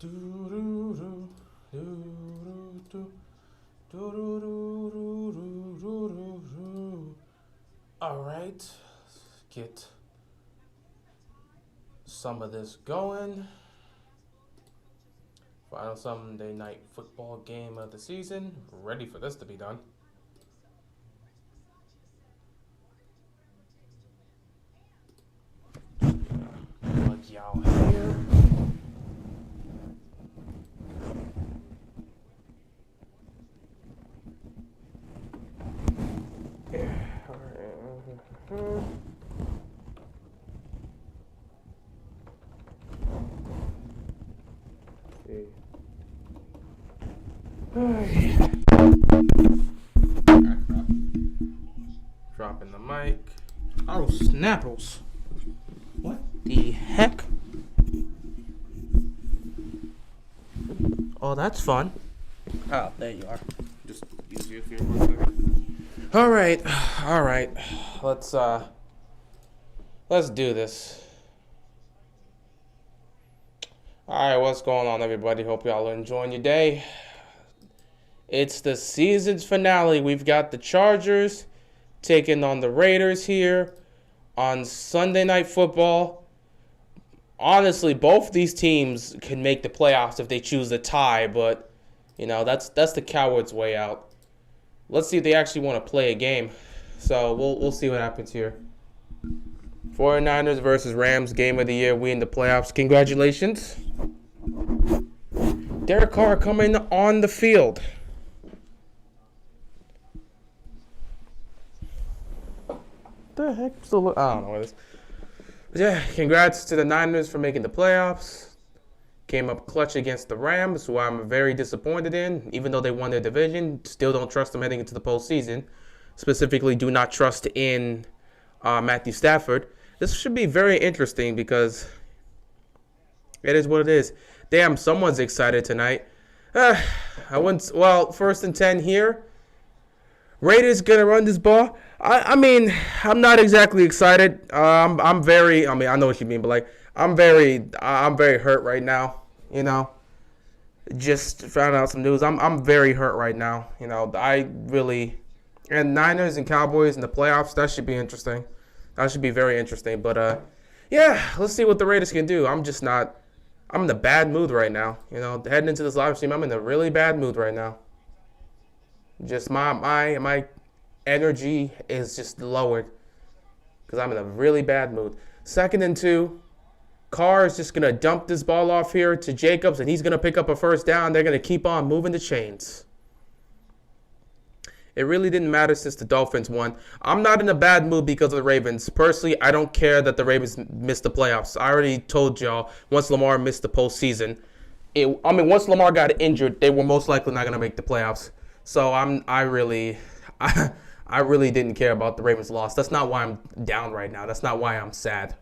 All right, get some of this going. Final Sunday night football game of the season. Ready for this to be done. Plug y'all here. Dropping the mic. Oh, snapples. What the heck? Oh, that's fun. Oh, there you are. Just use your fear for a second. All right. Let's do this. All right, what's going on, everybody? Hope y'all are enjoying your day. It's the season's finale. We've got the Chargers taking on the Raiders here on Sunday Night Football. Honestly, both these teams can make the playoffs if they choose a tie, but you know, that's the coward's way out. Let's see if they actually want to play a game. So we'll see what happens here. 49ers versus Rams, game of the year. We in the playoffs. Congratulations. Derek Carr coming on the field. The heck? I don't know what it is. But yeah, congrats to the Niners for making the playoffs. Came up clutch against the Rams, who I'm very disappointed in. Even though they won their division, still don't trust them heading into the postseason. Specifically, do not trust in Matthew Stafford. This should be very interesting because it is what it is. Damn, someone's excited tonight. First and 10 here. Raiders gonna run this ball. I mean, I'm not exactly excited. I know what you mean, but like, I'm very hurt right now. You know, just found out some news. I'm very hurt right now. You know, and Niners and Cowboys in the playoffs. That should be interesting. That should be very interesting. But yeah, let's see what the Raiders can do. I'm in a bad mood right now. You know, heading into this live stream, I'm in a really bad mood right now. Just my energy is just lowered because I'm in a really bad mood. 2nd and 2. Carr is just going to dump this ball off here to Jacobs, and he's going to pick up a first down. They're going to keep on moving the chains. It really didn't matter since the Dolphins won. I'm not in a bad mood because of the Ravens. Personally, I don't care that the Ravens missed the playoffs. I already told y'all once Lamar missed the postseason. Once Lamar got injured, they were most likely not going to make the playoffs. So I really didn't care about the Ravens' loss. That's not why I'm down right now. That's not why I'm sad.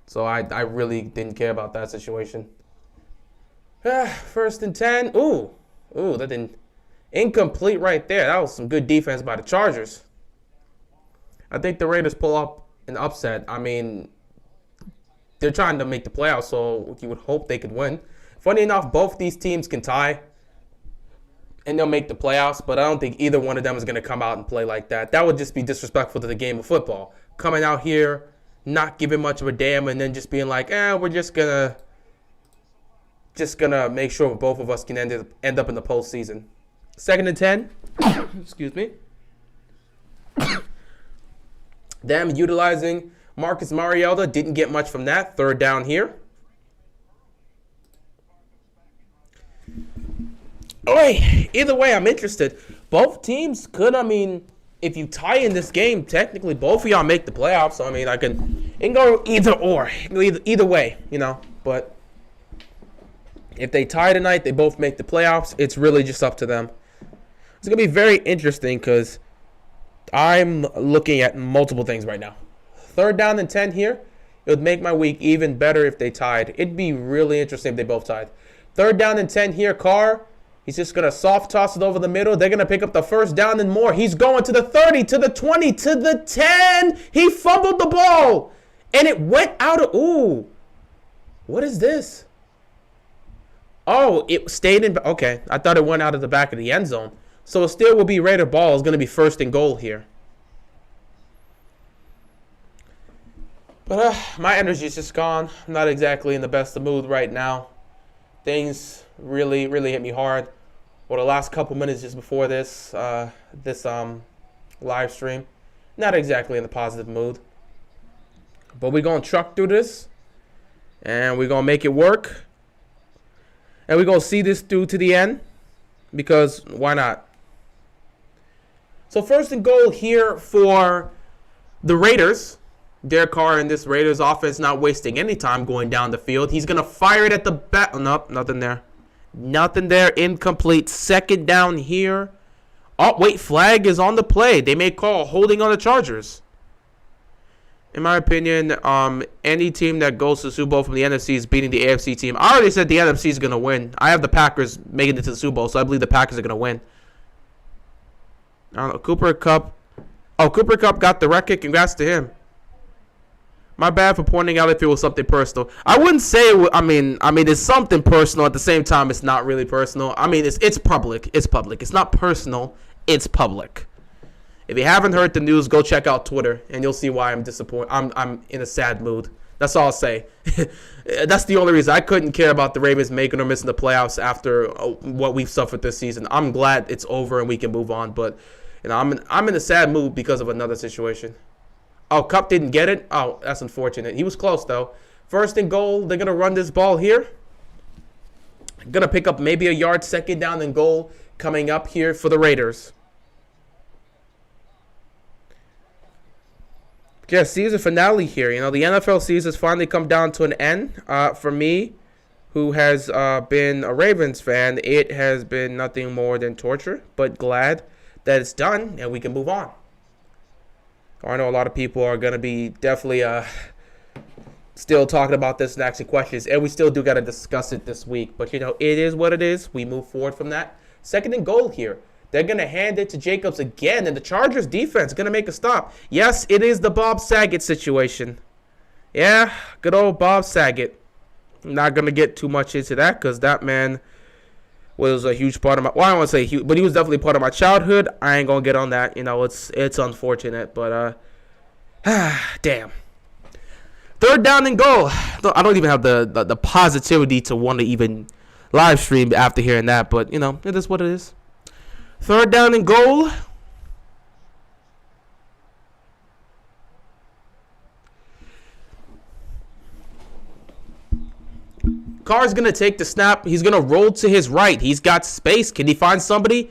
So I really didn't care about that situation. 1st and 10. Ooh, that didn't. Incomplete right there. That was some good defense by the Chargers. I think the Raiders pull up an upset. I mean, they're trying to make the playoffs, so you would hope they could win. Funny enough, both these teams can tie, and they'll make the playoffs, but I don't think either one of them is going to come out and play like that. That would just be disrespectful to the game of football. Coming out here, not giving much of a damn, and then just being like, we're just gonna make sure both of us can end up in the postseason. 2nd and 10. Excuse me. Them utilizing Marcus Mariota. Didn't get much from that. 3rd down here. Either way, I'm interested. Both teams could, if you tie in this game, technically both of y'all make the playoffs. So, it can go either or. Either way, you know. But if they tie tonight, they both make the playoffs. It's really just up to them. It's going to be very interesting because I'm looking at multiple things right now. 3rd down and 10 here. It would make my week even better if they tied. It'd be really interesting if they both tied. 3rd down and 10 here. Carr, he's just going to soft toss it over the middle. They're going to pick up the first down and more. He's going to the 30, to the 20, to the 10. He fumbled the ball. And it went out of... Ooh. What is this? Oh, it stayed in. Okay, I thought it went out of the back of the end zone. So it still will be Raider ball. It's going to be first and goal here. But my energy is just gone. I'm not exactly in the best of mood right now. Things really, really hit me hard. Well, the last couple minutes just before this live stream, not exactly in the positive mood. But we're going to truck through this, and we're going to make it work. And we're going to see this through to the end, because why not? So first and goal here for the Raiders. Derek Carr in this Raiders offense not wasting any time going down the field. He's going to fire it at the back. Nope, nothing there. Nothing there. Incomplete. Second down here. Oh, wait. Flag is on the play. They may call holding on the Chargers. In my opinion, any team that goes to the Super Bowl from the NFC is beating the AFC team. I already said the NFC is going to win. I have the Packers making it to the Super Bowl, so I believe the Packers are going to win. I don't know. Cooper Kupp. Oh, Cooper Kupp got the record. Congrats to him. My bad for pointing out if it was something personal. I wouldn't say it. I mean, it's something personal. At the same time, it's not really personal. I mean, it's public. It's public. It's not personal. It's public. If you haven't heard the news, go check out Twitter, and you'll see why I'm disappointed. I'm in a sad mood. That's all I'll say. That's the only reason. I couldn't care about the Ravens making or missing the playoffs after what we've suffered this season. I'm glad it's over and we can move on, but I'm in a sad mood because of another situation. Oh, Kupp didn't get it? Oh, that's unfortunate. He was close, though. First and goal. They're going to run this ball here. Going to pick up maybe a yard. Second down and goal coming up here for the Raiders. Yeah, season finale here. You know, the NFL season's finally come down to an end. For me, who has been a Ravens fan, it has been nothing more than torture. But glad that it's done and we can move on. I know a lot of people are going to be definitely still talking about this and asking questions. And we still do got to discuss it this week. But, you know, it is what it is. We move forward from that. Second and goal here. They're going to hand it to Jacobs again. And the Chargers defense is going to make a stop. Yes, it is the Bob Saget situation. Yeah, good old Bob Saget. I'm not going to get too much into that because that man was a huge part of my, well, I don't want to say huge, but he was definitely part of my childhood. I ain't going to get on that. You know, it's unfortunate, but, damn. Third down and goal. I don't even have the positivity to want to even live stream after hearing that, but, you know, it is what it is. Third down and goal. Carr's going to take the snap. He's going to roll to his right. He's got space. Can he find somebody?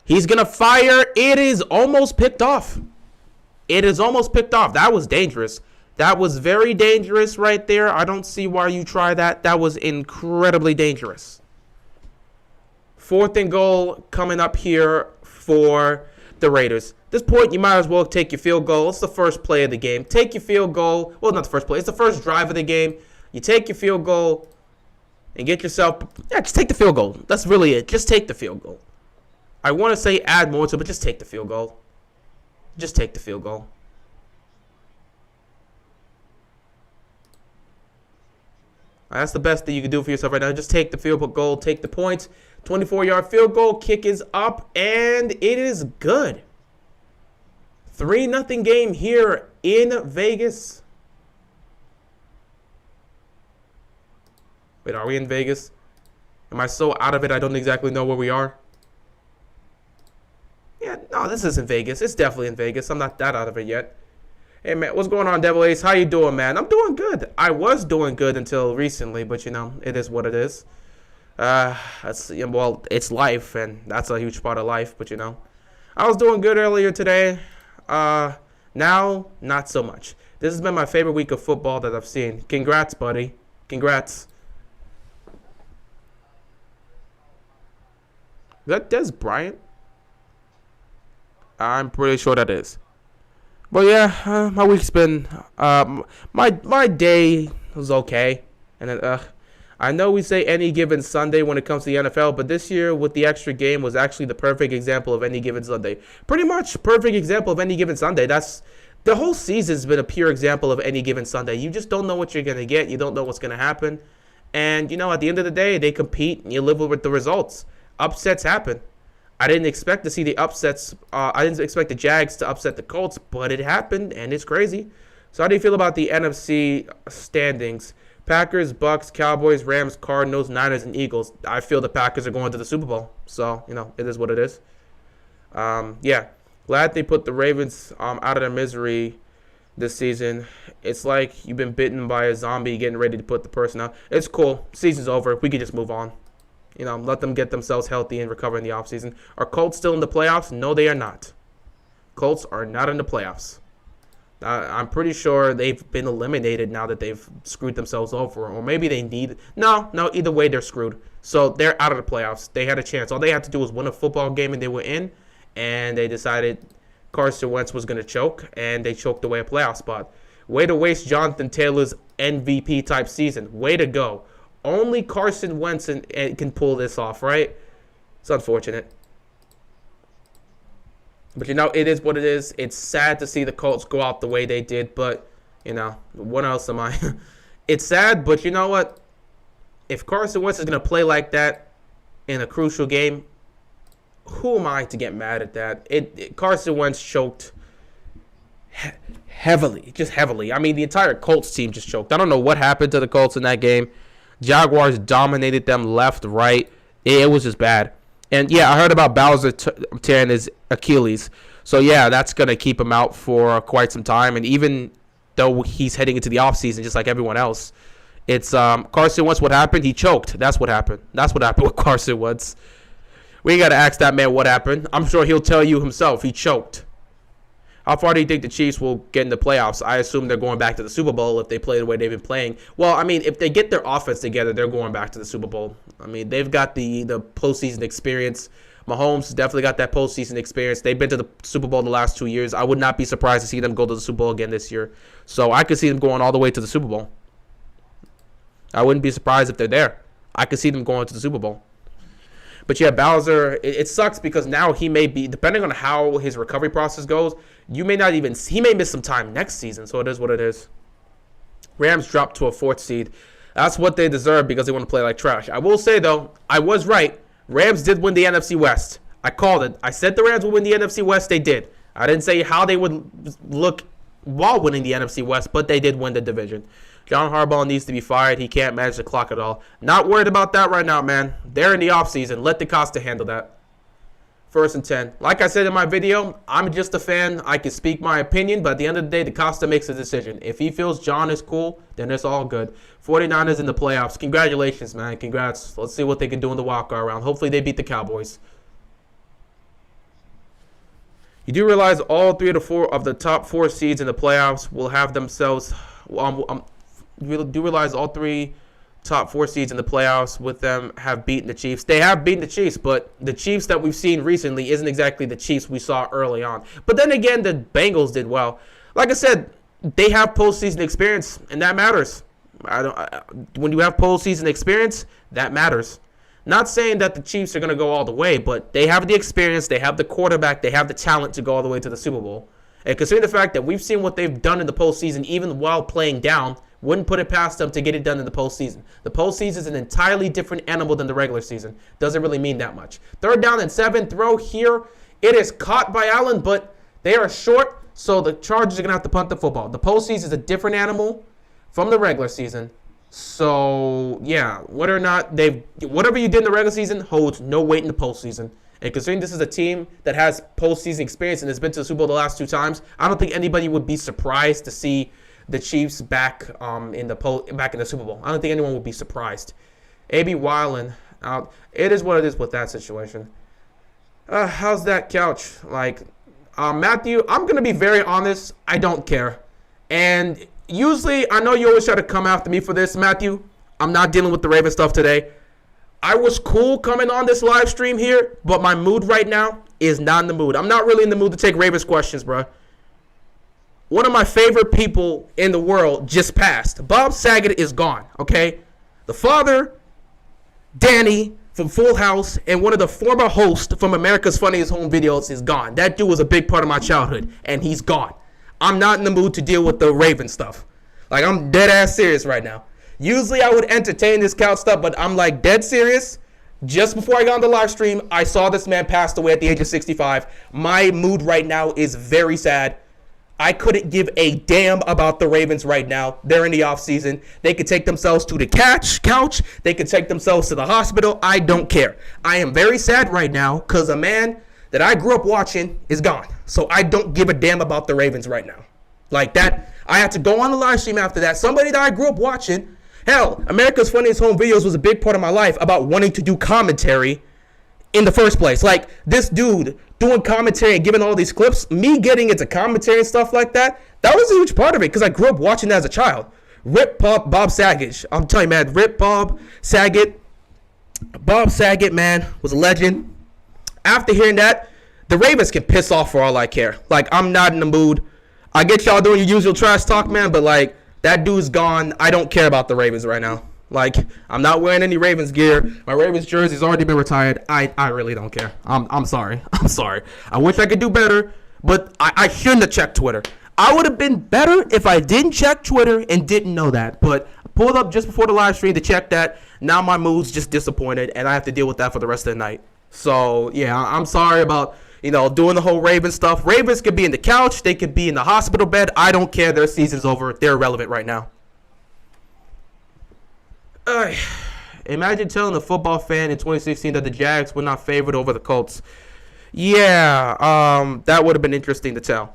He's going to fire. It is almost picked off. It is almost picked off. That was dangerous. That was very dangerous right there. I don't see why you try that. That was incredibly dangerous. Fourth and goal coming up here for the Raiders. At this point, you might as well take your field goal. It's the first play of the game. Take your field goal. Well, not the first play. It's the first drive of the game. You take your field goal and get yourself, just take the field goal. That's really it. Just take the field goal. I want to say add more to it, but just take the field goal. Just take the field goal. That's the best that you can do for yourself right now. Just take the field goal, take the points. 24-yard field goal, kick is up, and it is good. 3-0 game here in Vegas. Wait, are we in Vegas? Am I so out of it I don't exactly know where we are? Yeah, no, this isn't Vegas. It's definitely in Vegas. I'm not that out of it yet. Hey, man, what's going on, Devil Ace? How you doing, man? I'm doing good. I was doing good until recently, but, you know, it is what it is. Well, it's life, and that's a huge part of life, but, you know. I was doing good earlier today. Now, not so much. This has been my favorite week of football that I've seen. Congrats, buddy. Congrats. Is that Des Bryant? I'm pretty sure that is. But yeah, my week's been, my day was okay. And then, I know we say any given Sunday when it comes to the NFL, but this year with the extra game was actually the perfect example of any given Sunday. Pretty much perfect example of any given Sunday. That's, the whole season's been a pure example of any given Sunday. You just don't know what you're going to get. You don't know what's going to happen. And, at the end of the day, they compete and you live with the results. Upsets happen. I didn't expect to see the upsets. I didn't expect the Jags to upset the Colts, but it happened, and it's crazy. So how do you feel about the NFC standings? Packers, Bucks, Cowboys, Rams, Cardinals, Niners, and Eagles. I feel the Packers are going to the Super Bowl. So, it is what it is. Glad they put the Ravens out of their misery this season. It's like you've been bitten by a zombie getting ready to put the person out. It's cool. Season's over. We can just move on. Let them get themselves healthy and recover in the offseason. Are Colts still in the playoffs? No, they are not. Colts are not in the playoffs. I'm pretty sure they've been eliminated now that they've screwed themselves over. Or maybe they need... No, either way, they're screwed. So they're out of the playoffs. They had a chance. All they had to do was win a football game and they were in. And they decided Carson Wentz was going to choke. And they choked away a playoff spot. Way to waste Jonathan Taylor's MVP type season. Way to go. Only Carson Wentz can pull this off, right? It's unfortunate. But, it is what it is. It's sad to see the Colts go out the way they did. But, what else am I? It's sad, but you know what? If Carson Wentz is going to play like that in a crucial game, who am I to get mad at that? Carson Wentz choked heavily. Just heavily. I mean, the entire Colts team just choked. I don't know what happened to the Colts in that game. Jaguars dominated them left, right. It was just bad. And, I heard about Bowser tearing his Achilles. So, that's going to keep him out for quite some time. And even though he's heading into the offseason just like everyone else, it's Carson Wentz. What happened? He choked. That's what happened. That's what happened with Carson Wentz. We got to ask that man what happened. I'm sure he'll tell you himself. He choked. How far do you think the Chiefs will get in the playoffs? I assume they're going back to the Super Bowl if they play the way they've been playing. Well, I mean, if they get their offense together, they're going back to the Super Bowl. I mean, they've got the postseason experience. Mahomes definitely got that postseason experience. They've been to the Super Bowl the last 2 years. I would not be surprised to see them go to the Super Bowl again this year. So I could see them going all the way to the Super Bowl. I wouldn't be surprised if they're there. I could see them going to the Super Bowl. But Bowser, it sucks because now he may be, depending on how his recovery process goes, he may miss some time next season. So it is what it is. Rams dropped to a 4th seed. That's what they deserve because they want to play like trash. I will say, though, I was right. Rams did win the NFC West. I called it. I said the Rams would win the NFC West. They did. I didn't say how they would look while winning the NFC West, but they did win the division. John Harbaugh needs to be fired. He can't manage the clock at all. Not worried about that right now, man. They're in the offseason. Let DeCosta handle that. 1st and 10. Like I said in my video, I'm just a fan. I can speak my opinion, but at the end of the day, DeCosta makes a decision. If he feels John is cool, then it's all good. 49ers in the playoffs. Congratulations, man. Congrats. Let's see what they can do in the wildcard round. Hopefully they beat the Cowboys. You do realize all 3 of the top 4 seeds in the playoffs will have themselves... You do realize all 3 top 4 seeds in the playoffs with them have beaten the Chiefs. They have beaten the Chiefs, but the Chiefs that we've seen recently isn't exactly the Chiefs we saw early on. But then again, the Bengals did well. Like I said, they have postseason experience, and that matters. When you have postseason experience, that matters. Not saying that the Chiefs are going to go all the way, but they have the experience, they have the quarterback, they have the talent to go all the way to the Super Bowl. And considering the fact that we've seen what they've done in the postseason, even while playing down, wouldn't put it past them to get it done in the postseason. The postseason is an entirely different animal than the regular season. Doesn't really mean that much. 3rd down and 7, throw here. It is caught by Allen, but they are short, so the Chargers are going to have to punt the football. The postseason is a different animal from the regular season. So, whether or not whatever you did in the regular season holds no weight in the postseason. And considering this is a team that has postseason experience and has been to the Super Bowl the last 2 times, I don't think anybody would be surprised to see the Chiefs back in the Super Bowl. I don't think anyone would be surprised. A.B. Weiland out. It is what it is with that situation. How's that couch? Matthew, I'm going to be very honest. I don't care. And usually, I know you always try to come after me for this, Matthew. I'm not dealing with the Raven stuff today. I was cool coming on this live stream here, but my mood right now is not in the mood. I'm not really in the mood to take Ravens questions, bro. One of my favorite people in the world just passed. Bob Saget is gone, okay? The father, Danny from Full House, and one of the former hosts from America's Funniest Home Videos is gone. That dude was a big part of my childhood, and he's gone. I'm not in the mood to deal with the Raven stuff. I'm dead ass serious right now. Usually I would entertain this couch stuff, but I'm like dead serious. Just before I got on the live stream, I saw this man passed away at the age of 65. My mood right now is very sad. I couldn't give a damn about the Ravens right now. They're in the offseason. They could take themselves to the couch. They could take themselves to the hospital. I don't care. I am very sad right now because a man that I grew up watching is gone. So I don't give a damn about the Ravens right now. Like that, I had to go on the live stream after that. Somebody that I grew up watching. Hell, America's Funniest Home Videos was a big part of my life about wanting to do commentary in the first place. Like, this dude doing commentary and giving all these clips, me getting into commentary and stuff like that, that was a huge part of it because I grew up watching that as a child. Rip Bob Saget. I'm telling you, man, Rip Bob Saget. Bob Saget, man, was a legend. After hearing that, the Ravens can piss off for all I care. Like, I'm not in the mood. I get y'all doing your usual trash talk, man, but, like, that dude's gone. I don't care about the Ravens right now. Like, I'm not wearing any Ravens gear. My Ravens jersey's already been retired. I really don't care. I'm sorry. I'm sorry. I wish I could do better, but I shouldn't have checked Twitter. I would have been better if I didn't check Twitter and didn't know that. But I pulled up just before the live stream to check that. Now my mood's just disappointed, and I have to deal with that for the rest of the night. So, yeah, I'm sorry about, doing the whole Ravens stuff. Ravens could be in the couch. They could be in the hospital bed. I don't care. Their season's over. They're irrelevant right now. Imagine telling a football fan in 2016 that the Jags were not favored over the Colts. Yeah, that would have been interesting to tell.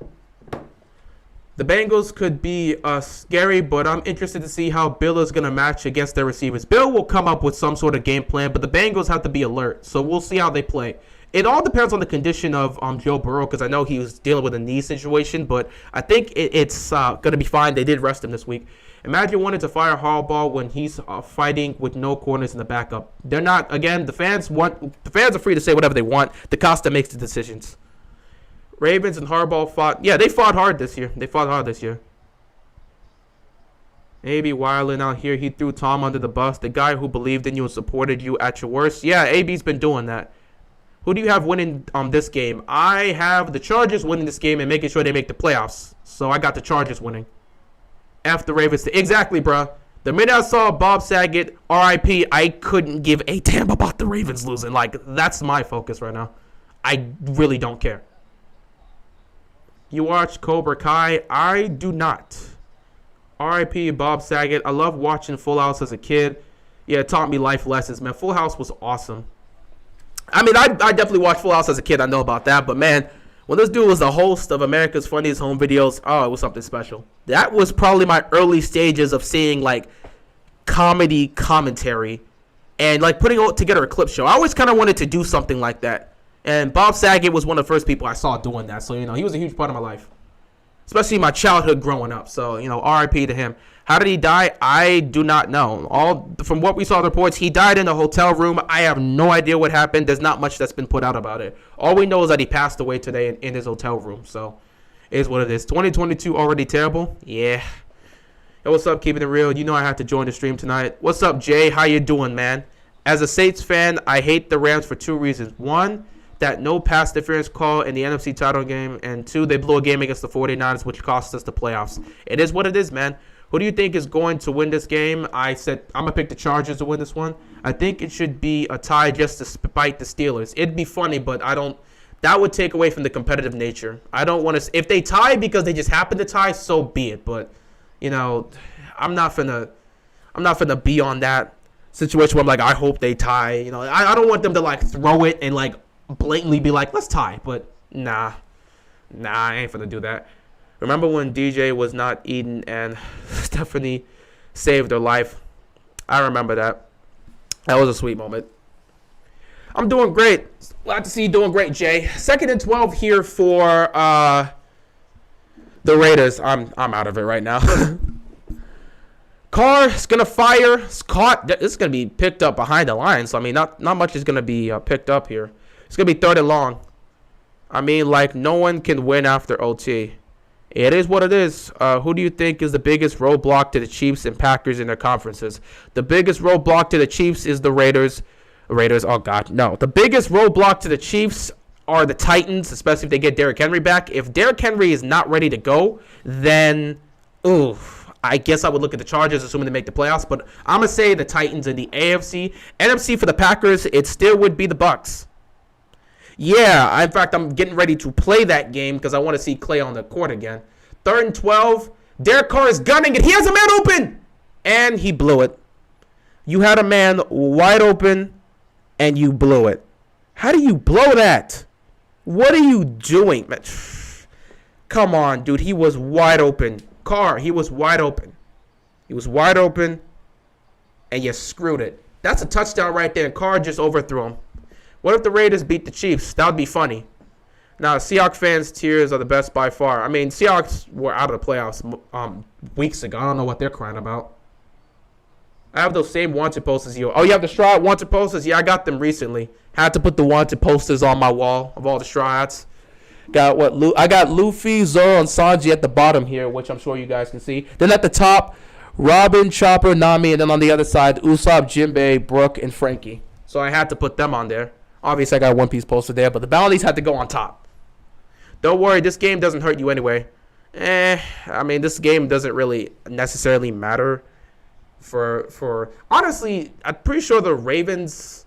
The Bengals could be scary, but I'm interested to see how Bill is going to match against their receivers. Bill will come up with some sort of game plan, but the Bengals have to be alert, so we'll see how they play. It all depends on the condition of Joe Burrow, because I know he was dealing with a knee situation, but I think it's going to be fine. They did rest him this week. Imagine wanting to fire Harbaugh when he's fighting with no corners in the backup. They're not. Again, the fans are free to say whatever they want. DeCosta makes the decisions. Ravens and Harbaugh fought. Yeah, they fought hard this year. Maybe Weiland out here, he threw Tom under the bus. The guy who believed in you and supported you at your worst. Yeah, AB's been doing that. Who do you have winning this game? I have the Chargers winning this game and making sure they make the playoffs. So I got the Chargers winning. F the Ravens. Exactly, bro. The minute I saw Bob Saget, RIP, I couldn't give a damn about the Ravens losing. Like, that's my focus right now. I really don't care. You watch Cobra Kai? I do not. RIP Bob Saget. I love watching Full House as a kid. Yeah, it taught me life lessons, man. Full House was awesome. I mean, I definitely watched Full House as a kid. I know about that. But, man, when this dude was the host of America's Funniest Home Videos, oh, it was something special. That was probably my early stages of seeing, like, comedy commentary and, like, putting together a clip show. I always kind of wanted to do something like that. And Bob Saget was one of the first people I saw doing that. So, he was a huge part of my life, especially my childhood growing up. So, RIP to him. How did he die? I do not know. From what we saw in the reports, he died in a hotel room. I have no idea what happened. There's not much that's been put out about it. All we know is that he passed away today in his hotel room. So, it is what it is. 2022 already terrible? Yeah. Hey, what's up, keeping it real? You know I have to join the stream tonight. What's up, Jay? How you doing, man? As a Saints fan, I hate the Rams for two reasons. One, that no pass interference call in the NFC title game. And two, they blew a game against the 49ers, which cost us the playoffs. It is what it is, man. Who do you think is going to win this game? I said I'm going to pick the Chargers to win this one. I think it should be a tie just to spite the Steelers. It'd be funny, but that would take away from the competitive nature. I don't want to. If they tie because they just happen to tie, so be it. But, I'm not finna be on that situation where I'm like, I hope they tie. I don't want them to, like, throw it and, like, blatantly be like, let's tie. But, nah, I ain't finna do that. Remember when DJ was not eating and Stephanie saved her life? I remember that. That was a sweet moment. I'm doing great. Glad to see you doing great, Jay. 2nd and 12 here for the Raiders. I'm out of it right now. Carr is going to fire. It's caught. This is going to be picked up behind the line. So, I mean, not much is going to be picked up here. It's going to be 3rd and long. I mean, like, no one can win after OT. It is what it is. Who do you think is the biggest roadblock to the Chiefs and Packers in their conferences? The biggest roadblock to the Chiefs is the Raiders. Oh, God, no. The biggest roadblock to the Chiefs are the Titans, especially if they get Derrick Henry back. If Derrick Henry is not ready to go, then, I guess I would look at the Chargers, assuming they make the playoffs. But I'm going to say the Titans in the AFC. NFC for the Packers, it still would be the Bucs. Yeah, in fact, I'm getting ready to play that game because I want to see Clay on the court again. 3rd and 12. Derek Carr is gunning it. He has a man open. And he blew it. You had a man wide open, and you blew it. How do you blow that? What are you doing? Man, come on, dude. He was wide open. Carr, he was wide open. He was wide open, and you screwed it. That's a touchdown right there, and Carr just overthrew him. What if the Raiders beat the Chiefs? That would be funny. Now, Seahawks fans' tears are the best by far. I mean, Seahawks were out of the playoffs weeks ago. I don't know what they're crying about. I have those same wanted posters. Oh, you have the straw wanted posters? Yeah, I got them recently. Had to put the wanted posters on my wall of all the straw hats. I got Luffy, Zoro, and Sanji at the bottom here, which I'm sure you guys can see. Then at the top, Robin, Chopper, Nami, and then on the other side, Usopp, Jinbei, Brooke, and Frankie. So I had to put them on there. Obviously, I got a One Piece poster there, but the bounties had to go on top. Don't worry, this game doesn't hurt you anyway. I mean, this game doesn't really necessarily matter for honestly, I'm pretty sure the Ravens,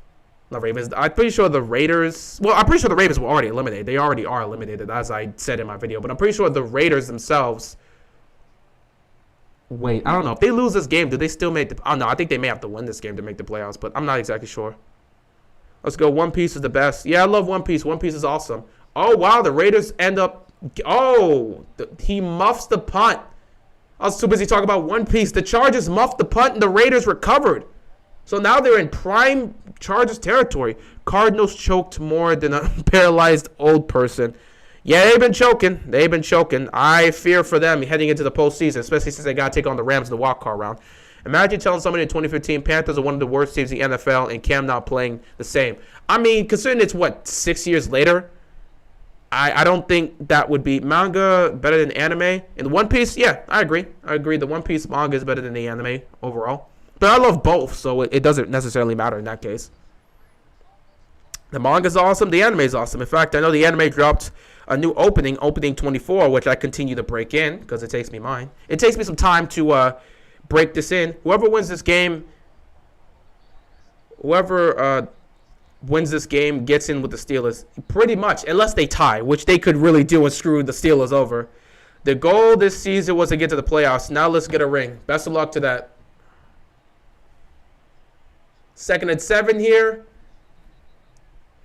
I'm pretty sure the Raiders, well, I'm pretty sure the Ravens were already eliminated. They already are eliminated, as I said in my video, but I'm pretty sure the Raiders themselves, wait, I don't know. If they lose this game, do they still make the, oh no, I think they may have to win this game to make the playoffs, but I'm not exactly sure. Let's go. One Piece is the best. Yeah, I love One Piece. One Piece is awesome. Oh, wow. The Raiders end up... Oh, he muffs the punt. I was too busy talking about One Piece. The Chargers muffed the punt, and the Raiders recovered. So now they're in prime Chargers territory. Cardinals choked more than a paralyzed old person. Yeah, they've been choking. I fear for them heading into the postseason, especially since they got to take on the Rams in the wild card round. Imagine telling somebody in 2015 Panthers are one of the worst teams in the NFL and Cam not playing the same. I mean, considering it's, 6 years later, I don't think that would be manga better than anime. In the One Piece, yeah, I agree. The One Piece manga is better than the anime overall. But I love both, so it doesn't necessarily matter in that case. The manga's awesome. The anime's awesome. In fact, I know the anime dropped a new opening 24, which I continue to break in because it takes me some time to break this in. Whoever wins this game gets in with the Steelers, pretty much, unless they tie, which they could really do and screw the Steelers over. The goal this season was to get to the playoffs. Now let's get a ring. Best of luck to that. 2nd and 7 here.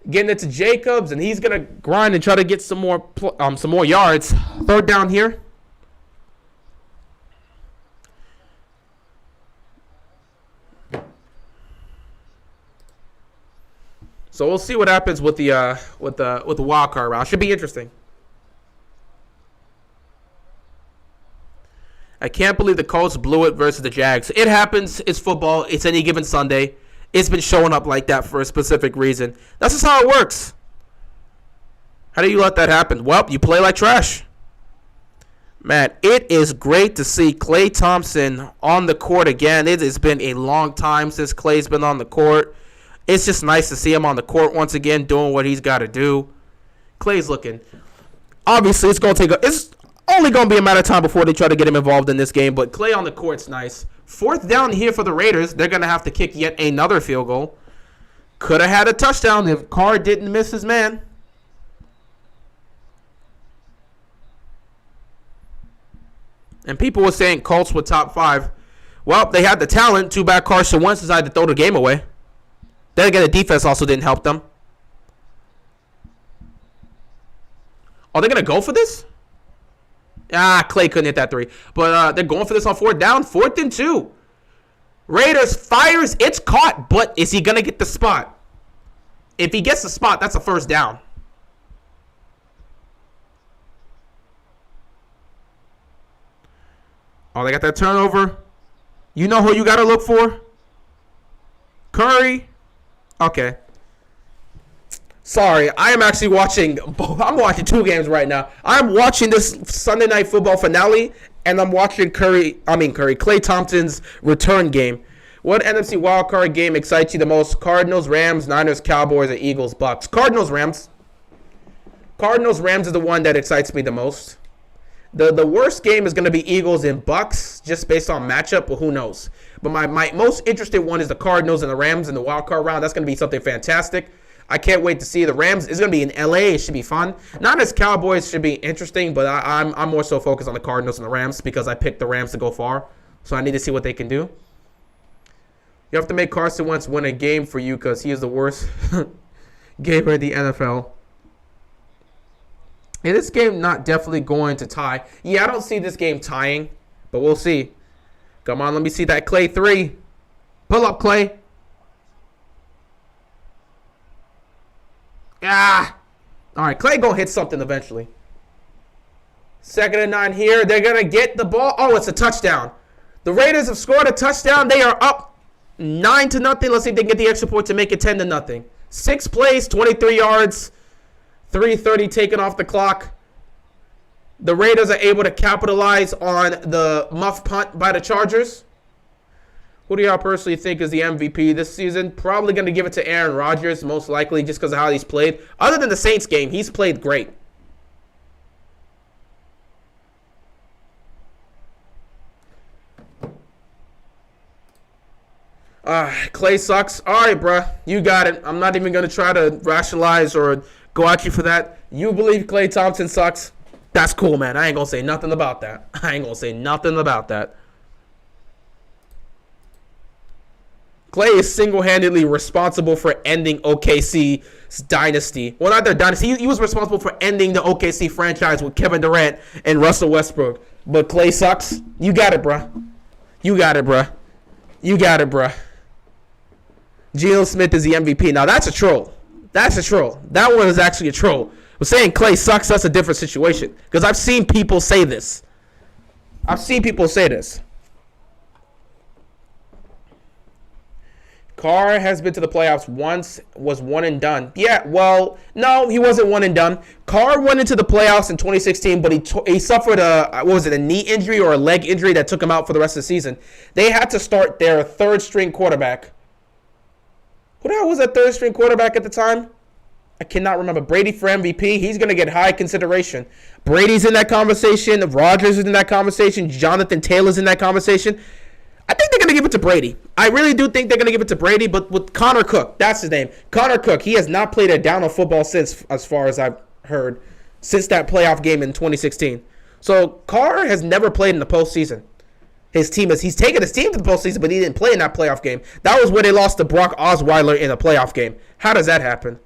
Getting it to Jacobs, and he's gonna grind and try to get some more yards. 3rd down here. So we'll see what happens with the wild card round. Should be interesting. I can't believe the Colts blew it versus the Jags. It happens. It's football. It's any given Sunday. It's been showing up like that for a specific reason. That's just how it works. How do you let that happen? Well, you play like trash. Man, it is great to see Klay Thompson on the court again. It has been a long time since Klay's been on the court. It's just nice to see him on the court once again doing what he's got to do. Klay's looking. Obviously, it's only going to be a matter of time before they try to get him involved in this game, but Klay on the court's nice. 4th down here for the Raiders. They're going to have to kick yet another field goal. Could have had a touchdown if Carr didn't miss his man. And people were saying Colts were top 5. Well, they had the talent. Too bad Carson Wentz decided to throw the game away. Then again, the defense also didn't help them. Are they going to go for this? Klay couldn't hit that 3. But they're going for this on 4th down. 4th and 2. Raiders fires. It's caught. But is he going to get the spot? If he gets the spot, that's a 1st down. Oh, they got that turnover. You know who you got to look for? Curry. Okay. Sorry, I am actually watching. I'm watching 2 games right now. I'm watching this Sunday Night Football finale, and I'm watching Klay Thompson's return game. What NFC wildcard game excites you the most? Cardinals, Rams, Niners, Cowboys, or Eagles, Bucks? Cardinals, Rams. Cardinals, Rams is the one that excites me the most. The worst game is going to be Eagles and Bucks, just based on matchup, but who knows. But my most interested one is the Cardinals and the Rams in the wild card round. That's going to be something fantastic. I can't wait to see the Rams. It's going to be in LA. It should be fun. Not as Cowboys should be interesting, but I'm more so focused on the Cardinals and the Rams because I picked the Rams to go far. So I need to see what they can do. You have to make Carson Wentz win a game for you because he is the worst gamer in the NFL. And this game not definitely going to tie. Yeah, I don't see this game tying, but we'll see. Come on, let me see that Clay 3. Pull up, Clay. All right, Clay going to hit something eventually. 2nd and 9 here. They're going to get the ball. Oh, it's a touchdown. The Raiders have scored a touchdown. They are up 9-0. Let's see if they can get the extra point to make it 10-0. 6 plays, 23 yards, 3:30 taken off the clock. The Raiders are able to capitalize on the muff punt by the Chargers. Who do y'all personally think is the MVP this season? Probably going to give it to Aaron Rodgers, most likely, just because of how he's played. Other than the Saints game, he's played great. Clay sucks. All right, bruh. You got it. I'm not even going to try to rationalize or go at you for that. You believe Klay Thompson sucks? That's cool, man. I ain't going to say nothing about that. Clay is single-handedly responsible for ending OKC's dynasty. Well, not their dynasty. He was responsible for ending the OKC franchise with Kevin Durant and Russell Westbrook. But Clay sucks? You got it, bruh. Geno Smith is the MVP. Now, that's a troll. That one is actually a troll. But saying Clay sucks, that's a different situation. Because I've seen people say this. Carr has been to the playoffs once, was one and done. Yeah, well, no, he wasn't one and done. Carr went into the playoffs in 2016, but he suffered a knee injury or a leg injury that took him out for the rest of the season. They had to start their third-string quarterback. Who the hell was that third-string quarterback at the time? I cannot remember. Brady for MVP. He's going to get high consideration. Brady's in that conversation. Rodgers is in that conversation. Jonathan Taylor's in that conversation. I think they're going to give it to Brady. I really do think they're going to give it to Brady, but with Connor Cook, that's his name. Connor Cook, he has not played a down of football since, as far as I've heard, since that playoff game in 2016. So Carr has never played in the postseason. He's taken his team to the postseason, but he didn't play in that playoff game. That was where they lost to Brock Osweiler in a playoff game. How does that happen?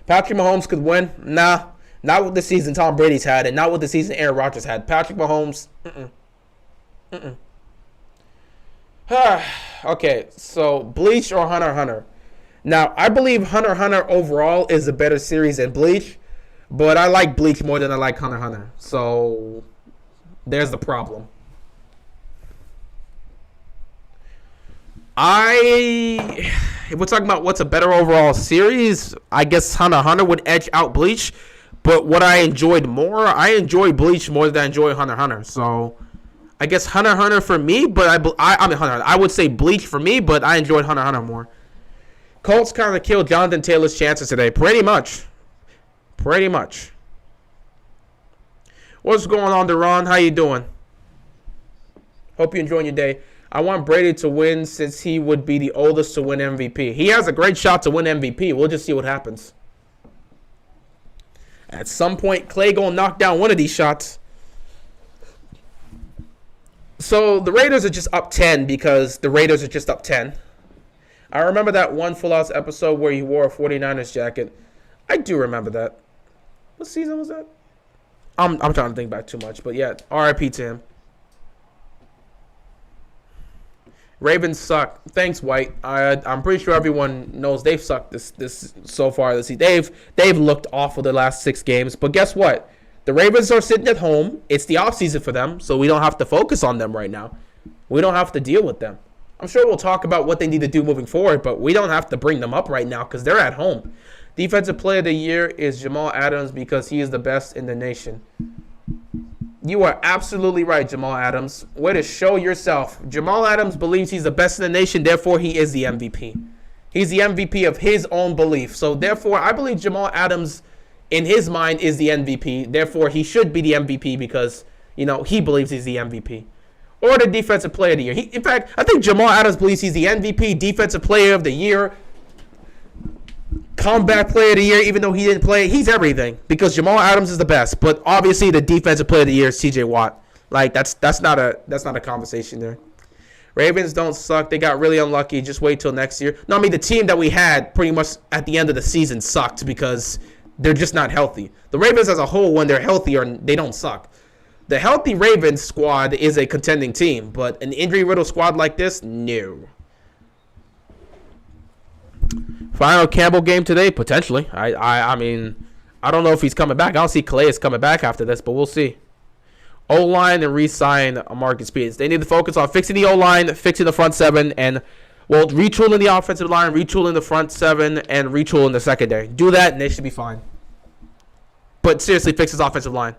Patrick Mahomes could win? Nah. Not with the season Tom Brady's had, and not with the season Aaron Rodgers had. Patrick Mahomes, Okay, so Bleach or Hunter x Hunter? Now, I believe Hunter x Hunter overall is a better series than Bleach, but I like Bleach more than I like Hunter x Hunter. So, there's the problem. If we're talking about what's a better overall series, I guess Hunter x Hunter would edge out Bleach. But what I enjoyed more, I enjoy Bleach more than I enjoy Hunter x Hunter. So, I guess Hunter x Hunter for me, but I would say Bleach for me, but I enjoyed Hunter x Hunter more. Colts kind of killed Jonathan Taylor's chances today. Pretty much. What's going on, Deron? How you doing? Hope you're enjoying your day. I want Brady to win since he would be the oldest to win MVP. He has a great shot to win MVP. We'll just see what happens. At some point, Clay gonna knock down one of these shots. So the Raiders are just up 10 because the Raiders are just up 10. I remember that one Full House episode where he wore a 49ers jacket. I do remember that. What season was that? I'm trying to think back too much, but yeah, RIP to him. Ravens suck. Thanks, White. I'm pretty sure everyone knows they've sucked this so far this season. They've looked awful the last 6 games. But guess what? The Ravens are sitting at home. It's the offseason for them, so we don't have to focus on them right now. We don't have to deal with them. I'm sure we'll talk about what they need to do moving forward, but we don't have to bring them up right now because they're at home. Defensive Player of the Year is Jamal Adams because he is the best in the nation. You are absolutely right, Jamal Adams. Way to show yourself. Jamal Adams believes he's the best in the nation, therefore he is the MVP. He's the MVP of his own belief. So, therefore, I believe Jamal Adams, in his mind, is the MVP. Therefore, he should be the MVP because, he believes he's the MVP. Or the Defensive Player of the Year. In fact, I think Jamal Adams believes he's the MVP, Defensive Player of the Year, Comeback Player of the Year, even though he didn't play. He's everything because Jamal Adams is the best. But obviously, the Defensive Player of the Year is T.J. Watt. Like that's not a conversation there. Ravens don't suck. They got really unlucky. Just wait till next year. No, I mean the team that we had pretty much at the end of the season sucked because they're just not healthy. The Ravens as a whole, when they're healthy, they don't suck. The healthy Ravens squad is a contending team, but an injury-riddled squad like this, no. Final Campbell game today, potentially. I mean, I don't know if he's coming back. I don't see Calais coming back after this, but we'll see. O-line and re-sign Marcus Peters. They need to focus on fixing the O-line, fixing the front seven, and, retooling the offensive line, retooling the front seven, and retooling the secondary. Do that, and they should be fine. But seriously, fix his offensive line.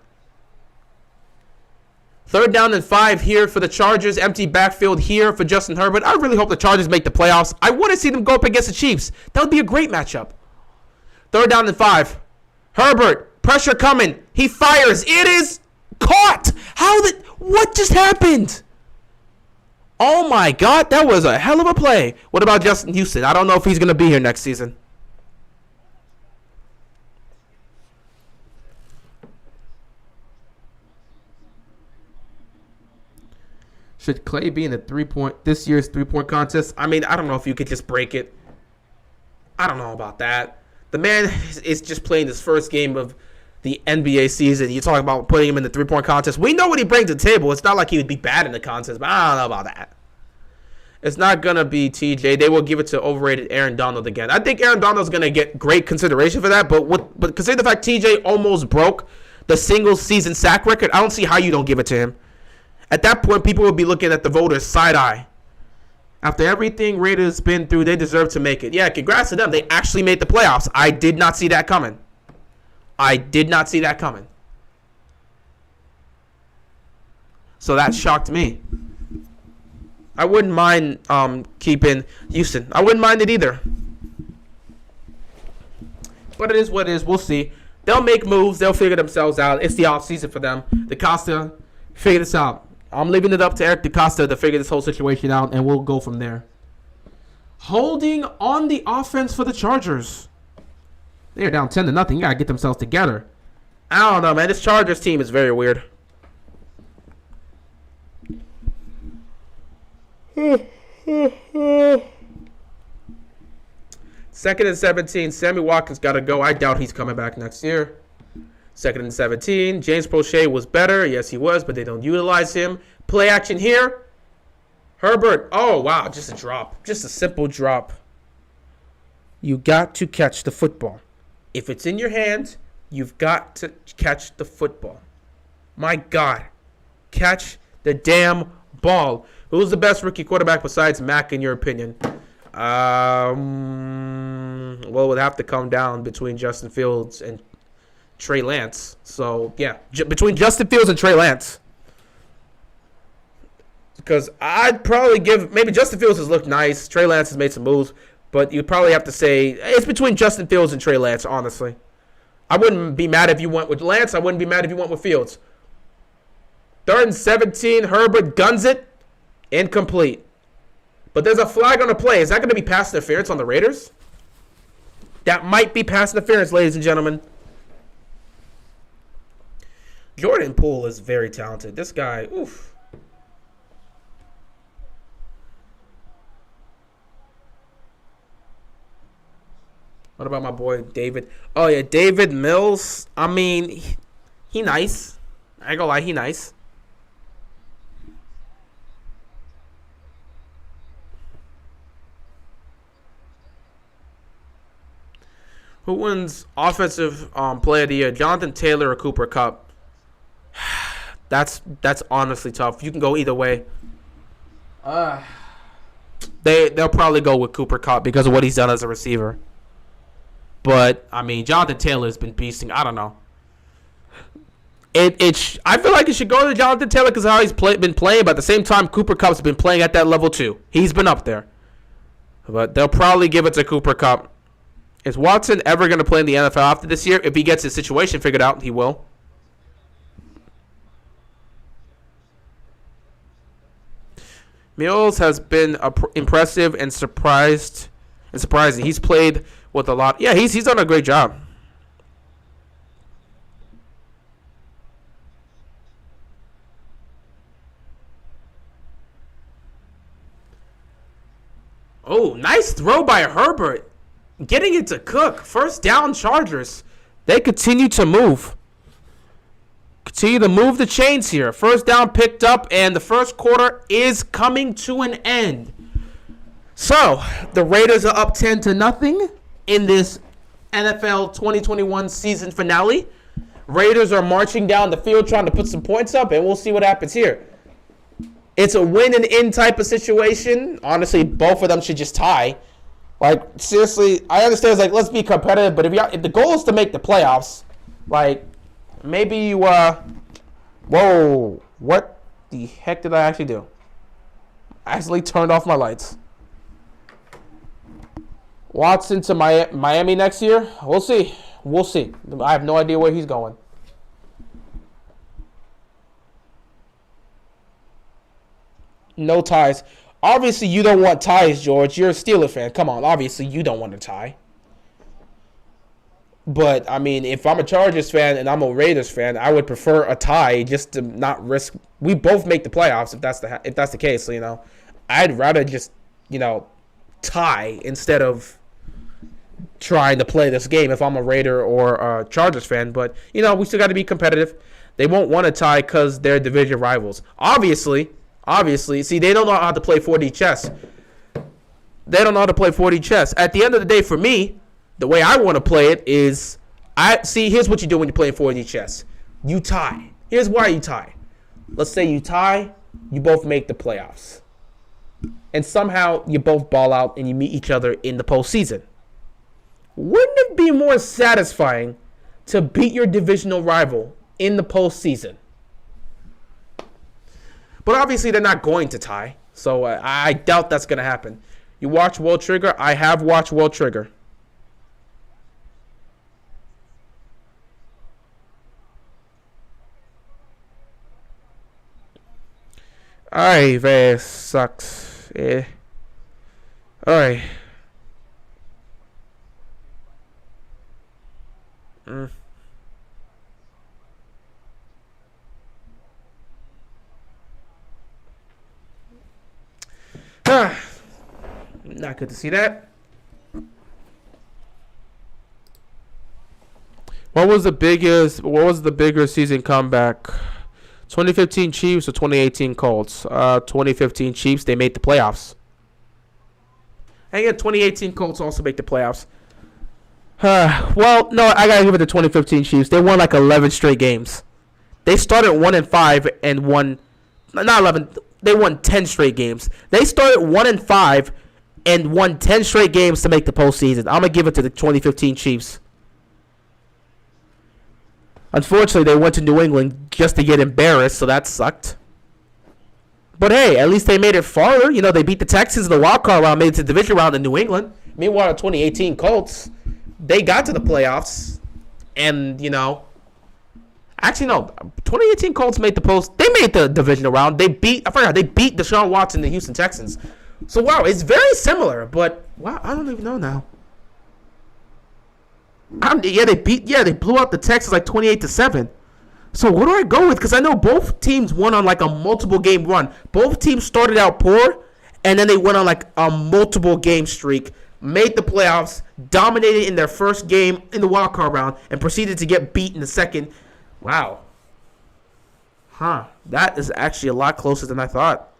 3rd down and 5 here for the Chargers. Empty backfield here for Justin Herbert. I really hope the Chargers make the playoffs. I want to see them go up against the Chiefs. That would be a great matchup. 3rd down and 5. Herbert, pressure coming. He fires. It is caught. What just happened? Oh my God, that was a hell of a play. What about Justin Houston? I don't know if he's going to be here next season. Should Clay be in this year's 3-point contest? I mean, I don't know if you could just break it. I don't know about that. The man is just playing his first game of the NBA season. You're talking about putting him in the 3-point contest. We know what he brings to the table. It's not like he would be bad in the contest, but I don't know about that. It's not going to be TJ. They will give it to overrated Aaron Donald again. I think Aaron Donald's going to get great consideration for that, but consider the fact TJ almost broke the single season sack record. I don't see how you don't give it to him. At that point, people will be looking at the voters side-eye. After everything Raiders been through, they deserve to make it. Yeah, congrats to them. They actually made the playoffs. I did not see that coming. So that shocked me. I wouldn't mind keeping Houston. I wouldn't mind it either. But it is what it is. We'll see. They'll make moves. They'll figure themselves out. It's the offseason for them. DeCosta, figure this out. I'm leaving it up to Eric DeCosta to figure this whole situation out, and we'll go from there. Holding on the offense for the Chargers. They're down 10-0. You got to get themselves together. I don't know, man. This Chargers team is very weird. Second and 17. Sammy Watkins got to go. I doubt he's coming back next year. 2nd and 17. James Prochet was better. Yes, he was, but they don't utilize him. Play action here. Herbert. Oh, wow. Just a drop. Just a simple drop. You got to catch the football. If it's in your hands, you've got to catch the football. My God. Catch the damn ball. Who's the best rookie quarterback besides Mac, in your opinion? Well, it would have to come down between Justin Fields and Trey Lance. So, yeah, between Justin Fields and Trey Lance. Because I'd probably maybe Justin Fields has looked nice. Trey Lance has made some moves. But you'd probably have to say it's between Justin Fields and Trey Lance, honestly. I wouldn't be mad if you went with Lance. I wouldn't be mad if you went with Fields. 3rd and 17. Herbert guns it. Incomplete. But there's a flag on the play. Is that going to be pass interference on the Raiders? That might be pass interference, ladies and gentlemen. Jordan Poole is very talented. This guy, oof. What about my boy David? Oh, yeah, David Mills. I mean, he nice. I ain't gonna lie, he nice. Who wins offensive player of the year? Jonathan Taylor or Cooper Kupp? That's honestly tough. You can go either way. They'll probably go with Cooper Kupp because of what he's done as a receiver. But I mean, Jonathan Taylor's been beasting. I don't know. I feel like it should go to Jonathan Taylor because of how he's been playing. But at the same time, Cooper Kupp's been playing at that level too. He's been up there. But they'll probably give it to Cooper Kupp. Is Watson ever going to play in the NFL after this year? If he gets his situation figured out, he will. Mills has been impressive and surprising. He's played with a lot. Yeah, he's done a great job. Oh, nice throw by Herbert. Getting it to Cook. First down, Chargers. They continue to move. Continue to move the chains here. First down picked up, and the first quarter is coming to an end. So, the Raiders are up 10-0 in this NFL 2021 season finale. Raiders are marching down the field trying to put some points up, and we'll see what happens here. It's a win and in type of situation. Honestly, both of them should just tie. Like, seriously, I understand it's like, let's be competitive, but if the goal is to make the playoffs, like, maybe you, whoa, what the heck did I actually do? I actually turned off my lights. Watson to Miami next year? We'll see. We'll see. I have no idea where he's going. No ties. Obviously, you don't want ties, George. You're a Steeler fan. Come on. Obviously, you don't want a tie. But, I mean, if I'm a Chargers fan and I'm a Raiders fan, I would prefer a tie just to not risk. We both make the playoffs if that's the case, you know. I'd rather just, you know, tie instead of trying to play this game if I'm a Raider or a Chargers fan. But, you know, we still got to be competitive. They won't want to tie because they're division rivals. Obviously, see, they don't know how to play 4D chess. They don't know how to play 4D chess. At the end of the day, for me, the way I want to play it is, here's what you do when you're playing 4D chess. You tie. Here's why you tie. Let's say you tie, you both make the playoffs. And somehow you both ball out and you meet each other in the postseason. Wouldn't it be more satisfying to beat your divisional rival in the postseason? But obviously they're not going to tie. So I doubt that's going to happen. You watch World Trigger? I have watched World Trigger. Alright, very sucks. Yeah. Alright. Not good to see that. What was the bigger season comeback? 2015 Chiefs or 2018 Colts? 2015 Chiefs, they made the playoffs. And again, 2018 Colts also make the playoffs. Well, no, I gotta give it to 2015 Chiefs. They won like 11 straight games. They started 1-5 and won, not 11. They won 10 straight games. They started 1-5 and won 10 straight games to make the postseason. I'm gonna give it to the 2015 Chiefs. Unfortunately, they went to New England just to get embarrassed, so that sucked. But hey, at least they made it farther. You know, they beat the Texans in the wild card round, made it to the division round in New England. Meanwhile, the 2018 Colts, they got to the playoffs, and you know, actually no, 2018 Colts made the post. They made the divisional round. They beat Deshaun Watson, the Houston Texans. So wow, it's very similar. But wow, I don't even know now. They blew out the Texans like 28-7. So what do I go with? Because I know both teams won on like a multiple game run. Both teams started out poor, and then they went on like a multiple game streak, made the playoffs, dominated in their first game in the wild card round, and proceeded to get beat in the second. Wow. That is actually a lot closer than I thought.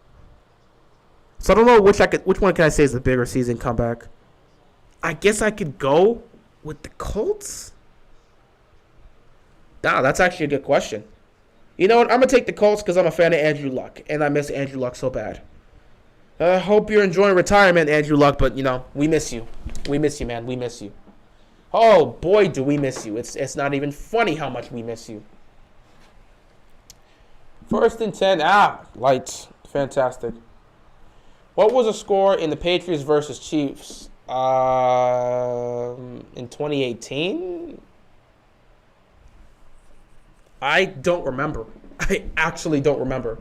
So I don't know which one can I say is the bigger season comeback. I guess I could go with the Colts? Nah, that's actually a good question. You know what? I'm going to take the Colts because I'm a fan of Andrew Luck, and I miss Andrew Luck so bad. I hope you're enjoying retirement, Andrew Luck, but, you know, we miss you. We miss you, man. We miss you. Oh, boy, do we miss you. It's not even funny how much we miss you. 1st and 10. Lights. Fantastic. What was the score in the Patriots versus Chiefs in 2018? I don't remember. I actually don't remember.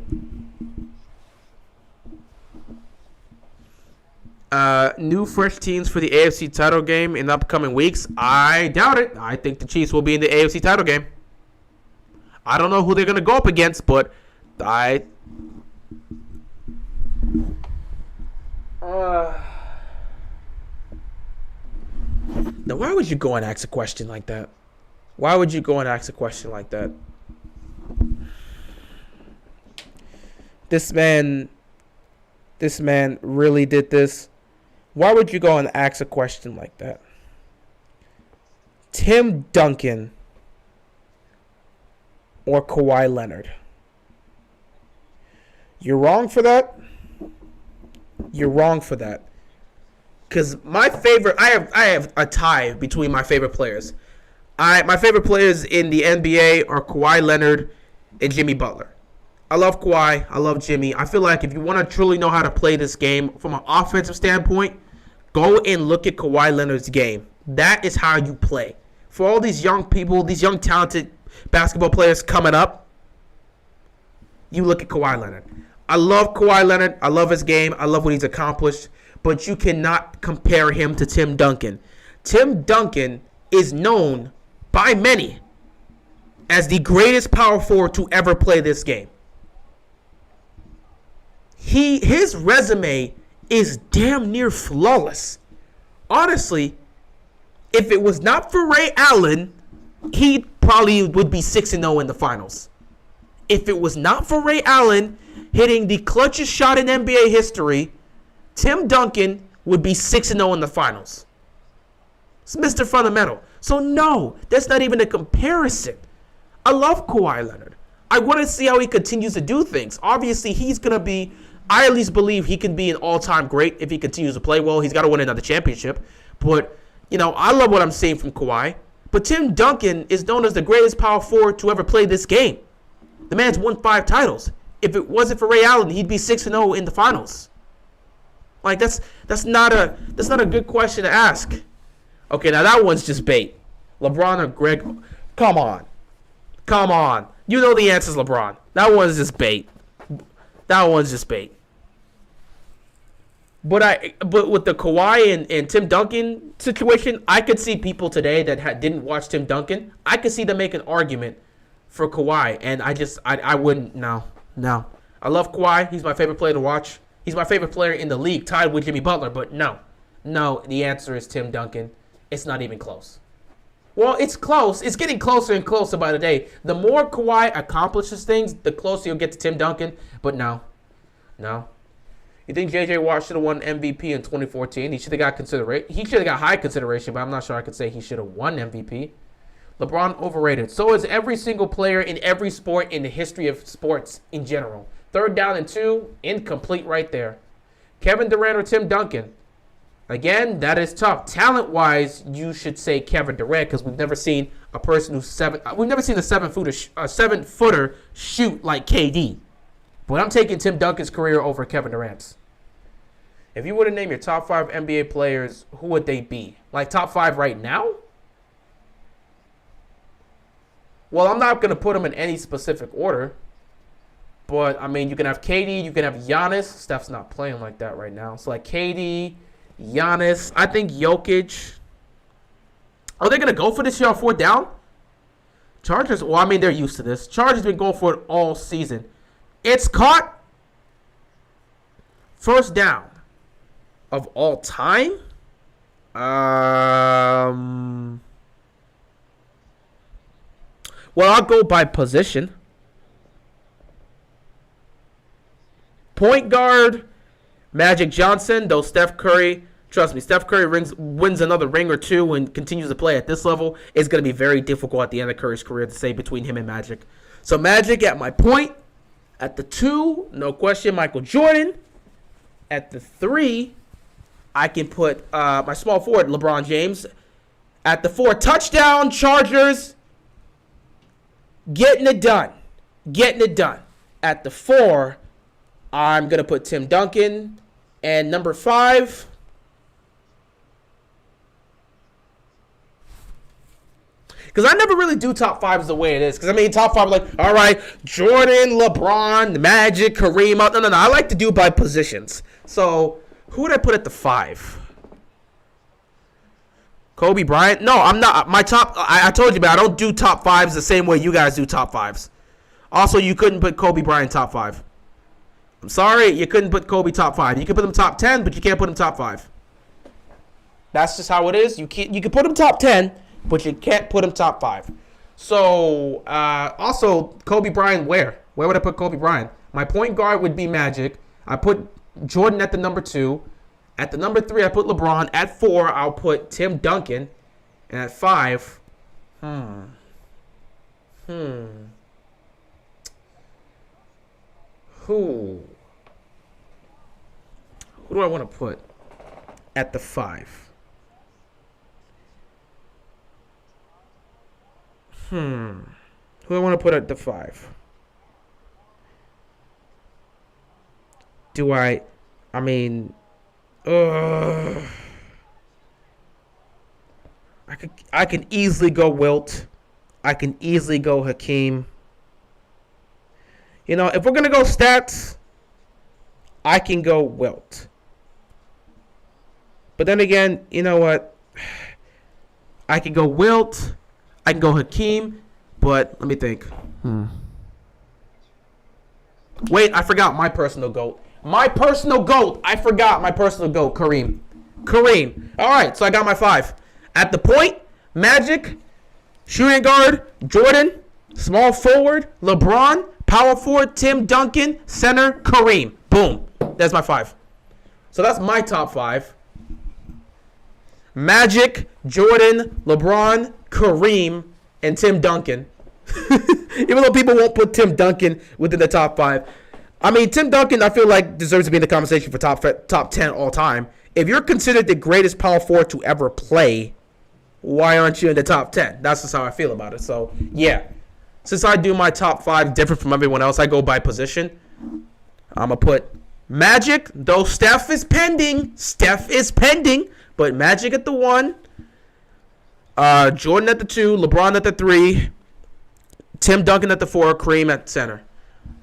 New fresh teams for the AFC title game in the upcoming weeks. I doubt it. I think the Chiefs will be in the AFC title game. I don't know who they're going to go up against, but now why would you go and ask a question like that? Why would you go and ask a question like that? This man really did this. Why would you go and ask a question like that? Tim Duncan or Kawhi Leonard? You're wrong for that. You're wrong for that. Because my favorite, I have a tie between my favorite players. My favorite players in the NBA are Kawhi Leonard and Jimmy Butler. I love Kawhi. I love Jimmy. I feel like if you want to truly know how to play this game from an offensive standpoint, go and look at Kawhi Leonard's game. That is how you play. For all these young people, these young talented basketball players coming up, you look at Kawhi Leonard. I love Kawhi Leonard. I love his game. I love what he's accomplished. But you cannot compare him to Tim Duncan. Tim Duncan is known by many as the greatest power forward to ever play this game. His resume is damn near flawless. Honestly, if it was not for Ray Allen, he probably would be 6-0 in the finals. If it was not for Ray Allen hitting the clutchest shot in NBA history, Tim Duncan would be 6-0 in the finals. It's Mr. Fundamental. So no, that's not even a comparison. I love Kawhi Leonard. I want to see how he continues to do things. Obviously, he's going to be, I at least believe he can be an all-time great if he continues to play well. He's got to win another championship. But, I love what I'm seeing from Kawhi. But Tim Duncan is known as the greatest power forward to ever play this game. The man's won 5 titles. If it wasn't for Ray Allen, he'd be 6-0 in the finals. Like, that's not a good question to ask. Okay, now that one's just bait. LeBron or Greg, come on. You know the answer's LeBron. That one's just bait. But with the Kawhi and Tim Duncan situation, I could see people today that didn't watch Tim Duncan. I could see them make an argument for Kawhi, and I wouldn't. No. I love Kawhi. He's my favorite player to watch. He's my favorite player in the league, tied with Jimmy Butler. But no, the answer is Tim Duncan. It's not even close. Well, it's close. It's getting closer and closer by the day. The more Kawhi accomplishes things, the closer you'll get to Tim Duncan. But no. You think J.J. Watt should have won MVP in 2014? He should have got consideration. He should have got high consideration, but I'm not sure I could say he should have won MVP. LeBron overrated. So is every single player in every sport in the history of sports in general. 3rd down and 2, incomplete right there. Kevin Durant or Tim Duncan? Again, that is tough. Talent-wise, you should say Kevin Durant because we've never seen a person who's we've never seen a 7-footer shoot like KD. But I'm taking Tim Duncan's career over Kevin Durant's. If you were to name your top 5 NBA players, who would they be? Like top 5 right now? Well, I'm not going to put them in any specific order. But, you can have KD, you can have Giannis. Steph's not playing like that right now. So, like KD, Giannis. I think Jokic. Are they going to go for this year on 4th down? Chargers, they're used to this. Chargers been going for it all season. It's caught. 1st down of all time. Well, I'll go by position. Point guard, Magic Johnson, though Steph Curry, trust me, Steph Curry wins another ring or 2 and continues to play at this level. It's going to be very difficult at the end of Curry's career to say between him and Magic. So Magic at my point. At the 2, no question, Michael Jordan. At the 3, I can put my small forward, LeBron James. At the 4, touchdown, Chargers. Getting it done. At the 4, I'm going to put Tim Duncan And number 5. Because I never really do top 5s the way it is. Because, I mean, top 5, like, all right, Jordan, LeBron, Magic, Kareem. No. I like to do by positions. So, who would I put at the 5? Kobe Bryant? No, I'm not. My top, I told you, but I don't do top 5s the same way you guys do top 5s. Also, you couldn't put Kobe Bryant top 5. I'm sorry, you couldn't put Kobe top 5. You could put him top 10, but you can't put him top 5. That's just how it is. You can put him top 10, but you can't put him top 5. So, also, Kobe Bryant where? Where would I put Kobe Bryant? My point guard would be Magic. I put Jordan at the number 2. At the number 3, I put LeBron. At 4, I'll put Tim Duncan. And at 5, Who do I want to put at the 5? Who do I want to put at the 5? I mean, I can easily go Wilt. I can easily go Hakeem. You know, if we're going to go stats, I can go Wilt. But then again, you know what? I can go Wilt. I can go Hakeem. But let me think. Wait, I forgot my personal GOAT. I forgot my personal GOAT, Kareem. All right, so I got my 5. At the point, Magic. Shooting guard, Jordan. Small forward, LeBron. Power forward, Tim Duncan. Center, Kareem. Boom. That's my 5. So that's my top 5. Magic, Jordan, LeBron, Kareem, and Tim Duncan. Even though people won't put Tim Duncan within the top 5. I mean, Tim Duncan, I feel like, deserves to be in the conversation for top 10 all time. If you're considered the greatest power forward to ever play, why aren't you in the top 10? That's just how I feel about it. So, yeah. Since I do my top 5 different from everyone else, I go by position. I'm going to put Magic, though Steph is pending. But Magic at the 1. Jordan at the 2. LeBron at the 3. Tim Duncan at the 4. Kareem at center.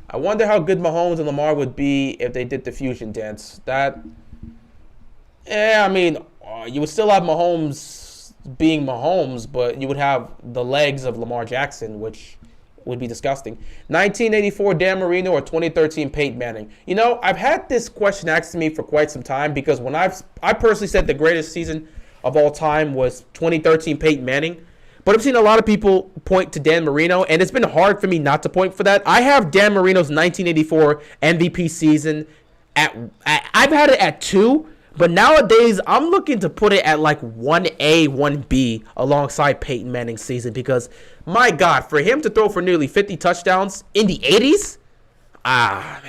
I wonder how good Mahomes and Lamar would be if they did the fusion dance. I mean, you would still have Mahomes being Mahomes, but you would have the legs of Lamar Jackson, which would be disgusting. 1984 Dan Marino or 2013 Peyton Manning? You know, I've had this question asked to me for quite some time because when I personally said the greatest season of all time was 2013 Peyton Manning. But I've seen a lot of people point to Dan Marino, and it's been hard for me not to point for that. I have Dan Marino's 1984 MVP season I've had it at 2, but nowadays I'm looking to put it at like 1A, 1B alongside Peyton Manning's season because, my God, for him to throw for nearly 50 touchdowns in the 80s? Man.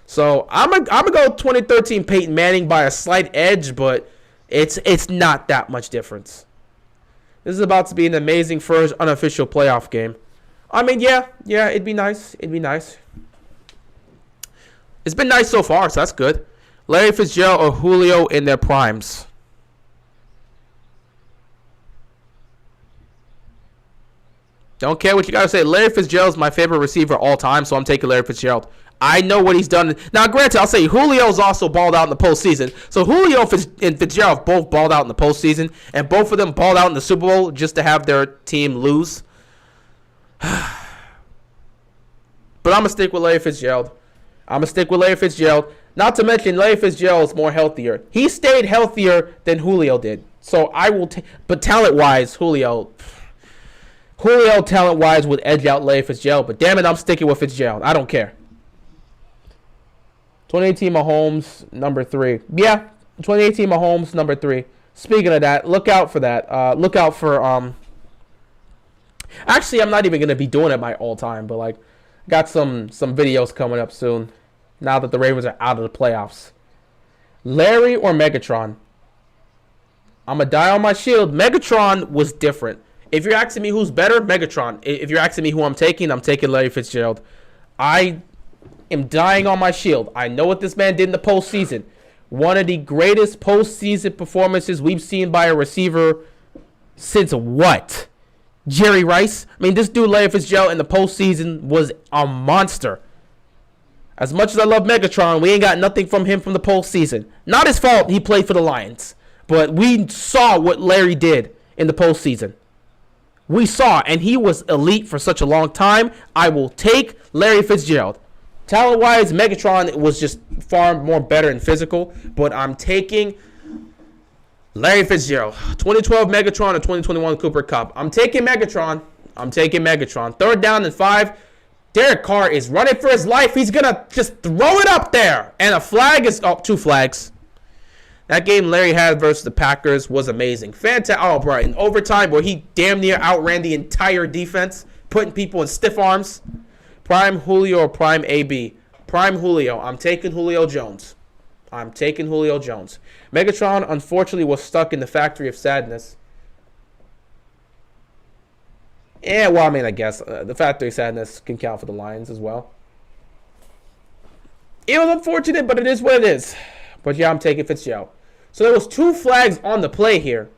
So I'm gonna go 2013 Peyton Manning by a slight edge, but it's not that much difference. This is about to be an amazing first unofficial playoff game. I mean, yeah, it'd be nice. It's been nice so far, so that's good. Larry Fitzgerald or Julio in their primes? Don't care what you got to say. Larry Fitzgerald's my favorite receiver all time, so I'm taking Larry Fitzgerald. I know what he's done. Now, granted, I'll say Julio's also balled out in the postseason. So Julio and Fitzgerald both balled out in the postseason, and both of them balled out in the Super Bowl just to have their team lose. But I'm going to stick with Larry Fitzgerald. Not to mention, Larry Fitzgerald is more healthier. He stayed healthier than Julio did. So I will but talent-wise, Julio talent-wise would edge out Larry Fitzgerald. But damn it, I'm sticking with Fitzgerald. I don't care. 2018 Mahomes, number 3. Yeah, 2018 Mahomes, number 3. Speaking of that, look out for that. Look out for Actually, I'm not even gonna be doing it my all-time, but like, got some videos coming up soon. Now that the Ravens are out of the playoffs. Larry or Megatron? I'm gonna die on my shield. Megatron was different. If you're asking me who's better, Megatron. If you're asking me who I'm taking Larry Fitzgerald. am dying on my shield. I know what this man did in the postseason. One of the greatest postseason performances we've seen by a receiver since what? Jerry Rice? I mean, this dude, Larry Fitzgerald, in the postseason was a monster. As much as I love Megatron, we ain't got nothing from him from the postseason. Not his fault he played for the Lions. But we saw what Larry did in the postseason. We saw, and he was elite for such a long time. I will take Larry Fitzgerald. Talent-wise, Megatron was just far more better and physical. But I'm taking Larry Fitzgerald. 2012 Megatron or 2021 Cooper Kupp. I'm taking Megatron. I'm taking Megatron. 3rd down and 5. Derek Carr is running for his life. He's going to just throw it up there. And a flag is... Oh, 2 flags. That game Larry had versus the Packers was amazing. Fantastic. Oh, bro. In overtime where he damn near outran the entire defense, putting people in stiff arms. Prime Julio or Prime AB? Prime Julio. I'm taking Julio Jones. I'm taking Julio Jones. Megatron, unfortunately, was stuck in the factory of sadness. Yeah, well, I mean, I guess the factory of sadness can count for the Lions as well. It was unfortunate, but it is what it is. But yeah, I'm taking Fitzgerald. So there was 2 flags on the play here.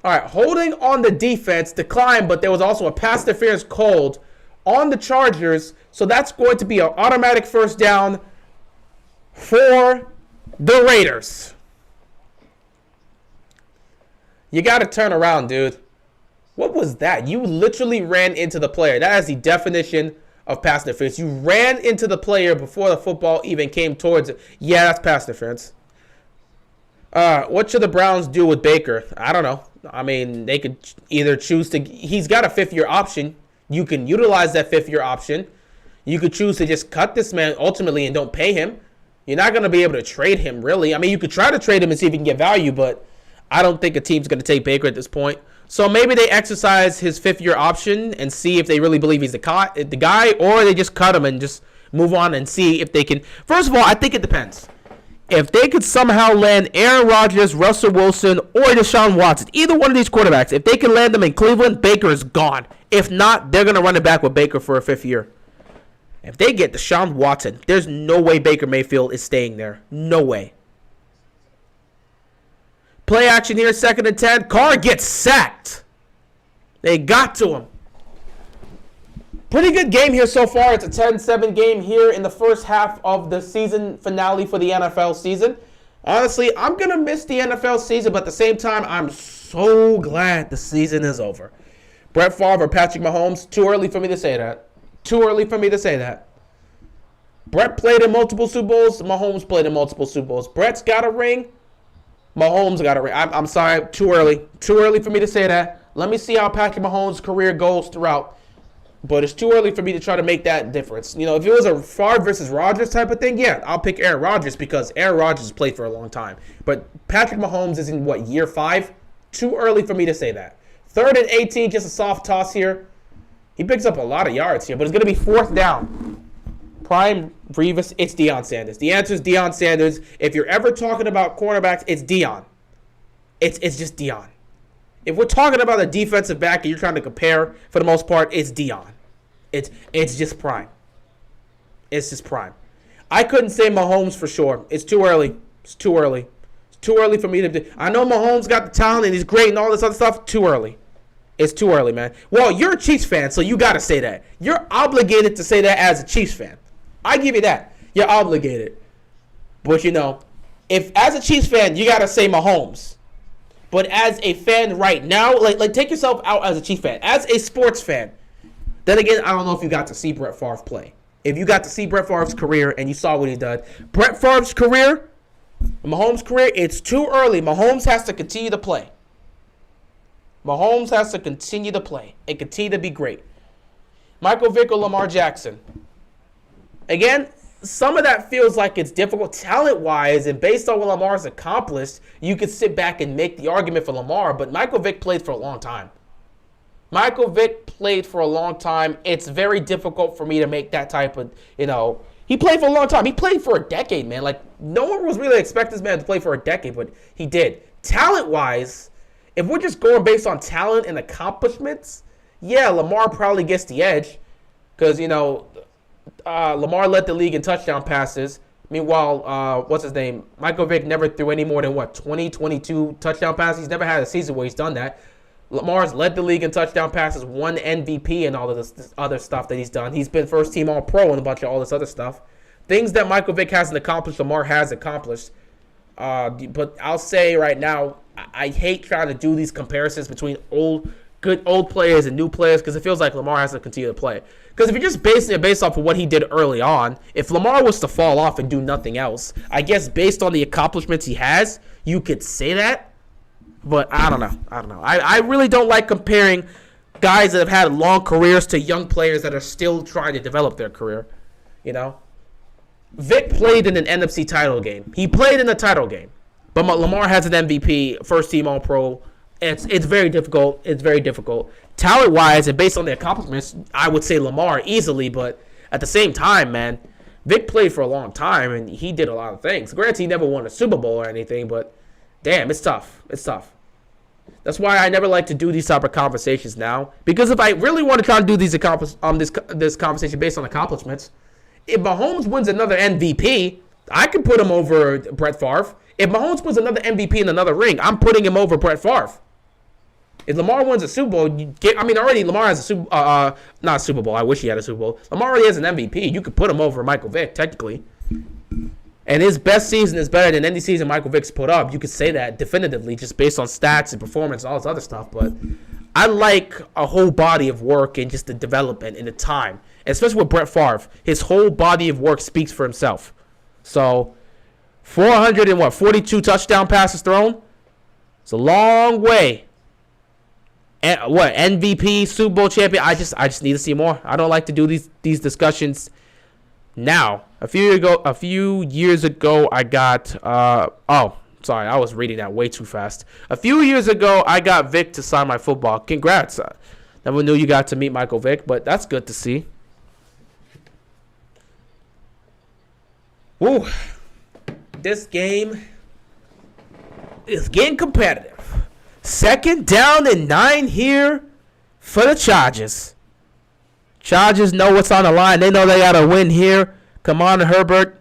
All right, holding on the defense declined, but there was also a pass interference called on the Chargers. So that's going to be an automatic 1st down for the Raiders. You got to turn around, dude. What was that? You literally ran into the player. That is the definition of pass interference. You ran into the player before the football even came towards it. Yeah, that's pass interference. What should the Browns do with Baker? I don't know. I mean, they could either choose to... He's got a 5th-year option. You can utilize that 5th-year option. You could choose to just cut this man ultimately and don't pay him. You're not going to be able to trade him, really. I mean, you could try to trade him and see if you can get value, but I don't think a team's going to take Baker at this point. So maybe they exercise his 5th-year option and see if they really believe he's the guy, or they just cut him and just move on and see if they can... First of all, I think it depends. If they could somehow land Aaron Rodgers, Russell Wilson, or Deshaun Watson, either one of these quarterbacks, if they can land them in Cleveland, Baker is gone. If not, they're going to run it back with Baker for a 5th year. If they get Deshaun Watson, there's no way Baker Mayfield is staying there. No way. Play action here, 2nd and 10. Carr gets sacked. They got to him. Pretty good game here so far. It's a 10-7 game here in the first half of the season finale for the NFL season. Honestly, I'm going to miss the NFL season, but at the same time, I'm so glad the season is over. Brett Favre or Patrick Mahomes, too early for me to say that. Too early for me to say that. Brett played in multiple Super Bowls. Mahomes played in multiple Super Bowls. Brett's got a ring. Mahomes got a ring. I'm sorry, too early. Too early for me to say that. Let me see how Patrick Mahomes' career goes throughout. But it's too early for me to try to make that difference. You know, if it was a Favre versus Rodgers type of thing, yeah, I'll pick Aaron Rodgers because Aaron Rodgers has played for a long time. But Patrick Mahomes is in, what, year 5? Too early for me to say that. 3rd and 18, just a soft toss here. He picks up a lot of yards here, but it's going to be 4th down. Prime Revis, it's Deion Sanders. The answer is Deion Sanders. If you're ever talking about cornerbacks, it's Deion. It's just Deion. If we're talking about a defensive back and you're trying to compare, for the most part, it's Deion. It's just Prime. It's just Prime. I couldn't say Mahomes for sure. It's too early. It's too early. It's too early for me to do. I know Mahomes got the talent and he's great and all this other stuff. Too early. It's too early, man. Well, you're a Chiefs fan, so you got to say that. You're obligated to say that as a Chiefs fan. I give you that. You're obligated. But, you know, if as a Chiefs fan, you got to say Mahomes. But as a fan right now, like take yourself out as a Chiefs fan. As a sports fan, then again, I don't know if you got to see Brett Favre play. If you got to see Brett Favre's career and you saw what he did. Brett Favre's career, Mahomes' career, it's too early. Mahomes has to continue to play. Mahomes has to continue to play and continue to be great. Michael Vick or Lamar Jackson. Again, some of that feels like it's difficult talent-wise, and based on what Lamar's accomplished, you could sit back and make the argument for Lamar, but Michael Vick played for a long time. Michael Vick played for a long time. It's very difficult for me to make that type of, he played for a long time. He played for a decade, man. Like, no one was really expecting this man to play for a decade, but he did. Talent-wise, If we're just going based on talent and accomplishments, yeah, Lamar probably gets the edge because, Lamar led the league in touchdown passes. Meanwhile, what's his name? Michael Vick never threw any more than, 22 touchdown passes? He's never had a season where he's done that. Lamar's led the league in touchdown passes, won MVP and all of this other stuff that he's done. He's been first team All-Pro and a bunch of all this other stuff. Things that Michael Vick hasn't accomplished, Lamar has accomplished. But I'll say right now, I hate trying to do these comparisons between good old players and new players because it feels like Lamar has to continue to play. Because if you're just basing it based off of what he did early on, if Lamar was to fall off and do nothing else, I guess based on the accomplishments he has, you could say that. But I don't know. I really don't like comparing guys that have had long careers to young players that are still trying to develop their career. Vic played in an NFC title game. He played in a title game. But Lamar has an MVP, first team All-Pro. It's very difficult. It's very difficult. Talent-wise and based on the accomplishments, I would say Lamar easily. But at the same time, man, Vic played for a long time and he did a lot of things. Granted, he never won a Super Bowl or anything, but damn, it's tough. It's tough. That's why I never like to do these type of conversations now. Because if I really want to try to do this conversation based on accomplishments, if Mahomes wins another MVP, I could put him over Brett Favre. If Mahomes wins another MVP in another ring, I'm putting him over Brett Favre. If Lamar wins a Super Bowl, already Lamar has not a Super Bowl. I wish he had a Super Bowl. Lamar already has an MVP. You could put him over Michael Vick, technically. And his best season is better than any season Michael Vick's put up. You could say that definitively just based on stats and performance and all this other stuff. But I like a whole body of work and just the development and the time. And especially with Brett Favre. His whole body of work speaks for himself. So 42 touchdown passes thrown? It's a long way. And MVP, Super Bowl champion? I just need to see more. I don't like to do these discussions now. A few years ago, I got sorry, I was reading that way too fast. A few years ago, I got Vic to sign my football. Congrats. Never knew you got to meet Michael Vick, but that's good to see. Woo. This game is getting competitive. 2nd down and 9 here for the Chargers. Chargers know what's on the line. They know they got to win here. Come on, Herbert.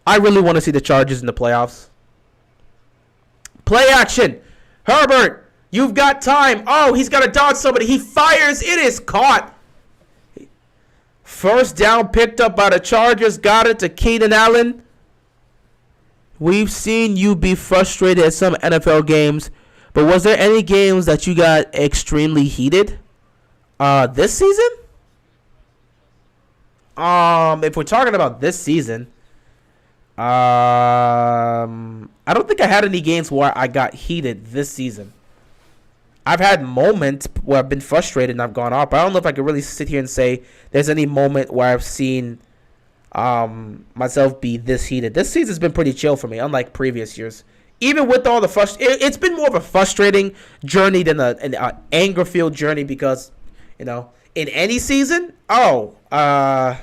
I really want to see the Chargers in the playoffs. Play action. Herbert, you've got time. Oh, he's got to dodge somebody. He fires. It is caught. First down picked up by the Chargers. Got it to Keenan Allen. We've seen you be frustrated at some NFL games, but was there any games that you got extremely heated this season? If we're talking about this season, I don't think I had any games where I got heated this season. I've had moments where I've been frustrated and I've gone off, but I don't know if I could really sit here and say there's any moment where I've seen myself be this heated. This season's been pretty chill for me, unlike previous years. Even with all the it's been more of a frustrating journey than an anger-filled journey because, in any season, yeah,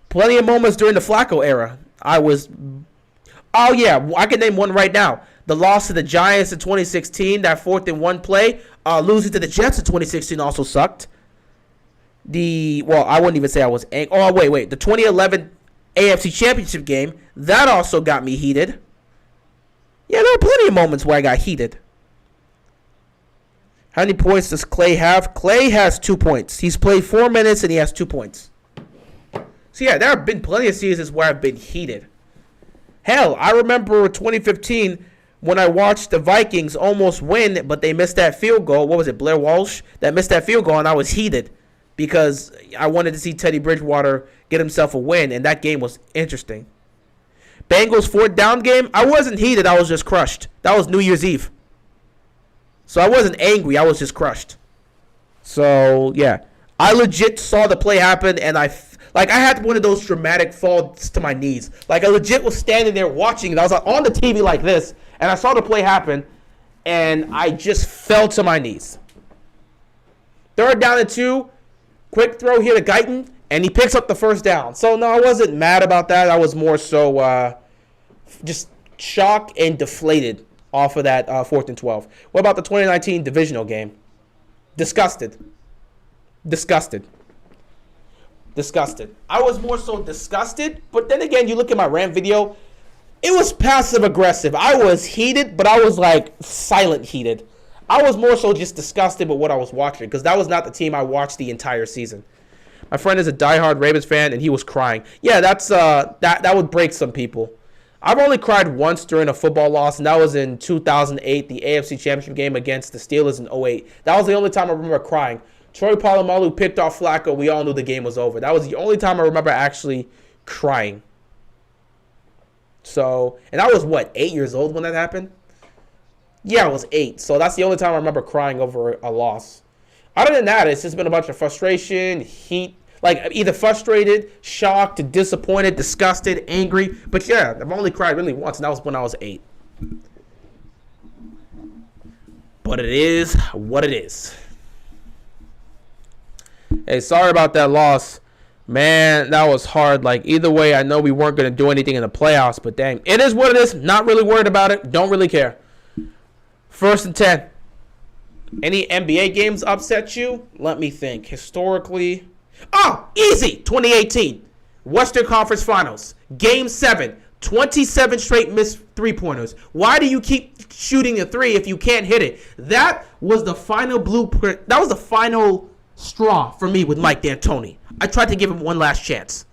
plenty of moments during the Flacco era. I can name one right now. The loss to the Giants in 2016, that 4th and 1 play. Losing to the Jets in 2016 also sucked. I wouldn't even say I was angry. Oh, wait. The 2011 AFC Championship game, that also got me heated. Yeah, there were plenty of moments where I got heated. How many points does Clay have? Clay has 2 points. He's played 4 minutes and he has 2 points. So, yeah, there have been plenty of seasons where I've been heated. Hell, I remember 2015 when I watched the Vikings almost win, but they missed that field goal. What was it, Blair Walsh? That missed that field goal, and I was heated because I wanted to see Teddy Bridgewater get himself a win, and that game was interesting. Bengals 4th down game, I wasn't heated. I was just crushed. That was New Year's Eve. So I wasn't angry. I was just crushed. So, yeah. I legit saw the play happen, and I had one of those dramatic falls to my knees. Like, I legit was standing there watching it. I was on the TV like this, and I saw the play happen, and I just fell to my knees. 3rd down and 2. Quick throw here to Guyton, and he picks up the 1st down. So, no, I wasn't mad about that. I was more so just shocked and deflated off of that 4th and 12. What about the 2019 divisional game? Disgusted. Disgusted. Disgusted. I was more so disgusted, but then again, you look at my rant video, it was passive aggressive. I was heated, but I was like silent heated. I was more so just disgusted with what I was watching because that was not the team I watched the entire season. My friend is a diehard Ravens fan, and he was crying. Yeah, that would break some people. I've only cried once during a football loss, and that was in 2008, the AFC Championship game against the Steelers in 2008. That was the only time I remember crying. Troy Polamalu picked off Flacco. We all knew the game was over. That was the only time I remember actually crying. So, and I was, 8 years old when that happened? Yeah, I was 8. So that's the only time I remember crying over a loss. Other than that, it's just been a bunch of frustration, heat, like either frustrated, shocked, disappointed, disgusted, angry. But yeah, I've only cried really once, and that was when I was 8. But it is what it is. Hey, sorry about that loss. Man, that was hard. Like, either way, I know we weren't going to do anything in the playoffs, but dang. It is what it is. Not really worried about it. Don't really care. 1st and 10. Any NBA games upset you? Let me think. Historically. Oh, easy. 2018. Western Conference Finals. Game 7. 27 straight missed three-pointers. Why do you keep shooting a three if you can't hit it? That was the final blueprint. That was the final straw for me with Mike D'Antoni. I tried to give him one last chance.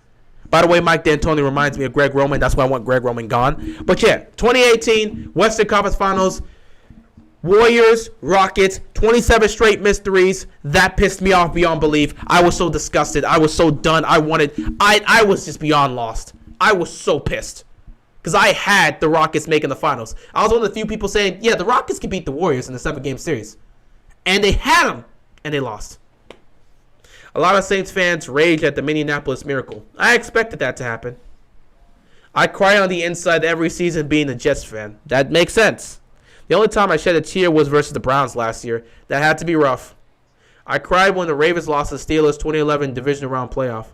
By the way, Mike D'Antoni reminds me of Greg Roman. That's why I want Greg Roman gone. But yeah, 2018, Western Conference Finals, Warriors, Rockets, 27 straight missed threes. That pissed me off beyond belief. I was so disgusted. I was so done. I was just beyond lost. I was so pissed. Because I had the Rockets making the finals. I was one of the few people saying, yeah, the Rockets can beat the Warriors in the 7-game series. And they had them, and they lost. A lot of Saints fans rage at the Minneapolis Miracle. I expected that to happen. I cry on the inside every season being a Jets fan. That makes sense. The only time I shed a tear was versus the Browns last year. That had to be rough. I cried when the Ravens lost to the Steelers 2011 division round playoff.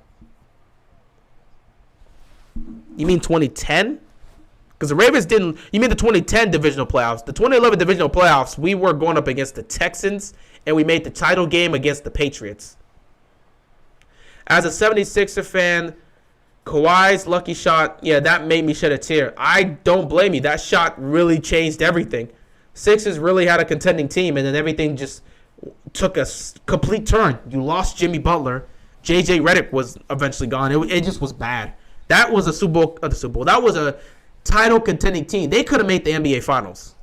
You mean 2010? Because the Ravens didn't. You mean the 2010 divisional playoffs? The 2011 divisional playoffs, we were going up against the Texans, and we made the title game against the Patriots. As a 76er fan, Kawhi's lucky shot, yeah, that made me shed a tear. I don't blame you. That shot really changed everything. Sixers really had a contending team, and then everything just took a complete turn. You lost Jimmy Butler. J.J. Redick was eventually gone. It just was bad. That was a Super Bowl. That was a title contending team. They could have made the NBA Finals.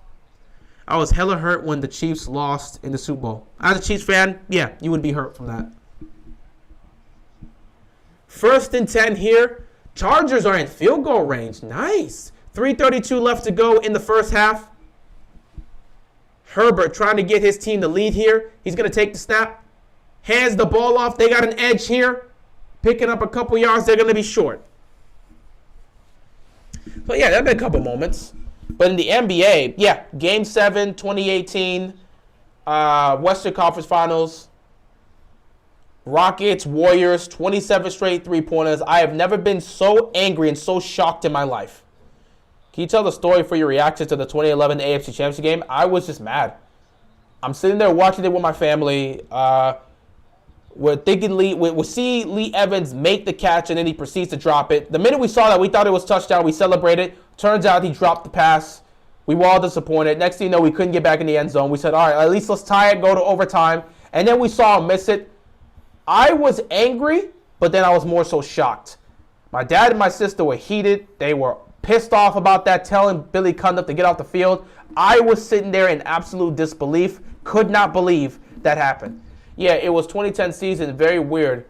I was hella hurt when the Chiefs lost in the Super Bowl. As a Chiefs fan, yeah, you would be hurt from that. 1st and 10 here. Chargers are in field goal range. Nice. 3:32 left to go in the first half. Herbert trying to get his team to lead here. He's going to take the snap. Hands the ball off. They got an edge here. Picking up a couple yards. They're going to be short. So, yeah, there have been a couple moments. But in the NBA, yeah, Game 7, 2018, Western Conference Finals. Rockets, Warriors, 27 straight three-pointers. I have never been so angry and so shocked in my life. Can you tell the story for your reaction to the 2011 AFC Championship game? I was just mad. I'm sitting there watching it with my family. We're thinking we'll see Lee Evans make the catch, and then he proceeds to drop it. The minute we saw that, we thought it was touchdown. We celebrated. Turns out he dropped the pass. We were all disappointed. Next thing you know, we couldn't get back in the end zone. We said, all right, at least let's tie it, go to overtime. And then we saw him miss it. I was angry, but then I was more so shocked. My dad and my sister were heated. They were pissed off about that, telling Billy Cundiff to get off the field. I was sitting there in absolute disbelief. Could not believe that happened. Yeah, it was 2010 season. Very weird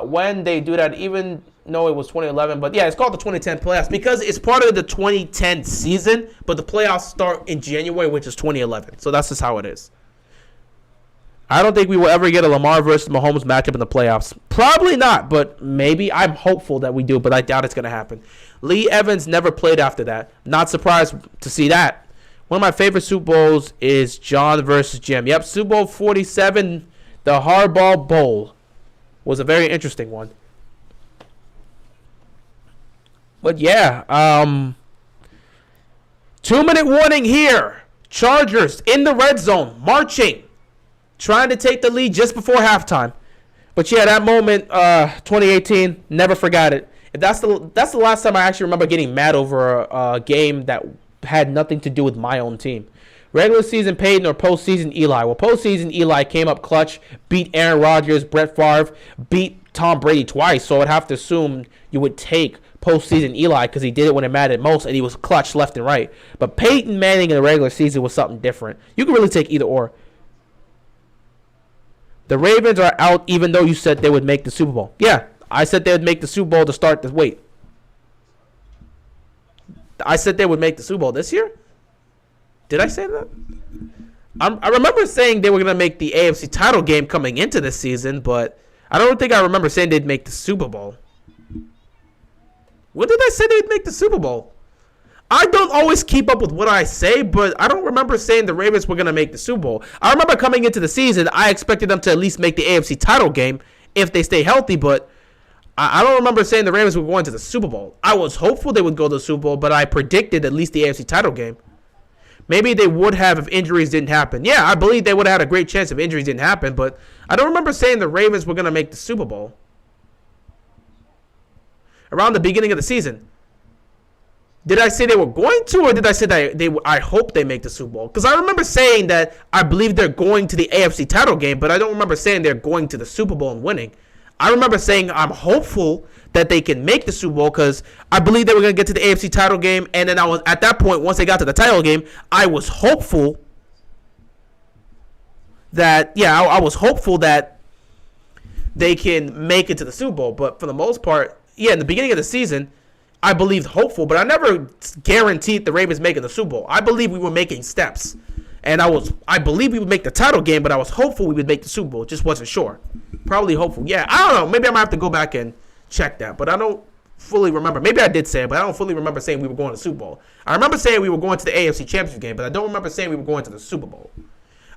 when they do that, even though it was 2011. But yeah, it's called the 2010 playoffs because it's part of the 2010 season, but the playoffs start in January, which is 2011. So that's just how it is. I don't think we will ever get a Lamar versus Mahomes matchup in the playoffs. Probably not, but maybe. I'm hopeful that we do, but I doubt it's going to happen. Lee Evans never played after that. Not surprised to see that. One of my favorite Super Bowls is John versus Jim. Yep, Super Bowl 47, the Hardball Bowl, was a very interesting one. But yeah, 2-minute warning here. Chargers in the red zone, marching, trying to take the lead just before halftime. But yeah, that moment, 2018, never forgot it. If that's the last time I actually remember getting mad over a game that had nothing to do with my own team. Regular season Peyton or postseason Eli? Well, postseason Eli came up clutch, beat Aaron Rodgers, Brett Favre, beat Tom Brady twice. So I'd have to assume you would take postseason Eli because he did it when it mattered most and he was clutch left and right. But Peyton Manning in the regular season was something different. You can really take either or. The Ravens are out even though you said they would make the Super Bowl. Yeah, I said they would make the Super Bowl to start this. Wait. I said they would make the Super Bowl this year? Did I say that? I remember saying they were going to make the AFC title game coming into this season, but I don't think I remember saying they'd make the Super Bowl. When did I say they'd make the Super Bowl? I don't always keep up with what I say, but I don't remember saying the Ravens were going to make the Super Bowl. I remember coming into the season, I expected them to at least make the AFC title game if they stay healthy, but I don't remember saying the Ravens were going to the Super Bowl. I was hopeful they would go to the Super Bowl, but I predicted at least the AFC title game. Maybe they would have if injuries didn't happen. Yeah, I believe they would have had a great chance if injuries didn't happen, but I don't remember saying the Ravens were going to make the Super Bowl around the beginning of the season. Did I say they were going to, or did I say that I hope they make the Super Bowl? Because I remember saying that I believe they're going to the AFC title game, but I don't remember saying they're going to the Super Bowl and winning. I remember saying I'm hopeful that they can make the Super Bowl because I believe they were going to get to the AFC title game. And then I was at that point, once they got to the title game, I was hopeful that, I was hopeful that they can make it to the Super Bowl. But for the most part, in the beginning of the season, I believed hopeful, but I never guaranteed the Ravens making the Super Bowl. I believe we were making steps. And I believe we would make the title game, but I was hopeful we would make the Super Bowl. Just wasn't sure. Probably hopeful. Yeah, I don't know. Maybe I might have to go back and check that, but I don't fully remember. Maybe I did say it, but I don't fully remember saying we were going to the Super Bowl. I remember saying we were going to the AFC Championship game, but I don't remember saying we were going to the Super Bowl.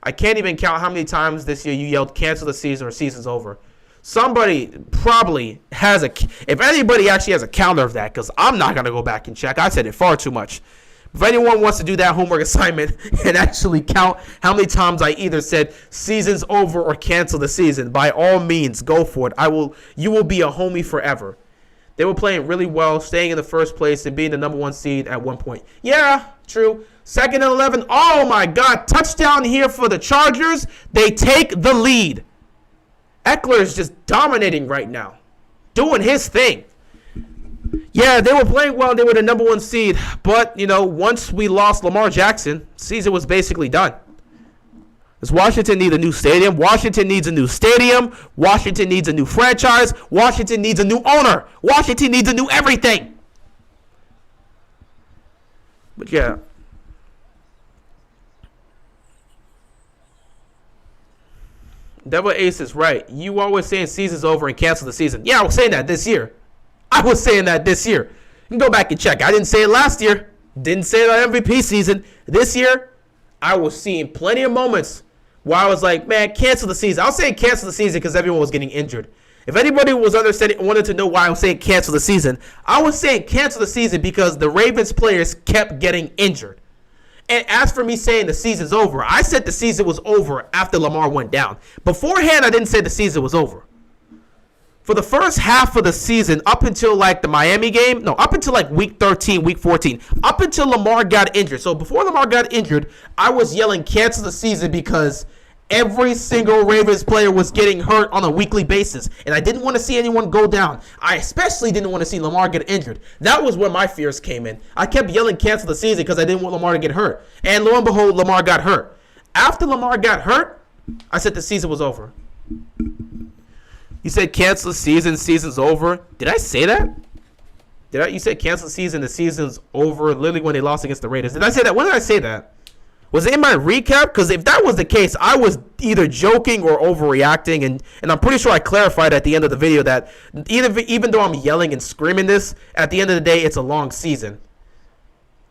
I can't even count how many times this year you yelled cancel the season or season's over. Somebody probably has if anybody actually has a counter of that, because I'm not going to go back and check. I said it far too much. If anyone wants to do that homework assignment and actually count how many times I either said season's over or cancel the season, by all means, go for it. You will be a homie forever. They were playing really well, staying in the first place and being the number 1 seed at one point. Yeah, true. 2nd and 11. Oh, my God. Touchdown here for the Chargers. They take the lead. Eckler is just dominating right now, doing his thing. Yeah, they were playing well. They were the number 1 seed. But, once we lost Lamar Jackson, season was basically done. Does Washington need a new stadium? Washington needs a new stadium. Washington needs a new franchise. Washington needs a new owner. Washington needs a new everything. But, yeah. Devil Ace is right. You always saying season's over and cancel the season. Yeah, I was saying that this year. You can go back and check. I didn't say it last year. Didn't say it on MVP season. This year, I was seeing plenty of moments where I was like, man, cancel the season. I was saying cancel the season because everyone was getting injured. If anybody was understanding, wanted to know why I was saying cancel the season, I was saying cancel the season because the Ravens players kept getting injured. And as for me saying the season's over, I said the season was over after Lamar went down. Beforehand, I didn't say the season was over. For the first half of the season, up until the Miami game, up until week 13, week 14, up until Lamar got injured. So before Lamar got injured, I was yelling cancel the season because every single Ravens player was getting hurt on a weekly basis. And I didn't want to see anyone go down. I especially didn't want to see Lamar get injured. That was where my fears came in. I kept yelling cancel the season because I didn't want Lamar to get hurt. And lo and behold, Lamar got hurt. After Lamar got hurt, I said the season was over. You said cancel the season, season's over. Did I say that? You said cancel the season's over literally when they lost against the Raiders. Did I say that? When did I say that? Was it in my recap? Because if that was the case, I was either joking or overreacting. And I'm pretty sure I clarified at the end of the video that even though I'm yelling and screaming this, at the end of the day, it's a long season.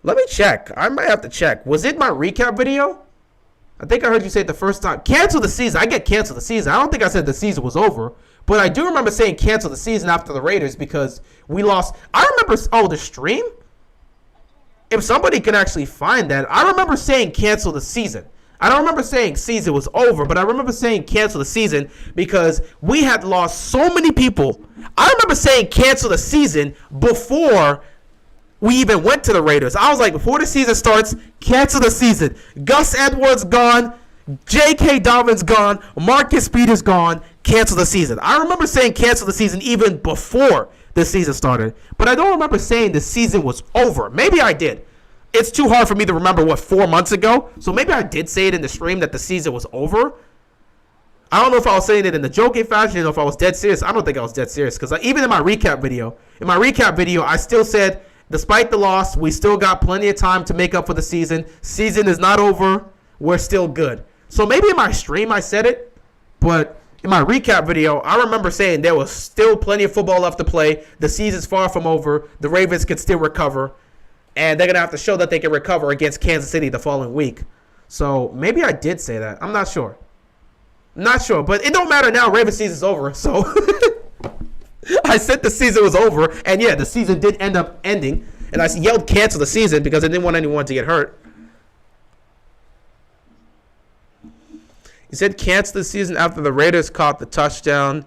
Let me check. I might have to check. Was it my recap video? I think I heard you say it the first time. Cancel the season. I get cancel the season. I don't think I said the season was over. But I do remember saying cancel the season after the Raiders because we lost. I remember, the stream? if somebody can actually find that, I remember saying cancel the season. I don't remember saying season was over, but I remember saying cancel the season because we had lost so many people. I remember saying cancel the season before we even went to the Raiders. I was like, before the season starts, cancel the season. Gus Edwards gone. J.K. Dobbins gone. Marcus Peters gone. Cancel the season. I remember saying cancel the season even before the season started. But I don't remember saying the season was over. Maybe I did. It's too hard for me to remember, 4 months ago? So maybe I did say it in the stream that the season was over. I don't know if I was saying it in the joking fashion or if I was dead serious. I don't think I was dead serious because even in my recap video, I still said, despite the loss, we still got plenty of time to make up for the season. Season is not over. We're still good. So maybe in my stream I said it, but in my recap video, I remember saying there was still plenty of football left to play. The season's far from over. The Ravens can still recover. And they're going to have to show that they can recover against Kansas City the following week. So maybe I did say that. I'm not sure. But it don't matter now. Ravens season's over. So I said the season was over. And yeah, the season did end up ending. And I yelled cancel the season because I didn't want anyone to get hurt. He said cancel the season after the Raiders caught the touchdown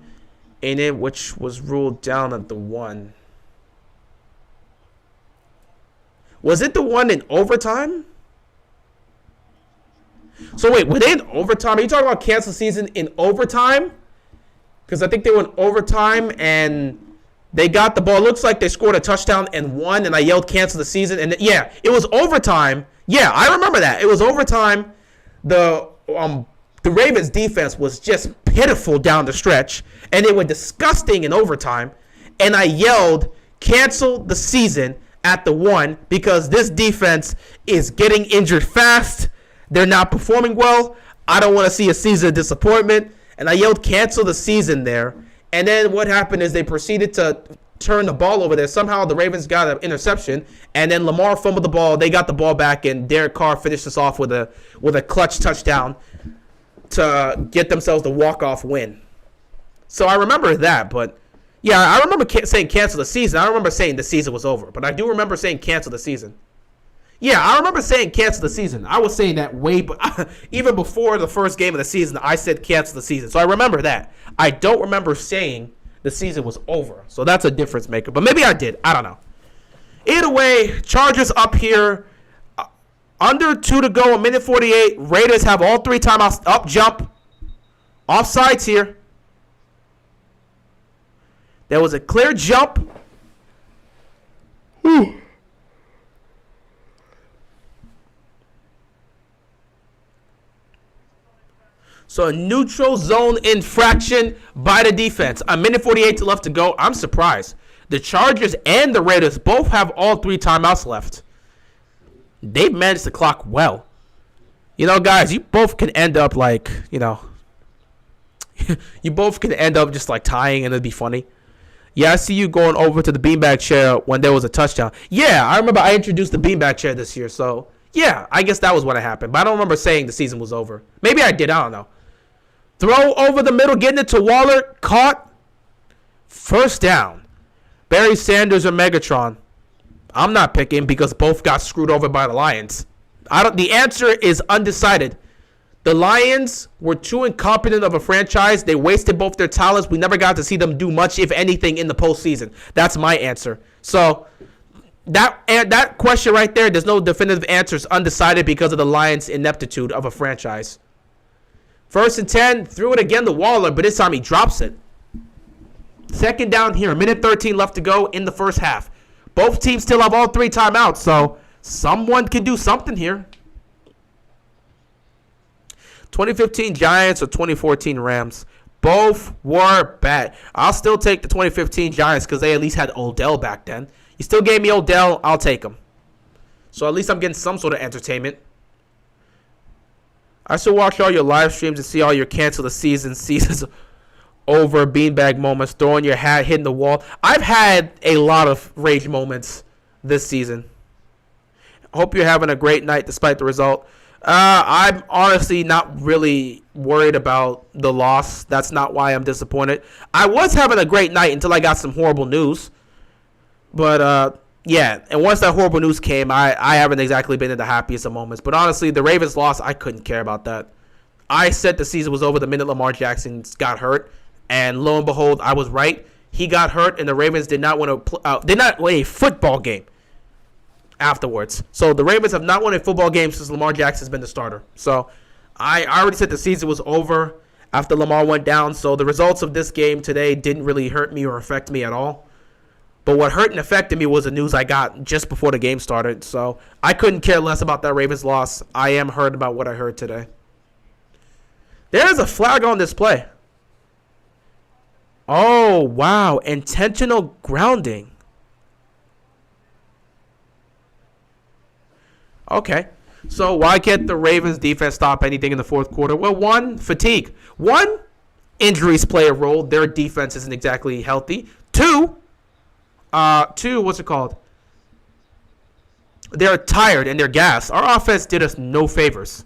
in it, which was ruled down at the 1. Was it the one in overtime? So wait, were they in overtime? Are you talking about cancel season in overtime? Because I think they were in overtime and they got the ball. It looks like they scored a touchdown and won, and I yelled cancel the season. And yeah, it was overtime. Yeah, I remember that. It was overtime. The Ravens defense was just pitiful down the stretch, and they were disgusting in overtime. And I yelled cancel the season at the 1 because this defense is getting injured fast. They're not performing well. I don't want to see a season of disappointment. And I yelled cancel the season there. And then what happened is they proceeded to turn the ball over there. Somehow the Ravens got an interception. And then Lamar fumbled the ball. They got the ball back. And Derek Carr finished us off with a clutch touchdown to get themselves the walk-off win. So I remember that, but yeah, I remember saying cancel the season. I don't remember saying the season was over, but I do remember saying cancel the season. Yeah, I remember saying cancel the season. I was saying that even before the first game of the season, I said cancel the season. So I remember that. I don't remember saying the season was over. So that's a difference maker. But maybe I did. I don't know. Either way, Chargers up here. Under 2 to go, 1:48. Raiders have all 3 timeouts. Up, jump. Offsides here. There was a clear jump. So a neutral zone infraction by the defense. 1:48 left to go. I'm surprised. The Chargers and the Raiders both have all 3 timeouts left. They've managed the clock well. You know, guys, you both can end up like, you both can end up just like tying and it'd be funny. Yeah, I see you going over to the beanbag chair when there was a touchdown. Yeah, I remember I introduced the beanbag chair this year. So, yeah, I guess that was what happened. But I don't remember saying the season was over. Maybe I did. I don't know. Throw over the middle, getting it to Waller. Caught. First down. Barry Sanders or Megatron? I'm not picking because both got screwed over by the Lions. The answer is undecided. The Lions were too incompetent of a franchise. They wasted both their talents. We never got to see them do much, if anything, in the postseason. That's my answer. So that question right there, there's no definitive answer. It's undecided because of the Lions' ineptitude of a franchise. 1st and 10, threw it again to Waller, but this time he drops it. Second down here, 1:13 left to go in the first half. Both teams still have all 3 timeouts, so someone can do something here. 2015 Giants or 2014 Rams. Both were bad. I'll still take the 2015 Giants because they at least had Odell back then. You still gave me Odell, I'll take him. So at least I'm getting some sort of entertainment. I should watch all your live streams and see all your cancel the seasons over beanbag moments, throwing your hat, hitting the wall. I've had a lot of rage moments this season. Hope you're having a great night despite the result. I'm honestly not really worried about the loss. That's not why I'm disappointed. I was having a great night until I got some horrible news. But Yeah, and once that horrible news came, I haven't exactly been in the happiest of moments. But honestly, the Ravens lost. I couldn't care about that. I said the season was over the minute Lamar Jackson got hurt, and lo and behold, I was right. He got hurt, and the Ravens did not win a football game afterwards. So the Ravens have not won a football game since Lamar Jackson's been the starter. So I already said the season was over after Lamar went down. So the results of this game today didn't really hurt me or affect me at all. But what hurt and affected me was the news I got just before the game started. So I couldn't care less about that Ravens loss. I am hurt about what I heard today. There's a flag on this play. Oh, wow. Intentional grounding. Okay. So why can't the Ravens defense stop anything in the fourth quarter? Well, one, fatigue. One, injuries play a role. Their defense isn't exactly healthy. Two, what's it called? They're tired and they're gassed. Our offense did us no favors.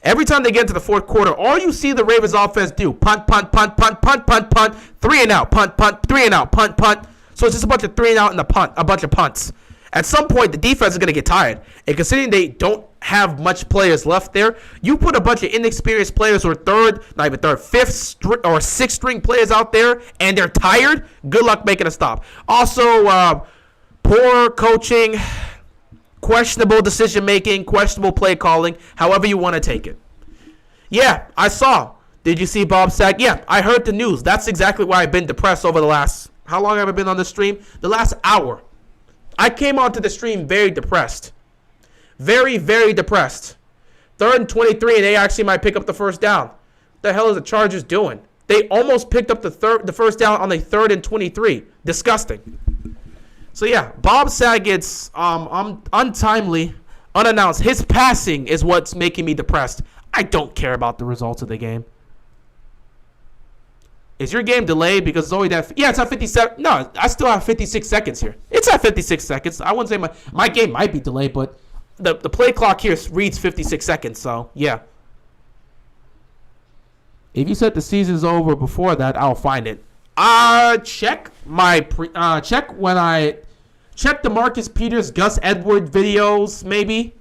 Every time they get into the fourth quarter, all you see the Ravens offense do, punt, punt, punt, punt, punt, punt, punt, 3 and out, punt, punt, 3 and out, punt, punt. So it's just a bunch of 3 and out and a bunch of punts. At some point, the defense is going to get tired. And considering they don't have much players left there, you put a bunch of inexperienced players or fifth or sixth string players out there, and they're tired, good luck making a stop. Also, poor coaching, questionable decision-making, questionable play calling, however you want to take it. Yeah, I saw. Did you see Bob Saget? Yeah, I heard the news. That's exactly why I've been depressed over the last, how long have I been on the stream? The last hour. I came onto the stream very depressed. Very, very depressed. 3rd and 23, and they actually might pick up the first down. What the hell is the Chargers doing? They almost picked up the first down on a 3rd and 23. Disgusting. So yeah, Bob Saget's untimely, unannounced, his passing is what's making me depressed. I don't care about the results of the game. Is your game delayed because it's only that? Yeah, it's at 57. No, I still have 56 seconds here. It's at 56 seconds. I wouldn't say my game might be delayed, but the play clock here reads 56 seconds. So yeah. If you said the season's over before that, I'll find it. Check when I check the Marcus Peters, Gus Edwards videos, maybe,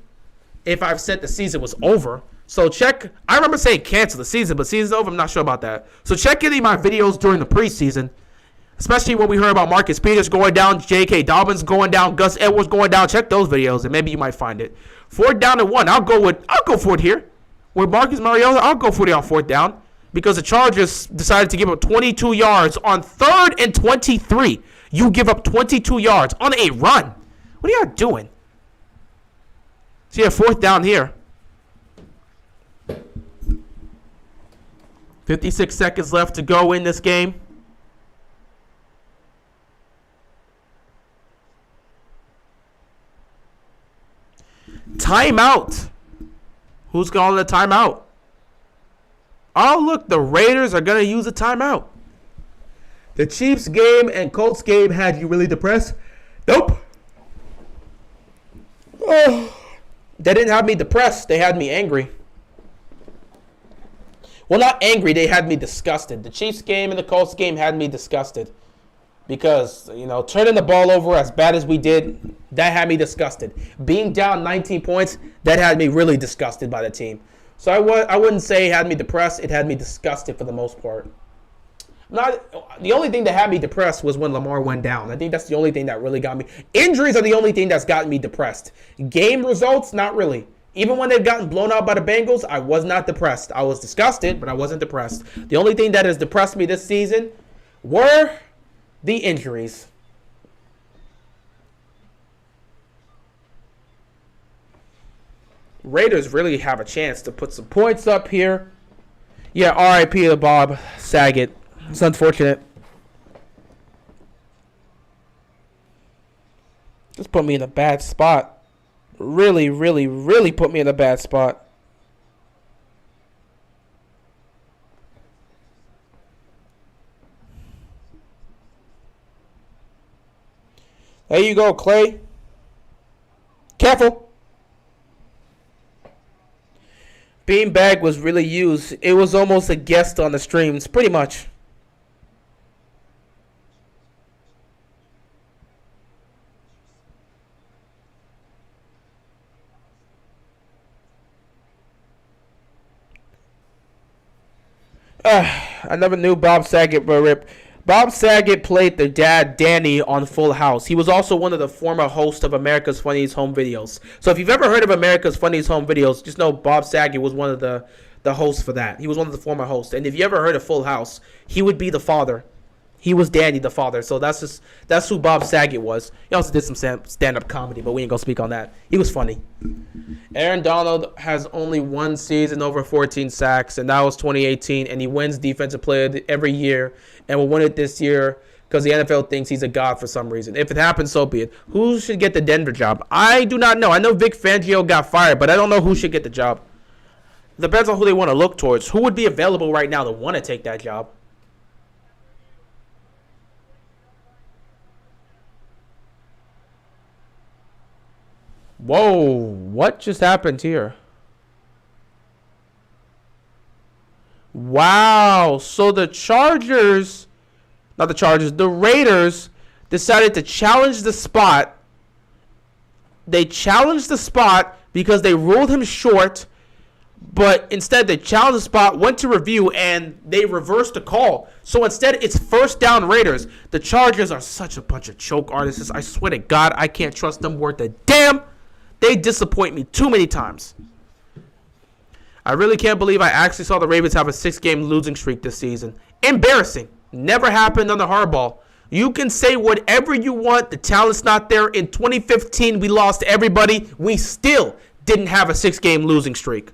if I've said the season was over. So check, I remember saying cancel the season, but season's over, I'm not sure about that. So check any of my videos during the preseason, especially when we heard about Marcus Peters going down, J.K. Dobbins going down, Gus Edwards going down. Check those videos, and maybe you might find it. 4th down and 1, I'll go for it here. With Marcus Mariota, I'll go for it on 4th down. Because the Chargers decided to give up 22 yards on 3rd and 23. You give up 22 yards on a run. What are y'all doing? So yeah, 4th down here. 56 seconds left to go in this game. Timeout. Who's calling the timeout? Oh, look, the Raiders are going to use a timeout. The Chiefs game and Colts game had you really depressed? Nope. Oh, they didn't have me depressed. They had me angry. Well, not angry. They had me disgusted. The Chiefs game and the Colts game had me disgusted. Because, turning the ball over as bad as we did, that had me disgusted. Being down 19 points, that had me really disgusted by the team. So I wouldn't say it had me depressed. It had me disgusted for the most part. The only thing that had me depressed was when Lamar went down. I think that's the only thing that really got me. Injuries are the only thing that's gotten me depressed. Game results, not really. Even when they've gotten blown out by the Bengals, I was not depressed. I was disgusted, but I wasn't depressed. The only thing that has depressed me this season were the injuries. Raiders really have a chance to put some points up here. Yeah, R.I.P. to Bob Saget. It's unfortunate. Just put me in a bad spot. Really, really, really put me in a bad spot. There you go, Clay. Careful. Beanbag was really used. It was almost a guest on the streams, pretty much. I never knew Bob Saget, but rip. Bob Saget played the dad Danny on Full House. He was also one of the former hosts of America's Funniest Home Videos. So if you've ever heard of America's Funniest Home Videos, just know Bob Saget was one of the hosts for that. He was one of the former hosts. And if you ever heard of Full House, he would be the father. He was Danny the father. So that's who Bob Saget was. He also did some stand-up comedy, but we ain't gonna speak on that. He was funny. Aaron Donald has only one season over 14 sacks, and that was 2018, and he wins Defensive Player every year and will win it this year because the NFL thinks he's a god for some reason. If it happens, so be it. Who should get the Denver job? I do not know. I know Vic Fangio got fired, but I don't know who should get the job. Depends on who they want to look towards. Who would be available right now to want to take that job? Whoa, what just happened here? Wow, so the Raiders decided to challenge the spot. They challenged the spot because they ruled him short, but instead they challenged the spot, went to review, and they reversed the call. So instead, it's first down Raiders. The Chargers are such a bunch of choke artists. I swear to God, I can't trust them worth a damn. They disappoint me too many times. I really can't believe I actually saw the Ravens have a 6-game losing streak this season. Embarrassing. Never happened under Harbaugh. You can say whatever you want. The talent's not there. In 2015, we lost everybody. We still didn't have a 6-game losing streak.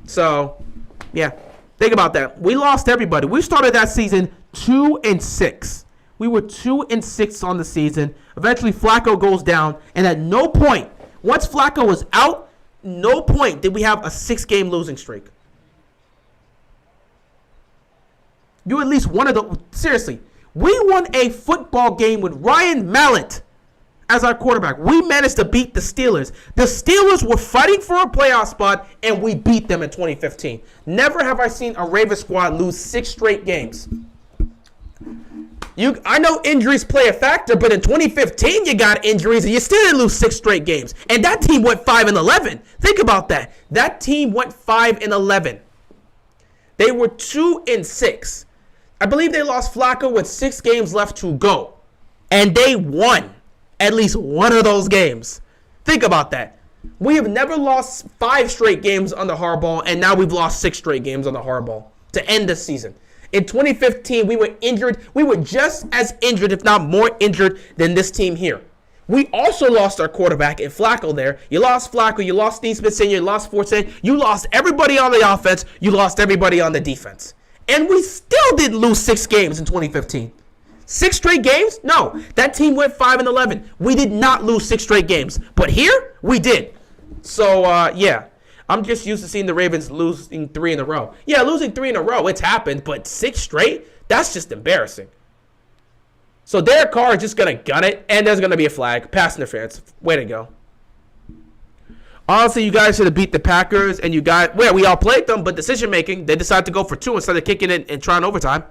So, yeah. Think about that. We lost everybody. We started that season 2-6. We were 2-6 on the season. Eventually, Flacco goes down. And at no point, once Flacco was out, no point did we have a 6-game losing streak. You at least one of the... Seriously, we won a football game with Ryan Mallett as our quarterback. We managed to beat the Steelers. The Steelers were fighting for a playoff spot, and we beat them in 2015. Never have I seen a Ravens squad lose 6 straight games. I know injuries play a factor, but in 2015 you got injuries and you still didn't lose 6 straight games. And that team went 5-11. Think about that. That team went 5-11. They were 2-6. I believe they lost Flacco with 6 games left to go. And they won at least one of those games. Think about that. We have never lost 5 straight games under Harbaugh, and now we've lost 6 straight games under Harbaugh to end the season. In 2015, we were injured. We were just as injured, if not more injured, than this team here. We also lost our quarterback in Flacco there. You lost Flacco. You lost Steve Smith Sr. You lost Fortson. You lost everybody on the offense. You lost everybody on the defense. And we still didn't lose 6 games in 2015. 6 straight games? No. That team went 5-11. We did not lose 6 straight games. But here, we did. So, yeah. I'm just used to seeing the Ravens losing 3 in a row. Yeah, losing 3 in a row, it's happened, but 6 straight? That's just embarrassing. So Derek Carr is just going to gun it, and there's going to be a flag. Pass interference. Way to go. Honestly, you guys should have beat the Packers, and we all played them, but decision-making, they decided to go for 2 instead of kicking it and trying overtime.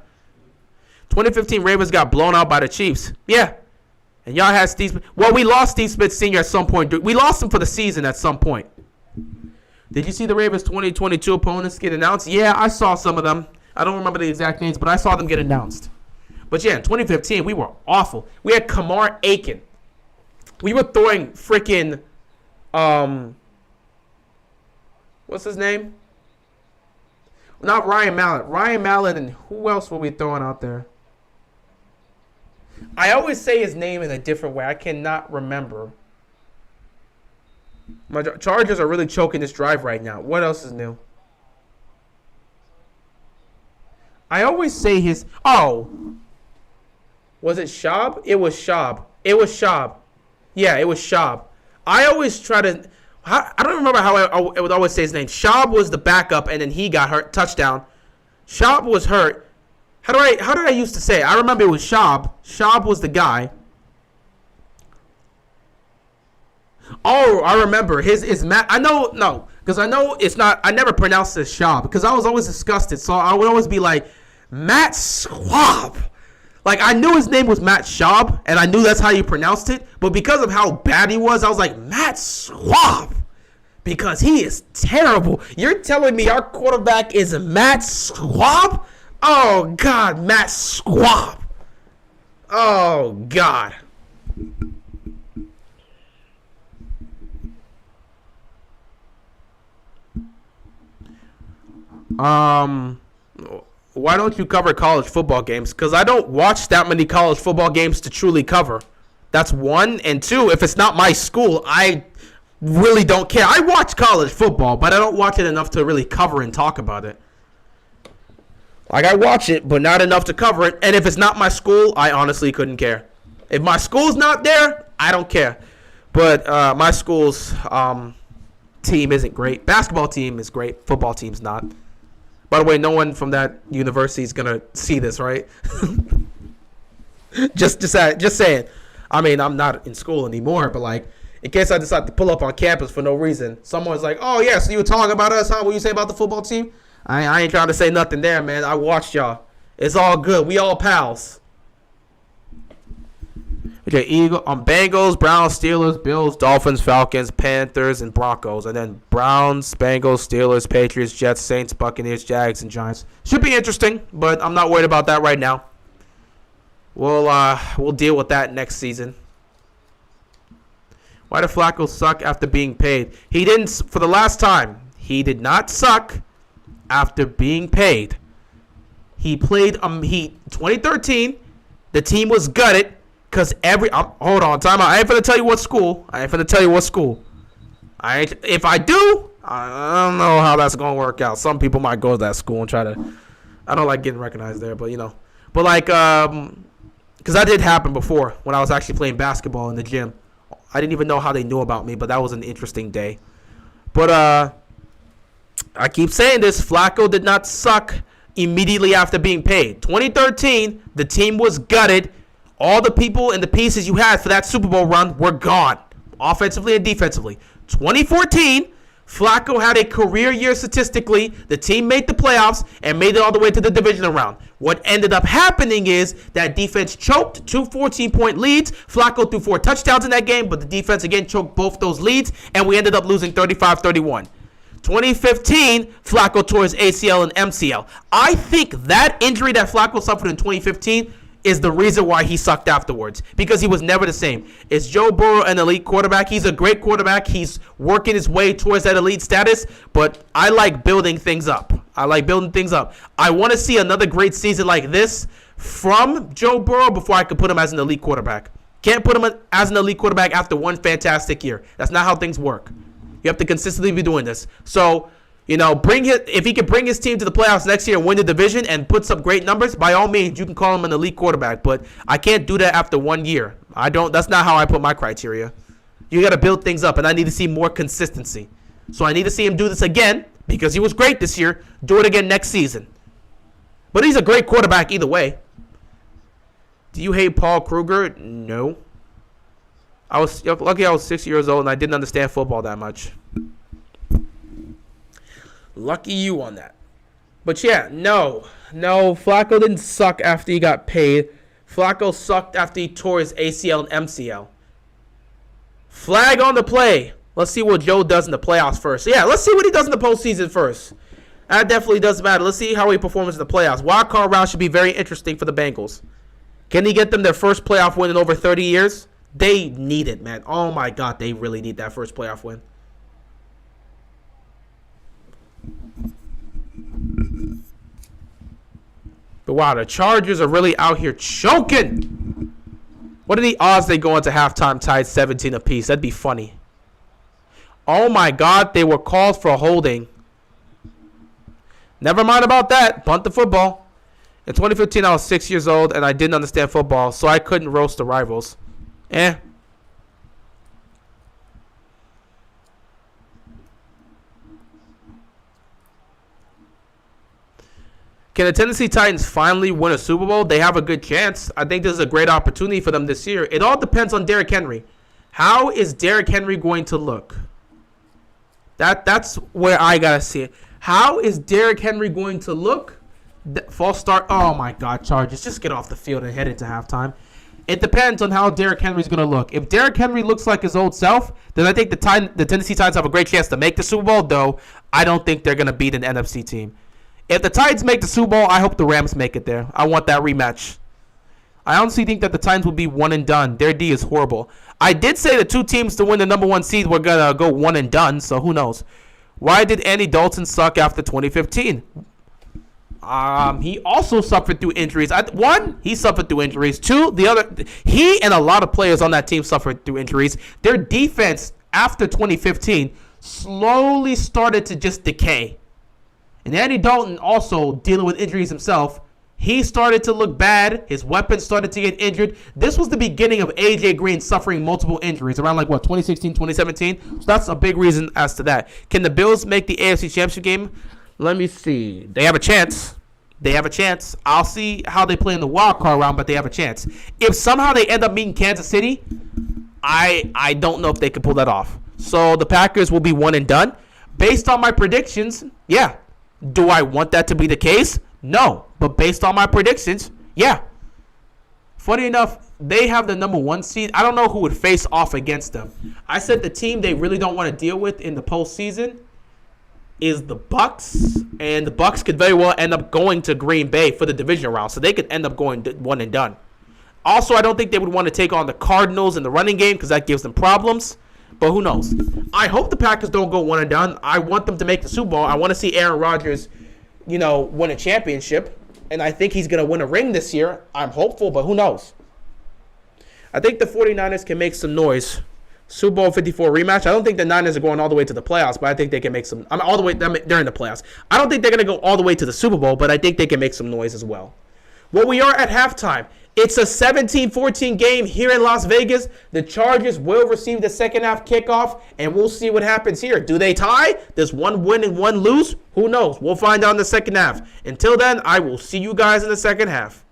2015 Ravens got blown out by the Chiefs. Yeah. And y'all had Steve Smith. Well, we lost Steve Smith Sr. at some point. We lost him for the season at some point. Did you see the Ravens 2022 opponents get announced? Yeah, I saw some of them. I don't remember the exact names, but I saw them get announced. But yeah, in 2015, we were awful. We had Kamar Aiken. We were throwing freaking, what's his name? Not Ryan Mallett. Ryan Mallett, and who else were we throwing out there? I always say his name in a different way. I cannot remember. My Chargers are really choking this drive right now. What else is new? I always say his... Oh. Was it Schaub? It was Schaub. It was Schaub. Yeah, it was Schaub. I always try to... I don't remember how I would always say his name. Schaub was the backup, and then he got hurt. Touchdown. Schaub was hurt. How did I used to say it? I remember it was Schaub. Schaub was the guy. Oh, I remember. His is Matt. I know, no, because I know it's not. I never pronounced it Schaub because I was always disgusted. So I would always be like, Matt Schwab. Like, I knew his name was Matt Schaub, and I knew that's how you pronounced it. But because of how bad he was, I was like, Matt Schwab. because he is terrible. You're telling me our quarterback is Matt Squab? Oh, God, Matt Squab. Oh, God. Why don't you cover college football games? Because I don't watch that many college football games to truly cover. That's one. And two, if it's not my school, I really don't care. I watch college football, but I don't watch it enough to really cover and talk about it. Like, I watch it, but not enough to cover it. And if it's not my school, I honestly couldn't care. If my school's not there, I don't care. But my school's team isn't great. Basketball team is great. Football team's not. By the way, no one from that university is going to see this, right? just saying. I mean, I'm not in school anymore, but, like, in case I decide to pull up on campus for no reason, someone's like, oh, yeah, so you were talking about us, huh? What you say about the football team? I ain't trying to say nothing there, man. I watched y'all. It's all good. We all pals. Okay, Bengals, Browns, Steelers, Bills, Dolphins, Falcons, Panthers, and Broncos. And then Browns, Bengals, Steelers, Patriots, Jets, Saints, Buccaneers, Jags, and Giants. Should be interesting, but I'm not worried about that right now. We'll deal with that next season. Why did Flacco suck after being paid? He didn't, for the last time, he did not suck after being paid. He played 2013, the team was gutted because hold on, time out. I ain't finna tell you what school. If I do, I don't know how that's gonna work out. Some people might go to that school and try to. I don't like getting recognized there, but like because that did happen before when I was actually playing basketball in the gym. I didn't even know how they knew about me, but that was an interesting day. But I keep saying this, Flacco did not suck immediately after being paid. 2013, the team was gutted. All the people and the pieces you had for that Super Bowl run were gone, offensively and defensively. 2014, Flacco had a career year statistically. The team made the playoffs and made it all the way to the divisional round. What ended up happening is that defense choked 2 14-point leads. Flacco threw 4 touchdowns in that game, but the defense again choked both those leads, and we ended up losing 35-31. 2015, Flacco tore his ACL and MCL. I think that injury that Flacco suffered in 2015 is the reason why he sucked afterwards, because he was never the same. Is Joe Burrow an elite quarterback? He's a great quarterback. He's working his way towards that elite status, but I like building things up. I want to see another great season like this from Joe Burrow before I could put him as an elite quarterback. Can't put him as an elite quarterback after one fantastic year. That's not how things work. You have to consistently be doing this. So, if he can bring his team to the playoffs next year and win the division and put some great numbers, by all means, you can call him an elite quarterback. But I can't do that after 1 year. That's not how I put my criteria. You got to build things up, and I need to see more consistency. So I need to see him do this again, because he was great this year. Do it again next season. But he's a great quarterback either way. Do you hate Paul Kruger? No. I was lucky I was 6 years old and I didn't understand football that much. Lucky you on that. But yeah, no, Flacco didn't suck after he got paid. Flacco sucked after he tore his ACL and MCL. Flag on the play. Let's see what Joe does in the playoffs first. Yeah, let's see what he does in the postseason first. That definitely does matter. Let's see how he performs in the playoffs. Wild card round should be very interesting for the Bengals. Can he get them their first playoff win in over 30 years? They need it, man. Oh, my God. They really need that first playoff win. But wow, the Chargers are really out here choking. What are the odds they go into halftime tied 17 apiece? That'd be funny. Oh, my God. They were called for holding. Never mind about that. Punt the football. In 2015, I was 6 years old, and I didn't understand football, so I couldn't roast the rivals. Can the Tennessee Titans finally win a Super Bowl? They have a good chance. I think this is a great opportunity for them this year. It all depends on Derrick Henry. How is Derrick Henry going to look? That's where I got to see it. How is Derrick Henry going to look? False start. Oh, my God, Chargers. Just get off the field and head into halftime. It depends on how Derrick Henry's going to look. If Derrick Henry looks like his old self, then I think the Tennessee Titans have a great chance to make the Super Bowl, though I don't think they're going to beat an NFC team. If the Titans make the Super Bowl, I hope the Rams make it there. I want that rematch. I honestly think that the Titans will be one and done. Their D is horrible. I did say the two teams to win the number one seed were going to go one and done, so who knows. Why did Andy Dalton suck after 2015? He also suffered through injuries. One, he suffered through injuries. Two, he and a lot of players on that team suffered through injuries. Their defense after 2015 slowly started to just decay. And Andy Dalton also dealing with injuries himself. He started to look bad. His weapons started to get injured. This was the beginning of AJ Green suffering multiple injuries around 2016, 2017. So that's a big reason as to that. Can the Bills make the AFC Championship game? Let me see. They have a chance. I'll see how they play in the wild card round, but they have a chance. If somehow they end up meeting Kansas City, I don't know if they can pull that off. So the Packers will be one and done. Based on my predictions, yeah. Do I want that to be the case? No. But based on my predictions, yeah. Funny enough, they have the number one seed. I don't know who would face off against them. I said the team they really don't want to deal with in the postseason is the Bucks, and the Bucks could very well end up going to Green Bay for the division round, so they could end up going one and done. Also, I don't think they would want to take on the Cardinals in the running game because that gives them problems, but who knows. I hope the Packers don't go one and done. I want them to make the Super Bowl. I want to see Aaron Rodgers, win a championship, and I think he's going to win a ring this year. I'm hopeful, but who knows. I think the 49ers can make some noise. Super Bowl 54 rematch. I don't think the Niners are going all the way to the playoffs, but I think they can make some. All the way. They're in the playoffs. I don't think they're going to go all the way to the Super Bowl, but I think they can make some noise as well. Well, we are at halftime. It's a 17-14 game here in Las Vegas. The Chargers will receive the second half kickoff, and we'll see what happens here. Do they tie? Does one win and one lose? Who knows? We'll find out in the second half. Until then, I will see you guys in the second half.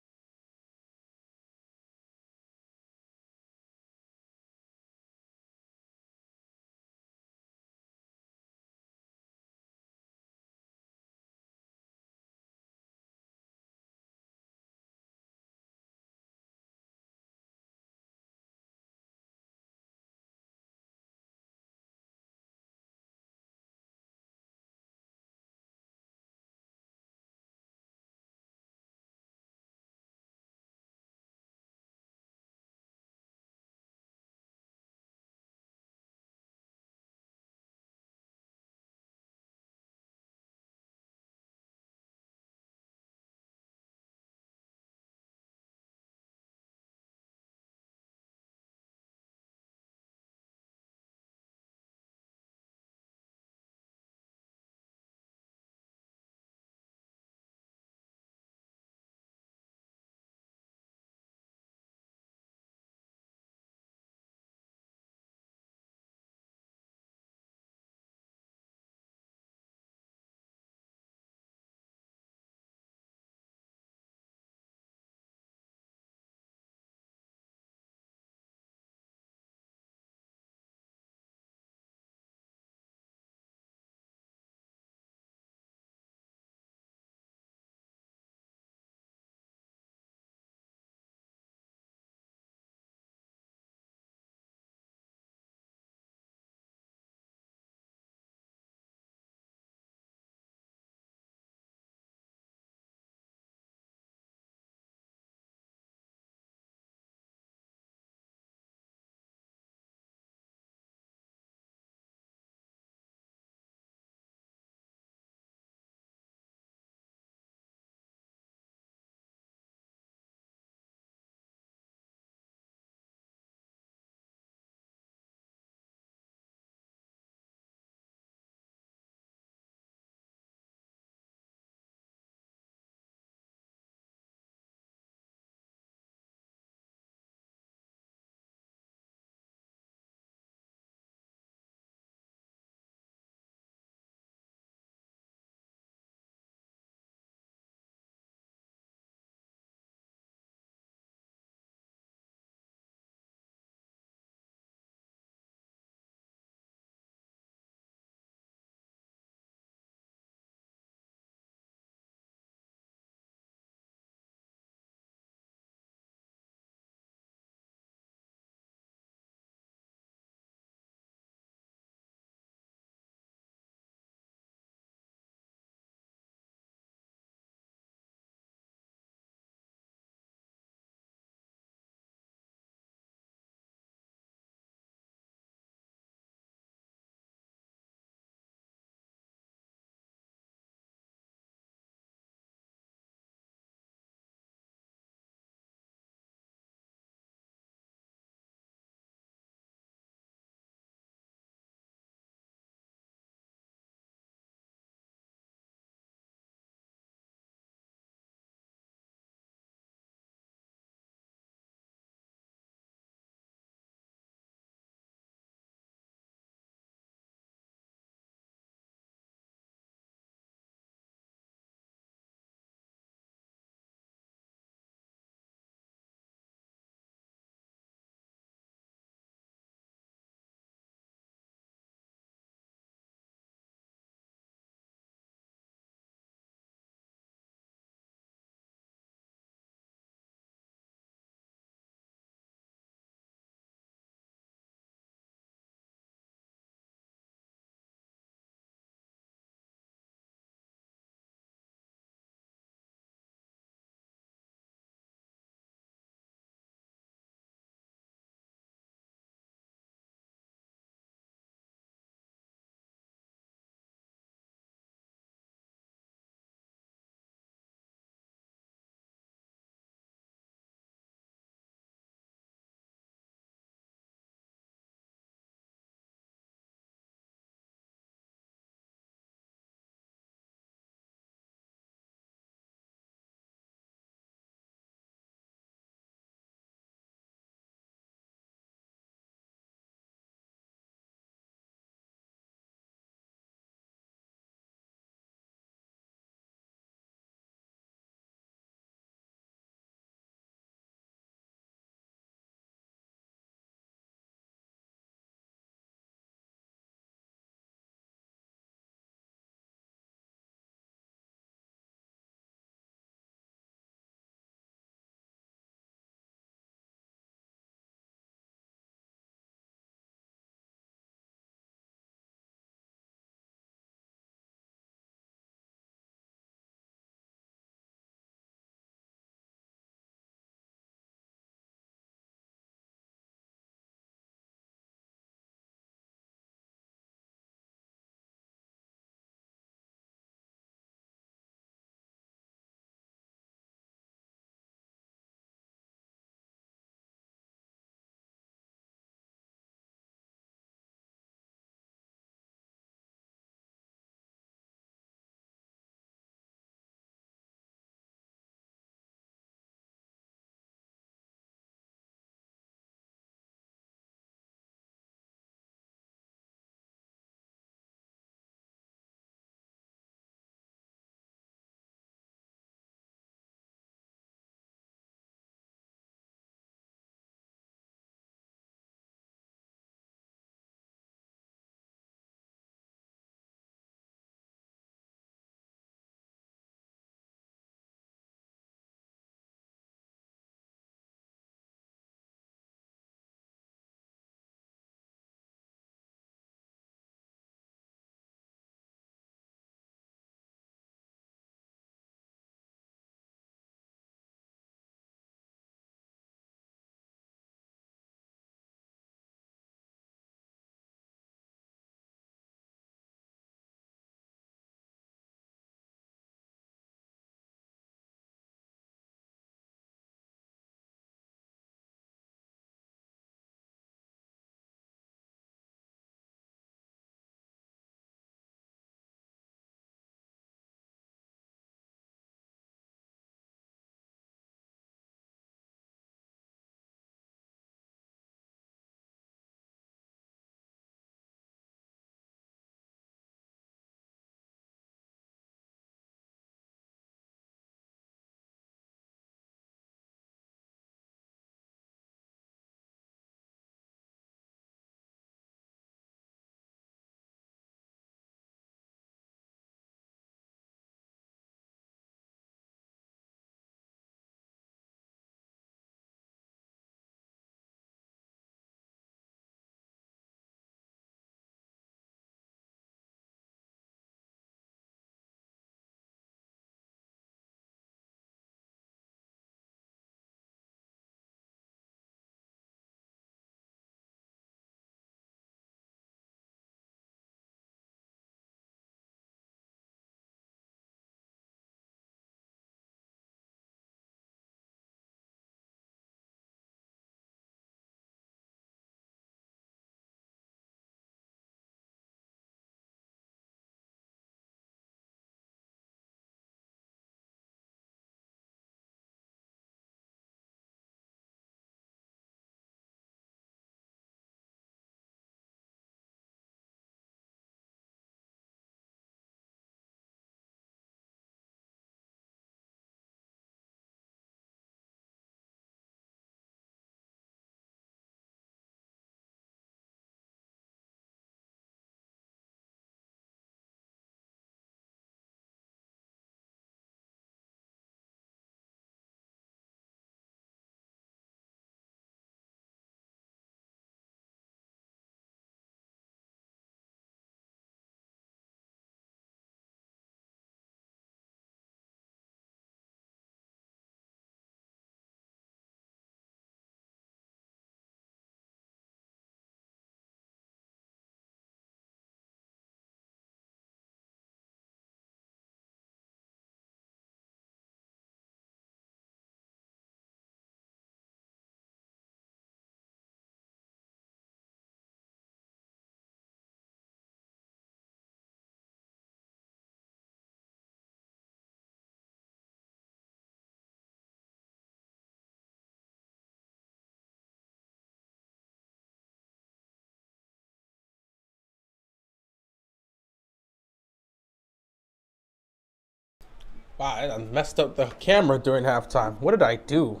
Wow, I messed up the camera during halftime. What did I do?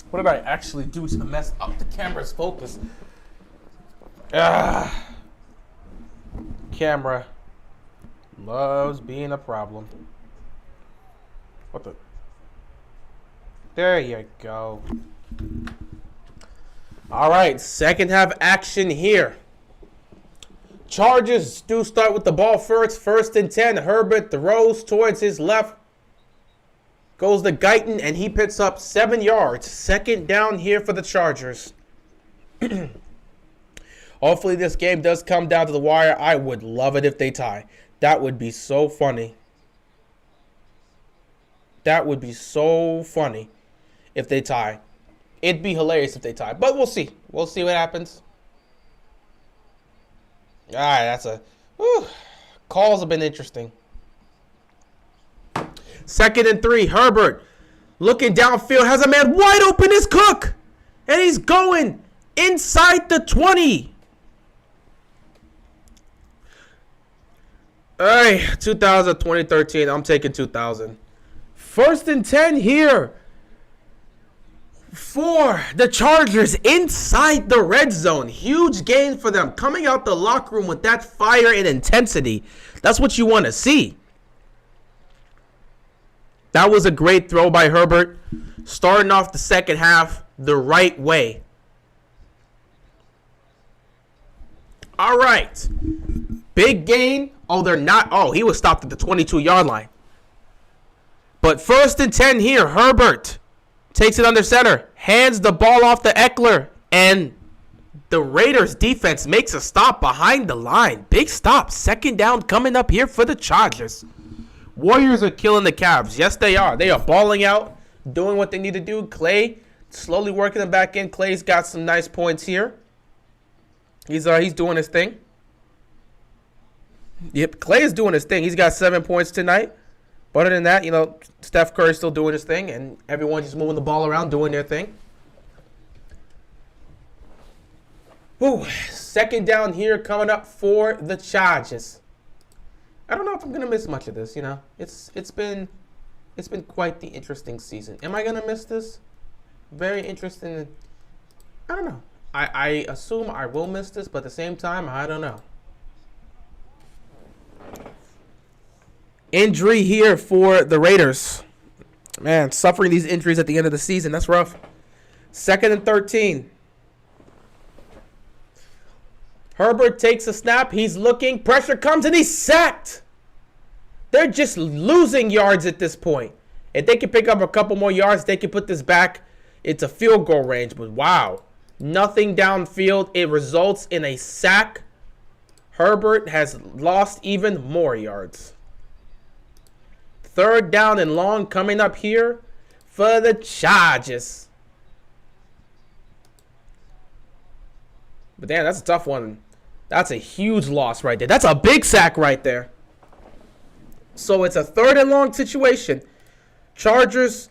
What did I actually do to mess up the camera's focus? Camera loves being a problem. What the? There you go. All right, second half action here. Chargers do start with the ball first. 1st and 10. Herbert throws towards his left. Goes to Guyton, and he picks up 7 yards. 2nd down here for the Chargers. Hopefully this game does come down to the wire. I would love it if they tie. That would be so funny. That would be so funny if they tie. It'd be hilarious if they tie. But we'll see. We'll see what happens. All right, that's a... Whew. Calls have been interesting. 2nd and 3. Herbert looking downfield. Has a man wide open. Is Cook. And he's going inside the 20. All right, 2013. I'm taking 2000. 1st and 10 here for the Chargers inside the red zone. Huge gain for them. Coming out the locker room with that fire and intensity. That's what you want to see. That was a great throw by Herbert. Starting off the second half the right way. All right. Big gain. Oh, they're not. Oh, he was stopped at the 22-yard line. But 1st and 10 here. Herbert takes it under center. Hands the ball off to Eckler. And the Raiders defense makes a stop behind the line. Big stop. 2nd down coming up here for the Chargers. Warriors are killing the Cavs. Yes, they are. They are balling out, doing what they need to do. Clay slowly working them back in. Clay's got some nice points here. He's doing his thing. Yep, Clay is doing his thing. He's got 7 points tonight. But other than that, you know, Steph Curry's still doing his thing, and everyone's just moving the ball around, doing their thing. Woo, 2nd down here coming up for the Chargers. I don't know if I'm gonna miss much of this. You know, it's been quite the interesting season. Am I gonna miss this? Very interesting. I don't know. I assume I will miss this, but at the same time, I don't know. Injury here for the Raiders. Man, suffering these injuries at the end of the season. That's rough. 2nd and 13. Herbert takes a snap. He's looking. Pressure comes, and he's sacked. They're just losing yards at this point. If they can pick up a couple more yards, they can put this back. It's a field goal range, but wow. Nothing downfield. It results in a sack. Herbert has lost even more yards. 3rd down and long coming up here for the Chargers. But damn, that's a tough one. That's a huge loss right there. That's a big sack right there. So it's a 3rd and long situation. Chargers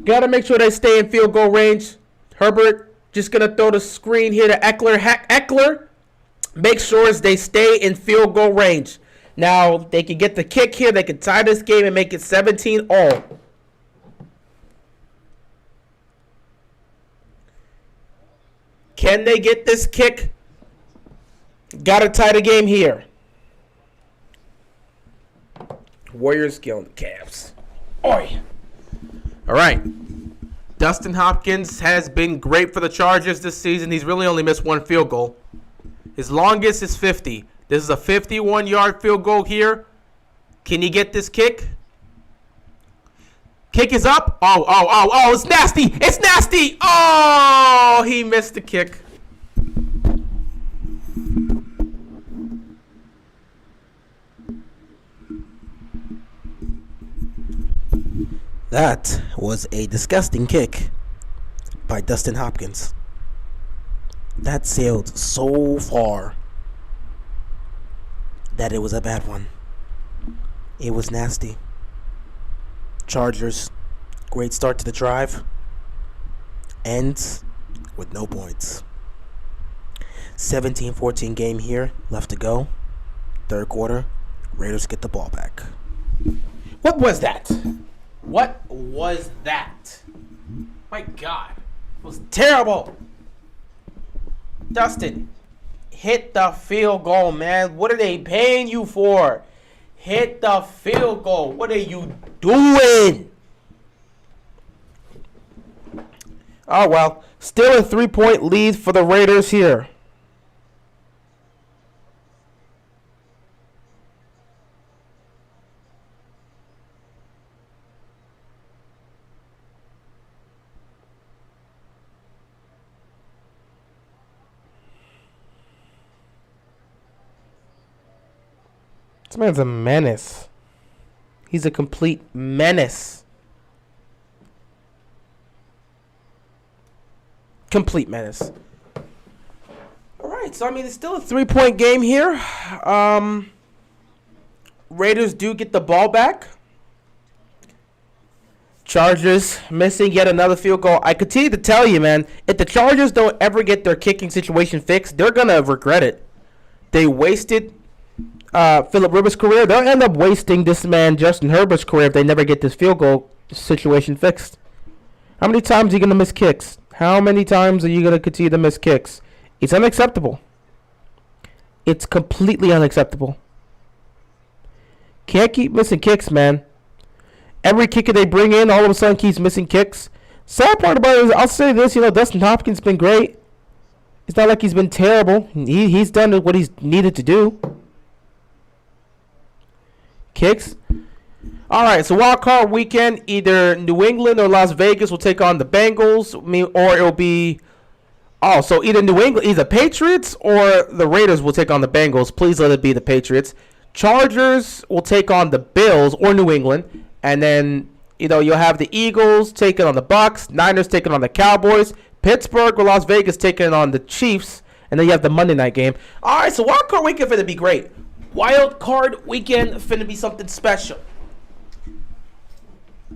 got to make sure they stay in field goal range. Herbert just going to throw the screen here to Eckler. Eckler makes sure they stay in field goal range. Now, they can get the kick here. They can tie this game and make it 17-all. Can they get this kick? Got to tie the game here. Warriors killing the Cavs. Oi. All right. Dustin Hopkins has been great for the Chargers this season. He's really only missed 1 field goal. His longest is 50. This is a 51-yard field goal here. Can he get this kick? Kick is up. Oh, it's nasty. It's nasty. Oh, he missed the kick. That was a disgusting kick by Dustin Hopkins. That sailed so far that it was a bad one. It was nasty. Chargers, great start to the drive. Ends with no points. 17-14 game here, left to go. 3rd quarter, Raiders get the ball back. What was that? What was that? My God. It was terrible. Dustin, hit the field goal, man. What are they paying you for? Hit the field goal. What are you doing? Oh, well. Still a 3-point lead for the Raiders here. This man's a menace. He's a complete menace. Complete menace. All right, so I mean, it's still a 3-point game here. Raiders do get the ball back. Chargers missing yet another field goal. I continue to tell you, man, if the Chargers don't ever get their kicking situation fixed, they're going to regret it. They wasted Phillip Rivers' career. They'll end up wasting this man, Justin Herbert's career, if they never get this field goal situation fixed. How many times are you going to miss kicks? How many times are you going to continue to miss kicks? It's unacceptable. It's completely unacceptable. Can't keep missing kicks, man. Every kicker they bring in, all of a sudden keeps missing kicks. Sad part about it is, I'll say this, Dustin Hopkins has been great. It's not like he's been terrible. He's done what he's needed to do. Kicks. All right, so wild card weekend, either New England or Las Vegas will take on the Bengals, or it'll be so either either Patriots or the Raiders will take on the Bengals. Please let it be the Patriots. Chargers will take on the Bills or New England, and then you'll have the Eagles taking on the Bucks, Niners taking on the Cowboys, Pittsburgh or Las Vegas taking on the Chiefs, and then you have the Monday night game. All right, so wild card weekend finna be great. Wild card weekend finna be something special.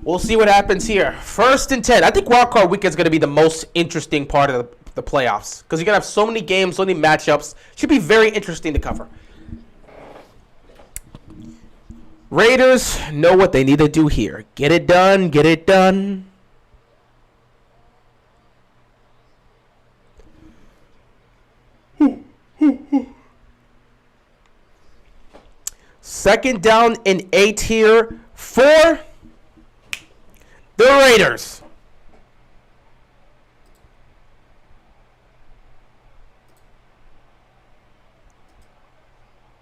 We'll see what happens here. 1st and 10. I think wild card weekend is going to be the most interesting part of the playoffs because you're going to have so many games, so many matchups. Should be very interesting to cover. Raiders know what they need to do here. Get it done. Get it done. Second down and 8 here for the Raiders.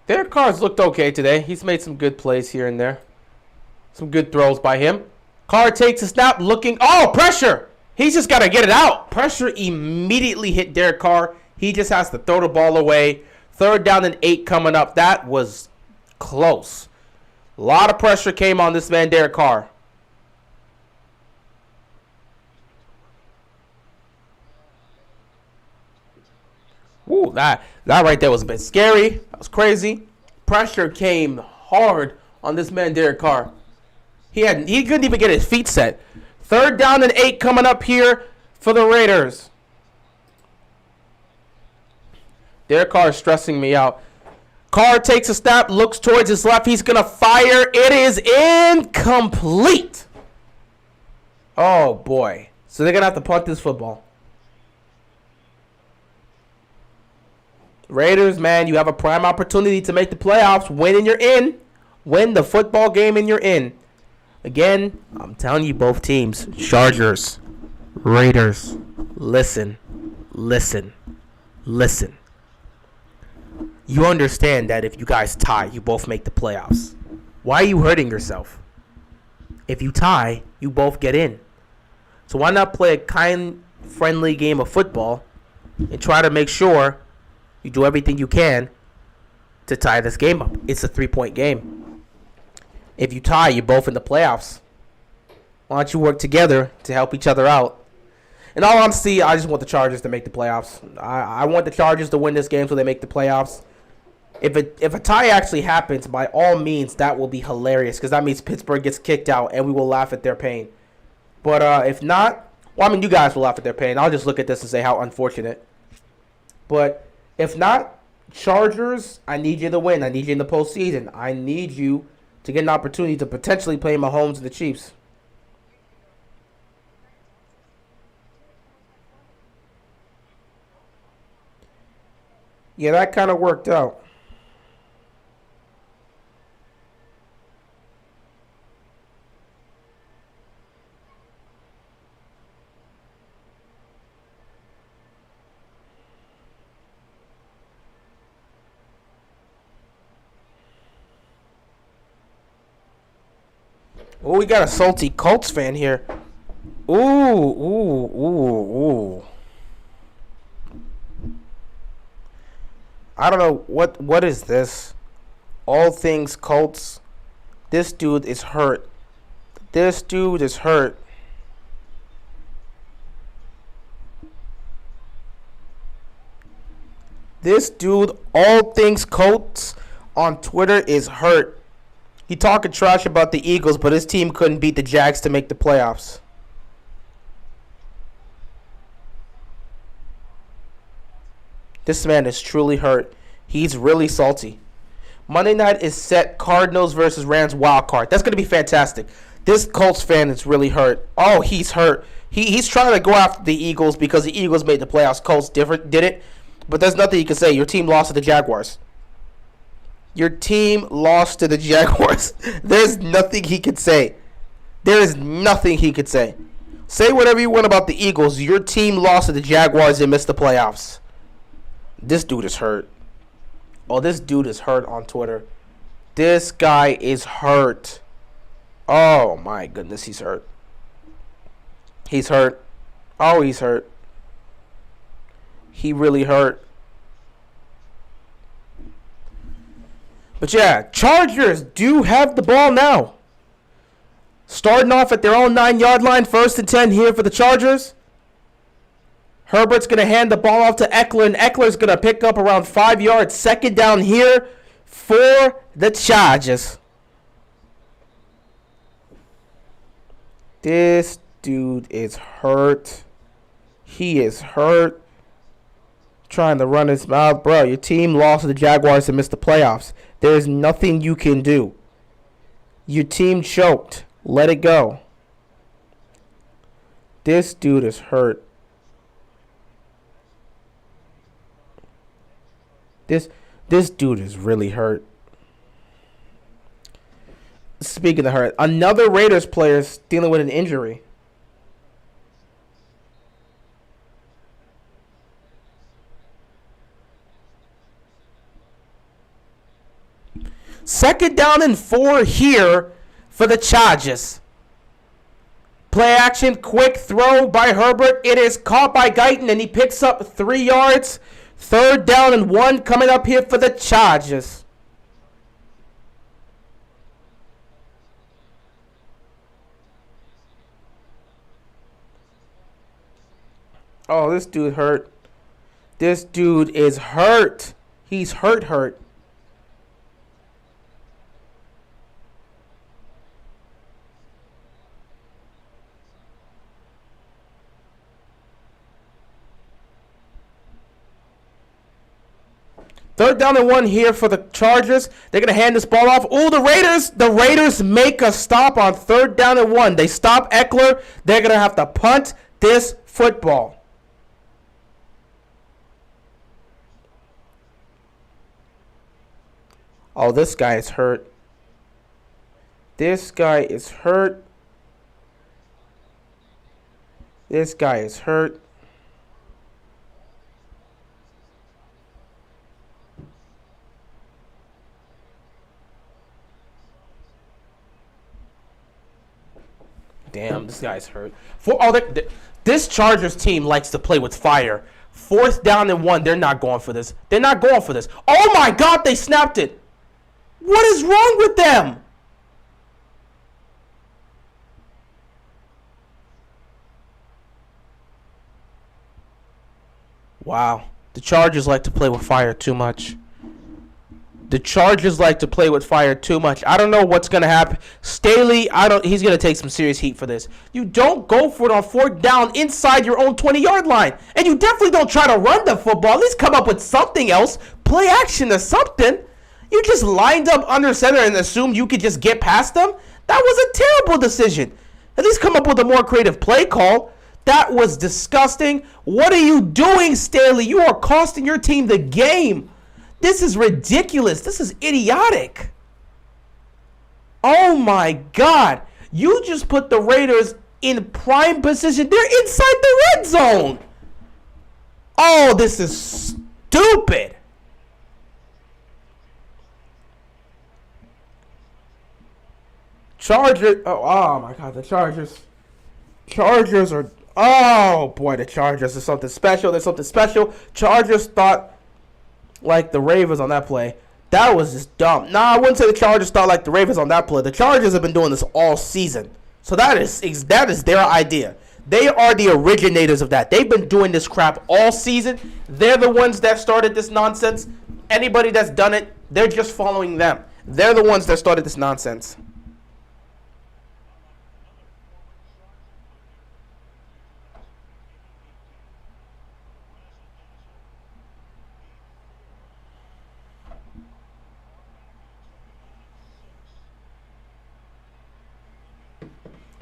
Derek Carr's looked okay today. He's made some good plays here and there. Some good throws by him. Carr takes a snap, looking. Oh, pressure! He's just got to get it out. Pressure immediately hit Derek Carr. He just has to throw the ball away. 3rd down and 8 coming up. That was close. A lot of pressure came on this man, Derek Carr. Ooh, that right there was a bit scary. That was crazy. Pressure came hard on this man, Derek Carr. He couldn't even get his feet set. 3rd down and 8 coming up here for the Raiders. Derek Carr is stressing me out. Carr takes a snap, looks towards his left. He's going to fire. It is incomplete. Oh, boy. So they're going to have to punt this football. Raiders, man, you have a prime opportunity to make the playoffs. Win and you're in. Win the football game and you're in. Again, I'm telling you, both teams, Chargers, Raiders, listen. You understand that if you guys tie, you both make the playoffs. Why are you hurting yourself? If you tie, you both get in. So why not play a kind, friendly game of football and try to make sure you do everything you can to tie this game up. It's a 3-point game. If you tie, you're both in the playoffs. Why don't you work together to help each other out? In all honesty, I just want the Chargers to make the playoffs. I want the Chargers to win this game so they make the playoffs. If a tie actually happens, by all means, that will be hilarious because that means Pittsburgh gets kicked out and we will laugh at their pain. But if not, well, I mean, you guys will laugh at their pain. I'll just look at this and say how unfortunate. But if not, Chargers, I need you to win. I need you in the postseason. I need you to get an opportunity to potentially play Mahomes and the Chiefs. Yeah, that kind of worked out. Oh, we got a salty Colts fan here. Ooh, ooh, ooh, ooh. I don't know what is this. All things Colts. This dude is hurt. This dude is hurt. This dude, all things Colts on Twitter, is hurt. He talking trash about the Eagles, but his team couldn't beat the Jags to make the playoffs. This man is truly hurt. He's really salty. Monday night is set Cardinals versus Rams wild card. That's going to be fantastic. This Colts fan is really hurt. Oh, he's hurt. He's trying to go after the Eagles because the Eagles made the playoffs. Colts did it. But there's nothing you can say. Your team lost to the Jaguars. Your team lost to the Jaguars. There's nothing he could say. There is nothing he could say. Say whatever you want about the Eagles. Your team lost to the Jaguars and missed the playoffs. This dude is hurt. Oh, this dude is hurt on Twitter. This guy is hurt. Oh, my goodness, he's hurt. He's hurt. Oh, he's hurt. He really hurt. But yeah, Chargers do have the ball now. Starting off at their own 9-yard line, 1st and 10 here for the Chargers. Herbert's going to hand the ball off to Eckler, and Eckler's going to pick up around 5 yards. 2nd down here for the Chargers. This dude is hurt. He is hurt. Trying to run his mouth. Bro, your team lost to the Jaguars and missed the playoffs. There is nothing you can do. Your team choked. Let it go. This dude is hurt. This dude is really hurt. Speaking of hurt, another Raiders player is dealing with an injury. Second down and 4 here for the Chargers. Play action, quick throw by Herbert. It is caught by Guyton, and he picks up 3 yards. 3rd down and 1 coming up here for the Chargers. Oh, this dude hurt. This dude is hurt. He's hurt. Third down and 1 here for the Chargers. They're going to hand this ball off. Oh, the Raiders make a stop on 3rd down and 1. They stop Eckler. They're going to have to punt this football. Oh, this guy is hurt. This guy is hurt. This guy is hurt. Damn, this guy's hurt. This Chargers team likes to play with fire. 4th down and 1, they're not going for this. They're not going for this. Oh my God, they snapped it. What is wrong with them? Wow. The Chargers like to play with fire too much. The Chargers like to play with fire too much. I don't know what's going to happen. Staley, he's going to take some serious heat for this. You don't go for it on 4th down inside your own 20-yard line. And you definitely don't try to run the football. At least come up with something else. Play action or something. You just lined up under center and assumed you could just get past them? That was a terrible decision. At least come up with a more creative play call. That was disgusting. What are you doing, Stanley? You are costing your team the game. This is ridiculous. This is idiotic. Oh my God. You just put the Raiders in prime position. They're inside the red zone. Oh, this is stupid. Chargers. Oh my God, the Chargers. Chargers are. Oh boy, the Chargers are something special. There's something special. Chargers thought like the Ravens on that play. That was just dumb. Nah, I wouldn't say the Chargers thought like the Ravens on that play. The Chargers have been doing this all season. So that is their idea. They are the originators of that. They've been doing this crap all season. They're the ones that started this nonsense. Anybody that's done it, they're just following them. They're the ones that started this nonsense.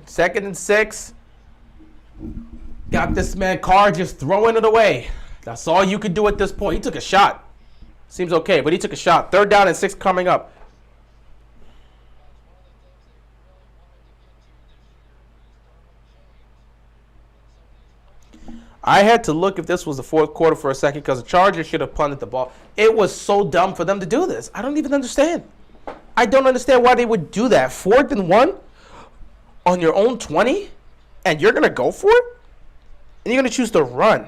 Second and 6. Got this man Carr just throwing it away. That's all you could do at this point. He took a shot. Seems okay, but he took a shot. 3rd down and 6 coming up. I had to look if this was the 4th quarter for a second because the Chargers should have punted the ball. It was so dumb for them to do this. I don't even understand. I don't understand why they would do that. 4th and 1 on your own 20, and you're going to go for it? And you're going to choose to run.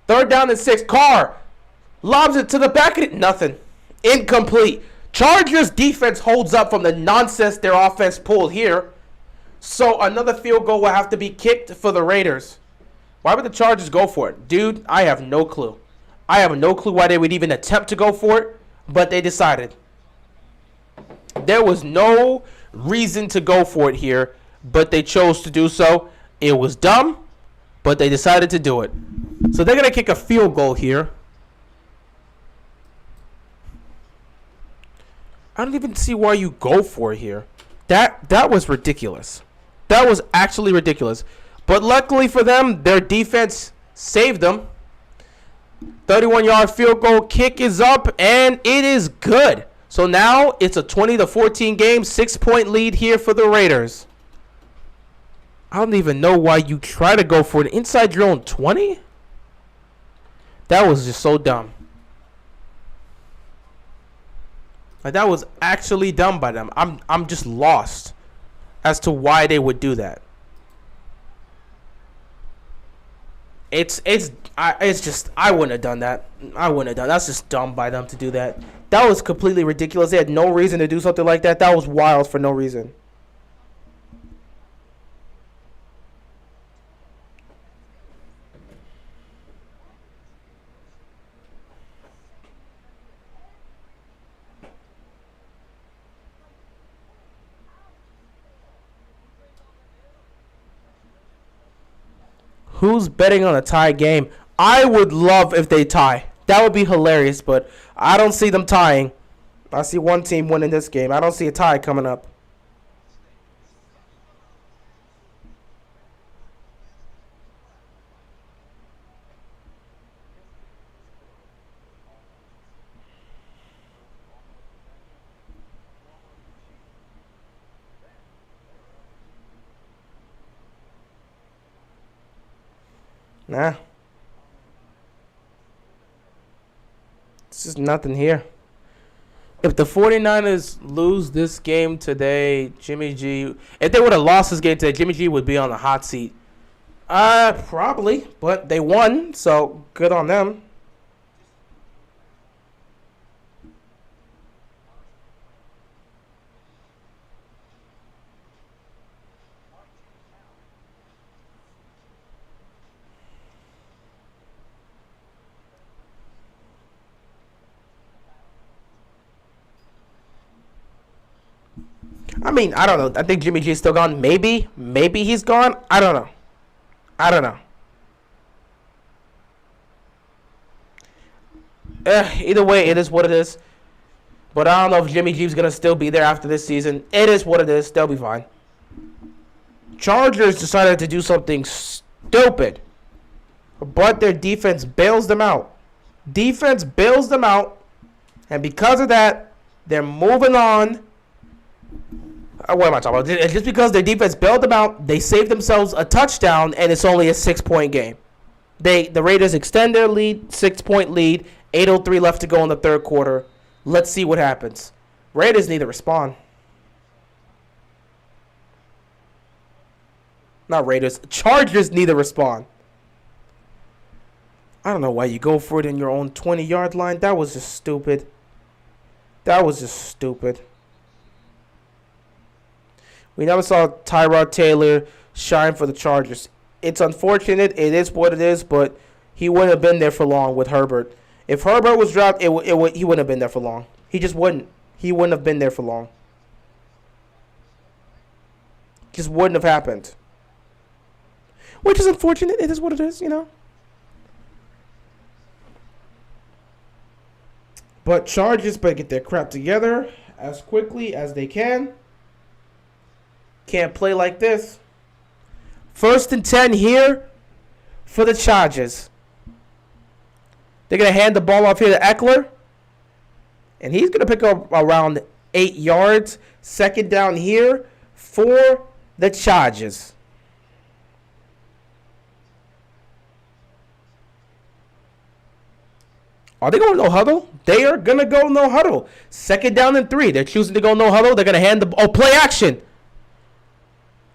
Third down and 6. Carr lobs it to the back of it. Nothing. Incomplete. Chargers defense holds up from the nonsense their offense pulled here. So another field goal will have to be kicked for the Raiders. Why would the Chargers go for it? Dude, I have no clue. I have no clue why they would even attempt to go for it, but they decided. There was no reason to go for it here, but they chose to do so. It was dumb, but they decided to do it. So they're going to kick a field goal here. I don't even see why you go for it here. That was ridiculous. That was actually ridiculous. But luckily for them, their defense saved them. 31-yard field goal kick is up, and it is good. So now it's a 20-14 game, 6-point lead here for the Raiders. I don't even know why you try to go for it inside your own 20. That was just so dumb. Like, that was actually dumb by them. I'm just lost as to why they would do that. It's just, I wouldn't have done that. I wouldn't have done that. That's just dumb by them to do that. That was completely ridiculous. They had no reason to do something like that. That was wild for no reason. Who's betting on a tie game? I would love if they tie. That would be hilarious, but I don't see them tying. I see one team winning this game. I don't see a tie coming up. Nah. This is nothing here. If the 49ers lose this game today, Jimmy G... If they would have lost this game today, Jimmy G would be on the hot seat. Probably. But they won, so good on them. I mean, I don't know. I think Jimmy G is still gone. Maybe he's gone. I don't know. Either way, it is what it is. But I don't know if Jimmy G's going to still be there after this season. It is what it is. They'll be fine. Chargers decided to do something stupid. But their defense bails them out. Defense bails them out. And because of that, they're moving on. What am I talking about? Just because their defense bailed them out, they saved themselves a touchdown, and it's only a 6-point game. The Raiders extend their lead, 6-point lead, 8:03 left to go in the third quarter. Let's see what happens. Raiders need to respond. Not Raiders. Chargers need to respond. I don't know why you go for it in your own 20-yard line. That was just stupid. That was just stupid. We never saw Tyrod Taylor shine for the Chargers. It's unfortunate. It is what it is, but he wouldn't have been there for long with Herbert. If Herbert was dropped, he wouldn't have been there for long. He just wouldn't. He wouldn't have been there for long. Just wouldn't have happened. Which is unfortunate. It is what it is, you know. But Chargers better get their crap together as quickly as they can. Can't play like this. 1st and 10 here for the Chargers. They're going to hand the ball off here to Eckler. And he's going to pick up around 8 yards. 2nd down here for the Chargers. Are they going no huddle? They are going to go no huddle. 2nd down and 3. They're choosing to go no huddle. They're going to hand the ball. Oh, play action.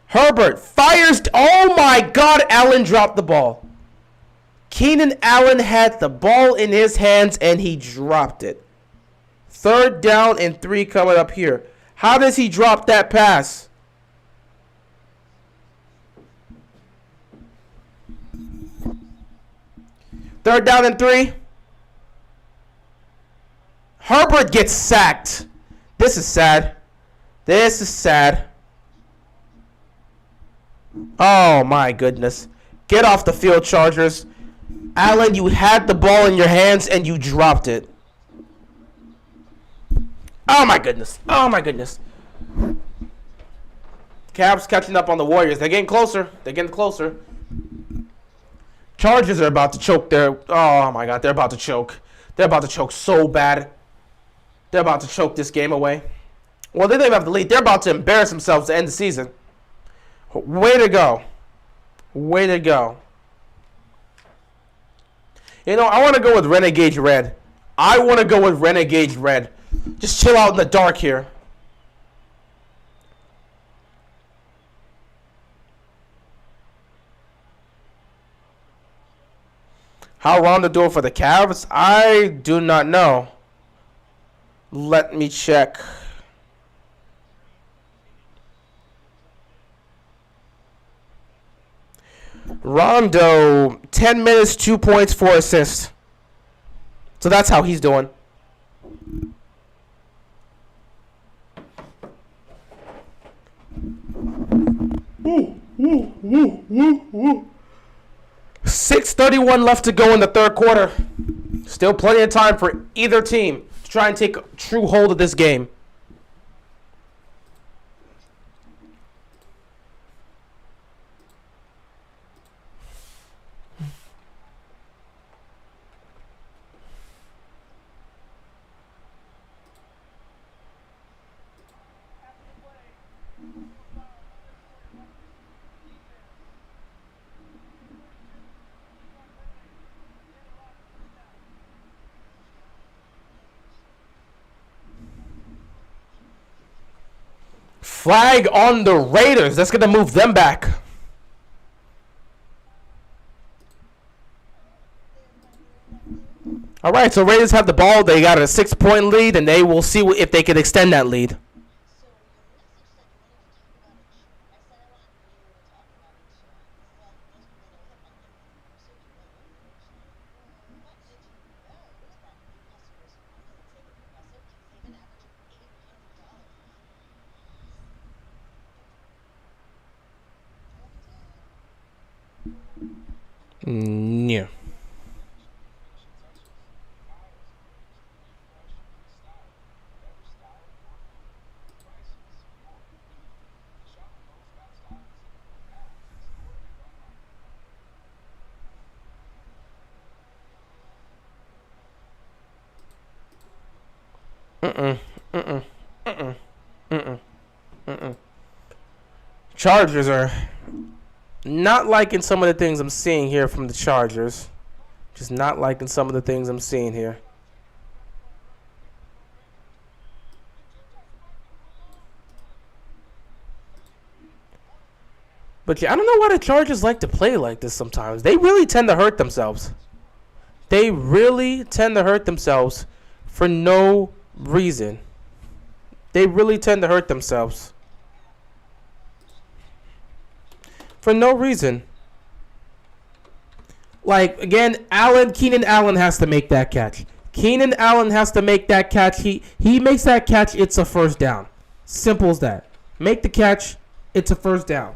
Herbert fires. Oh, my God. Allen dropped the ball. Keenan Allen had the ball in his hands, and he dropped it. 3rd down and 3 coming up here. How does he drop that pass? Third down and 3. Herbert gets sacked. This is sad. This is sad. Oh, my goodness. Get off the field, Chargers. Allen, you had the ball in your hands, and you dropped it. Oh, my goodness. Oh, my goodness. Cavs catching up on the Warriors. They're getting closer. They're getting closer. Chargers are about to choke their... Oh, my God. They're about to choke. They're about to choke so bad. They're about to choke this game away. Well, they don't even have the lead. They're about to embarrass themselves to end the season. Way to go. Way to go. You know, I want to go with Renegade Red. I want to go with Renegade Red. Just chill out in the dark here. How Rondo do it for the Cavs? I do not know. Let me check. Rondo, 10 minutes, 2 points, 4 assists. So that's how he's doing. Woo, woo, woo, woo, woo. 6:31 left to go in the third quarter. Still plenty of time for either team to try and take true hold of this game. Flag on the Raiders. That's going to move them back. All right, so Raiders have the ball. They got a 6-point lead, and they will see if they can extend that lead. Yeah. Chargers are not liking some of the things I'm seeing here from the Chargers. Just not liking some of the things I'm seeing here. But yeah, I don't know why the Chargers like to play like this sometimes. They really tend to hurt themselves. They really tend to hurt themselves for no reason. They really tend to hurt themselves for no reason. Like, again, Keenan Allen has to make that catch. Keenan Allen has to make that catch. He makes that catch, it's a first down. Simple as that. Make the catch, it's a first down.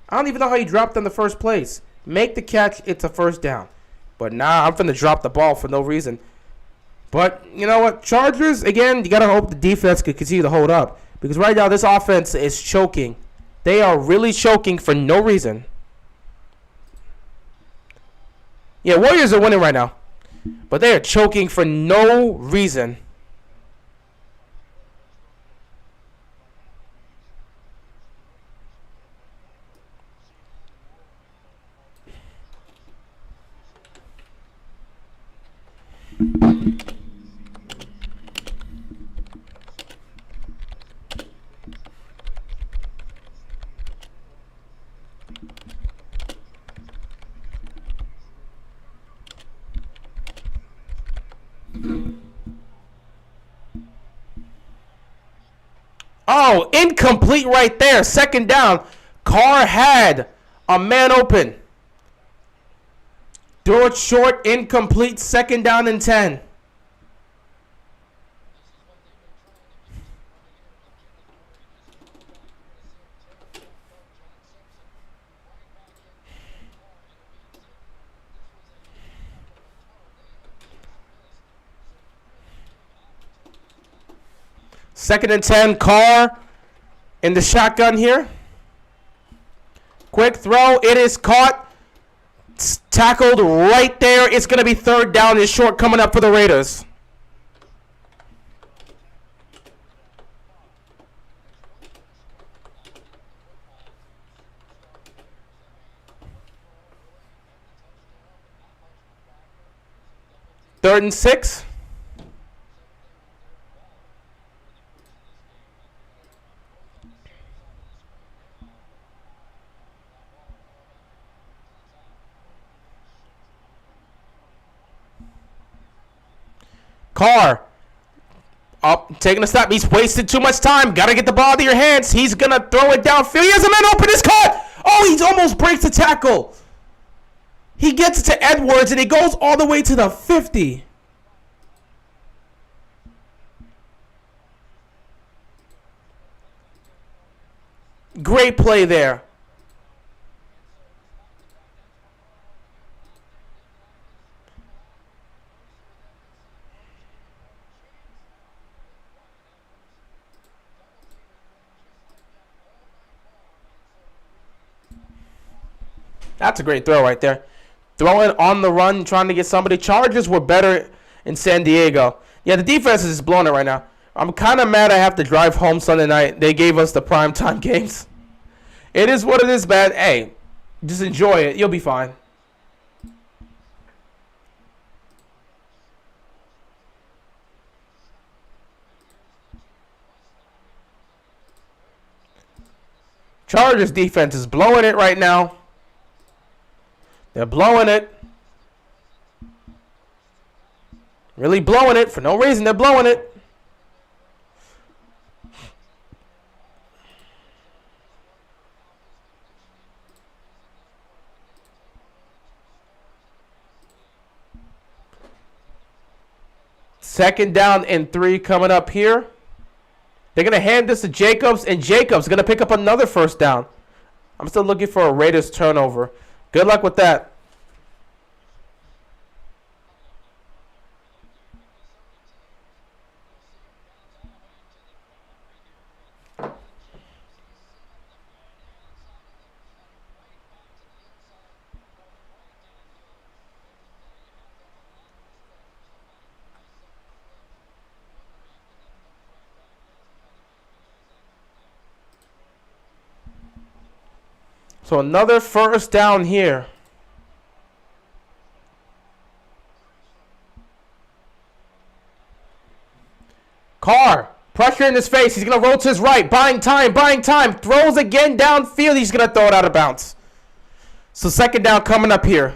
I don't even know how he dropped in the first place. Make the catch, it's a first down. But nah, I'm finna drop the ball for no reason. But, you know what? Chargers, again, you got to hope the defense could continue to hold up. Because right now, this offense is choking. They are really choking for no reason. Yeah, Warriors are winning right now. But they are choking for no reason. Oh, incomplete right there. Second down. Carr had a man open. Throw it short, incomplete, second down and 10. Second and 10, Carr in the shotgun here. Quick throw, it is caught. It's tackled right there. It's going to be third down and short coming up for the Raiders. Third and 6. Carr up, taking a step. He's wasted too much time. Got to get the ball out of your hands. He's going to throw it downfield. He has a man open. It's caught. Oh, he almost breaks the tackle. He gets to Edwards, and he goes all the way to the 50. Great play there. That's a great throw right there. Throwing on the run, trying to get somebody. Chargers were better in San Diego. Yeah, the defense is just blowing it right now. I'm kind of mad I have to drive home Sunday night. They gave us the primetime games. It is what it is, man. Hey, just enjoy it. You'll be fine. Chargers defense is blowing it right now. They're blowing it. Really blowing it for no reason. They're blowing it. Second down and 3 coming up here. They're going to hand this to Jacobs, and Jacobs going to pick up another first down. I'm still looking for a Raiders turnover. Good luck with that. So another first down here. Carr, pressure in his face. He's going to roll to his right. Buying time. Throws again downfield. He's going to throw it out of bounds. So second down coming up here.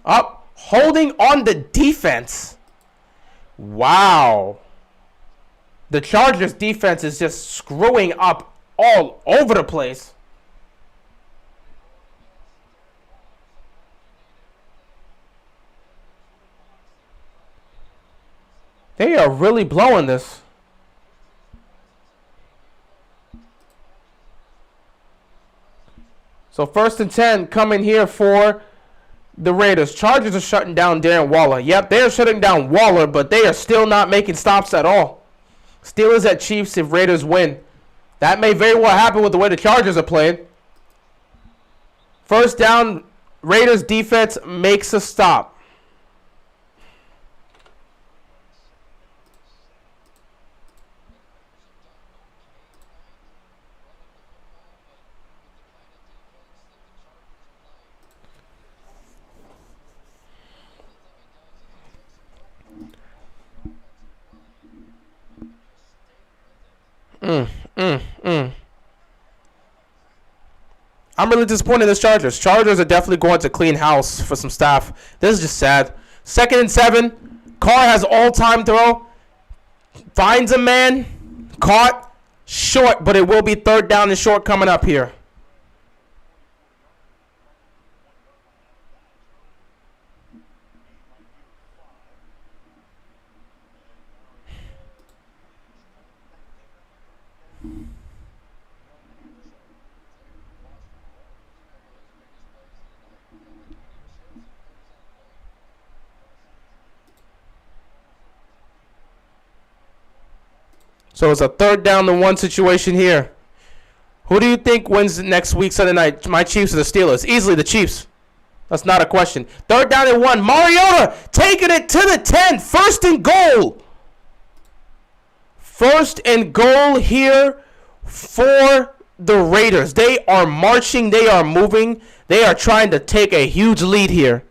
Up. Holding on the defense. Wow. The Chargers defense is just screwing up all over the place. They are really blowing this. So 1st and 10 coming here for the Raiders. Chargers are shutting down Darren Waller. Yep, they are shutting down Waller, but they are still not making stops at all. Steelers at Chiefs if Raiders win. That may very well happen with the way the Chargers are playing. First down, Raiders defense makes a stop. I'm really disappointed in this Chargers. Chargers are definitely going to clean house for some staff. This is just sad. 2nd and 7. Carr has all-time throw. Finds a man. Caught. Short, but it will be 3rd down and short coming up here. So it's a 3rd down and 1 situation here. Who do you think wins next week Sunday night? My Chiefs or the Steelers? Easily the Chiefs. That's not a question. 3rd down and 1. Mariota taking it to the 10. 1st and goal. 1st and goal here for the Raiders. They are marching. They are moving. They are trying to take a huge lead here.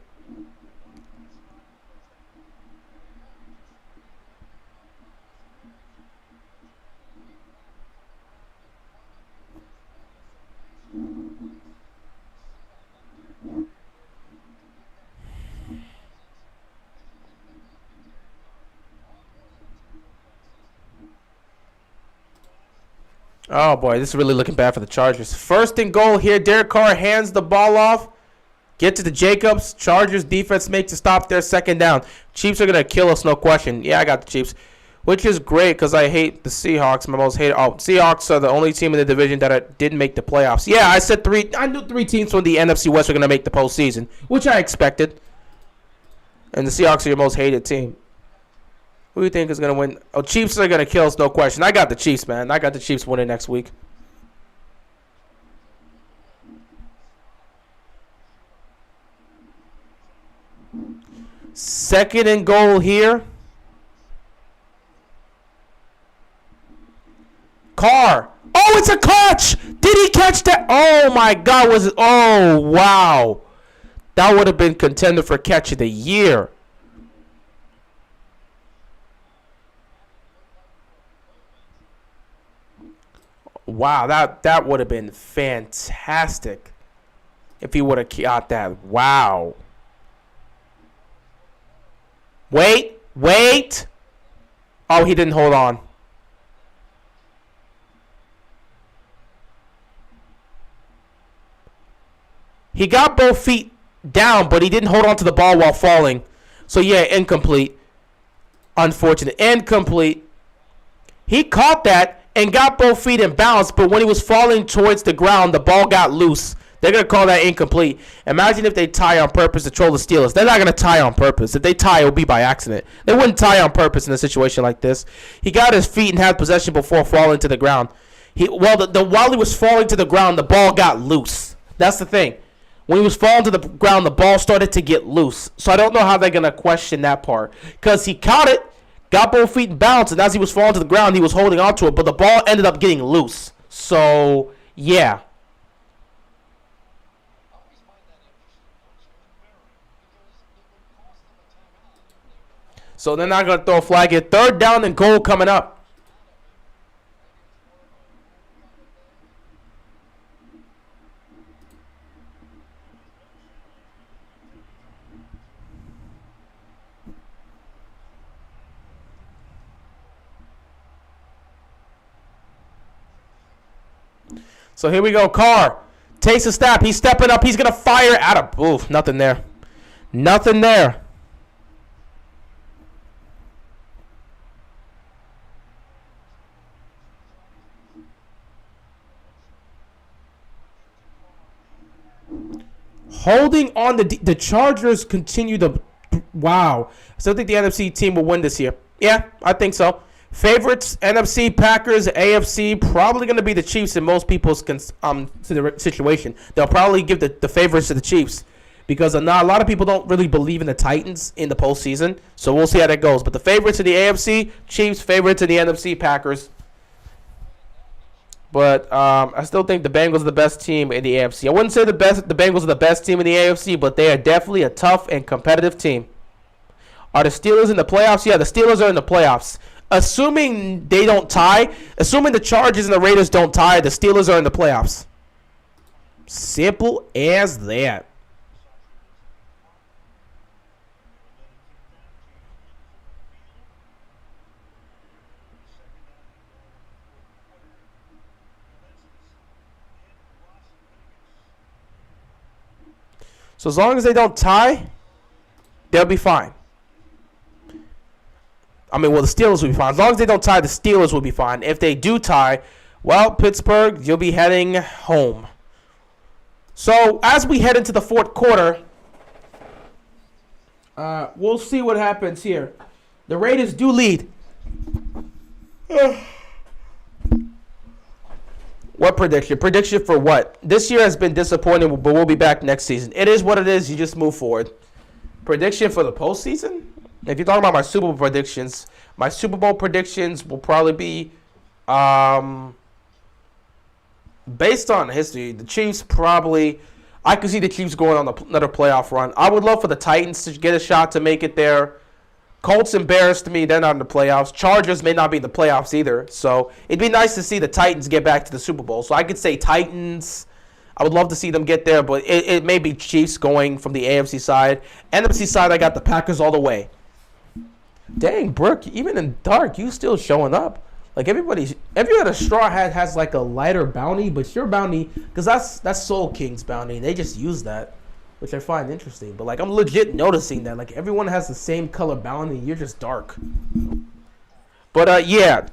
Oh, boy, this is really looking bad for the Chargers. 1st and goal here. Derek Carr hands the ball off. Get to the Jacobs. Chargers defense makes a stop there. 2nd down. Chiefs are going to kill us, no question. Yeah, I got the Chiefs, which is great because I hate the Seahawks. My most hated. Oh, Seahawks are the only team in the division that didn't make the playoffs. Yeah, I said 3. I knew 3 teams from the NFC West were going to make the postseason, which I expected. And the Seahawks are your most hated team. Who do you think is going to win? Oh, Chiefs are going to kill us, no question. I got the Chiefs, man. I got the Chiefs winning next week. Second and goal here. Carr. Oh, it's a catch. Did he catch that? Oh, my God. Was it? Oh, wow. That would have been contender for catch of the year. Wow, that would have been fantastic if he would have caught that. Wow. Wait. Oh, he didn't hold on. He got both feet down, but he didn't hold on to the ball while falling. So, yeah, incomplete. Unfortunate. Incomplete. He caught that and got both feet in bounds, but when he was falling towards the ground, the ball got loose. They're going to call that incomplete. Imagine if they tie on purpose to troll the Steelers. They're not going to tie on purpose. If they tie, it will be by accident. They wouldn't tie on purpose in a situation like this. He got his feet and had possession before falling to the ground. While he was falling to the ground, the ball got loose. That's the thing. When he was falling to the ground, the ball started to get loose. So I don't know how they're going to question that part. Because he caught it, got both feet and bounced, and as he was falling to the ground, he was holding onto it, but the ball ended up getting loose. So, yeah. So they're not going to throw a flag here. 3rd down and goal coming up. So here we go. Carr takes a step. He's stepping up. He's going to fire out of... Oof, nothing there. Nothing there. Holding on, the Chargers continue to... Wow. I still think the NFC team will win this year. Yeah, I think so. Favorites, NFC, Packers, AFC, probably going to be the Chiefs in most people's situation. They'll probably give the favorites to the Chiefs because not a lot of people don't really believe in the Titans in the postseason. So we'll see how that goes. But the favorites in the AFC, Chiefs, favorites in the NFC, Packers. But I still think the Bengals are the best team in the AFC. I wouldn't say the Bengals are the best team in the AFC, but they are definitely a tough and competitive team. Are the Steelers in the playoffs? Yeah, the Steelers are in the playoffs. Assuming they don't tie, assuming the Chargers and the Raiders don't tie, the Steelers are in the playoffs. Simple as that. So as long as they don't tie, they'll be fine. I mean, well, the Steelers will be fine. As long as they don't tie, the Steelers will be fine. If they do tie, well, Pittsburgh, you'll be heading home. So as we head into the 4th quarter, we'll see what happens here. The Raiders do lead. What prediction? Prediction for what? This year has been disappointing, but we'll be back next season. It is what it is. You just move forward. Prediction for the postseason? If you're talking about my Super Bowl predictions will probably be based on history. The Chiefs probably, I could see the Chiefs going on another playoff run. I would love for the Titans to get a shot to make it there. Colts embarrassed me. They're not in the playoffs. Chargers may not be in the playoffs either. So it'd be nice to see the Titans get back to the Super Bowl. So I could say Titans. I would love to see them get there, but it may be Chiefs going from the AFC side. NFC side, I got the Packers all the way. Dang, Brooke, even in dark, you still showing up. Like every other Straw Hat has like a lighter bounty, but your bounty, because that's Soul King's bounty. They just use that, which I find interesting. But like I'm legit noticing that like everyone has the same color bounty. You're just dark. But yeah,